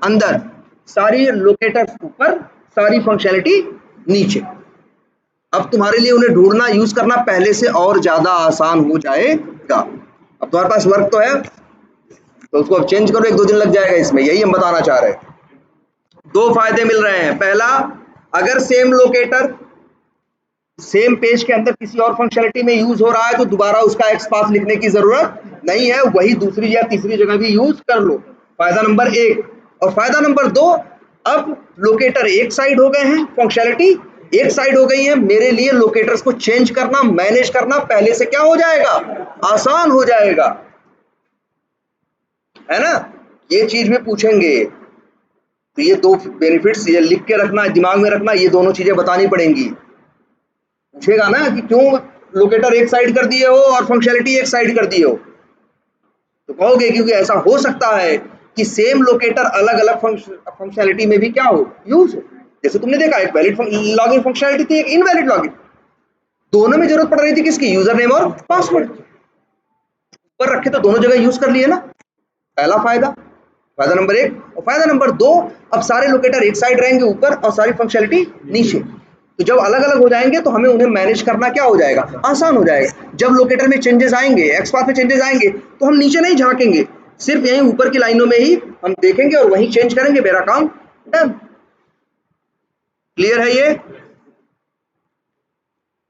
अंदर। सारी लोकेटर्स ऊपर, सारी फंक्शनैलिटी नीचे। अब तुम्हारे लिए उन्हें ढूंढना, यूज करना पहले से और ज्यादा आसान हो जाएगा। अब तुम्हारे पास वर्क तो है, तो उसको अब चेंज करो, एक दो दिन लग जाएगा इसमें, यही हम बताना चाह रहे हैं। दो फायदे मिल रहे हैं। पहला, अगर सेम लोकेटर सेम पेज के अंदर किसी और फंक्शनलिटी में यूज हो रहा है तो दोबारा उसका एक्सपाथ लिखने की जरूरत नहीं है, वही दूसरी या तीसरी जगह भी यूज कर लो। फायदा नंबर एक। और फायदा नंबर दो, अब लोकेटर एक साइड हो गए हैं, फंक्शनलिटी एक साइड हो गई है, मेरे लिए लोकेटर्स को चेंज करना, मैनेज करना पहले से क्या हो जाएगा, आसान हो जाएगा, है ना। ये चीज भी पूछेंगे, तो ये दो बेनिफिट्स ये लिख के रखना, दिमाग में रखना, ये दोनों चीजें बतानी पड़ेंगी। पूछेगा ना कि क्यों लोकेटर एक साइड कर दिए हो और फंक्शनलिटी एक साइड कर दिए हो, तो कहोगे क्योंकि ऐसा हो सकता है कि सेम लोकेटर अलग अलग फंक्शनलिटी में भी क्या हो, यूज हो। जैसे तुमने देखा, एक वैलिड लॉगिन फंक्शनलिटी थी, एक इनवैलिड लॉगिन, दोनों में जरूरत पड़ रही थी किसकी, यूजर नेम और पासवर्ड। ऊपर रखे तो दोनों जगह यूज कर लिए ना, पहला फायदा, फायदा नंबर एक। और फायदा नंबर दो, अब सारे लोकेटर एक साइड रहेंगे ऊपर और सारी फंक्शनलिटी नीचे, तो जब अलग अलग हो जाएंगे तो हमें उन्हें मैनेज करना क्या हो जाएगा, आसान हो जाएगा। जब लोकेटर में चेंजेस आएंगे, एक्सपाथ में चेंजेस आएंगे, तो हम नीचे नहीं झांकेंगे, सिर्फ यहीं ऊपर की लाइनों में ही हम देखेंगे और वहीं चेंज करेंगे, मेरा काम डन। क्लियर है ये?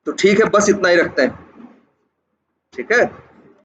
तो ठीक है, बस इतना ही रखते हैं, ठीक है।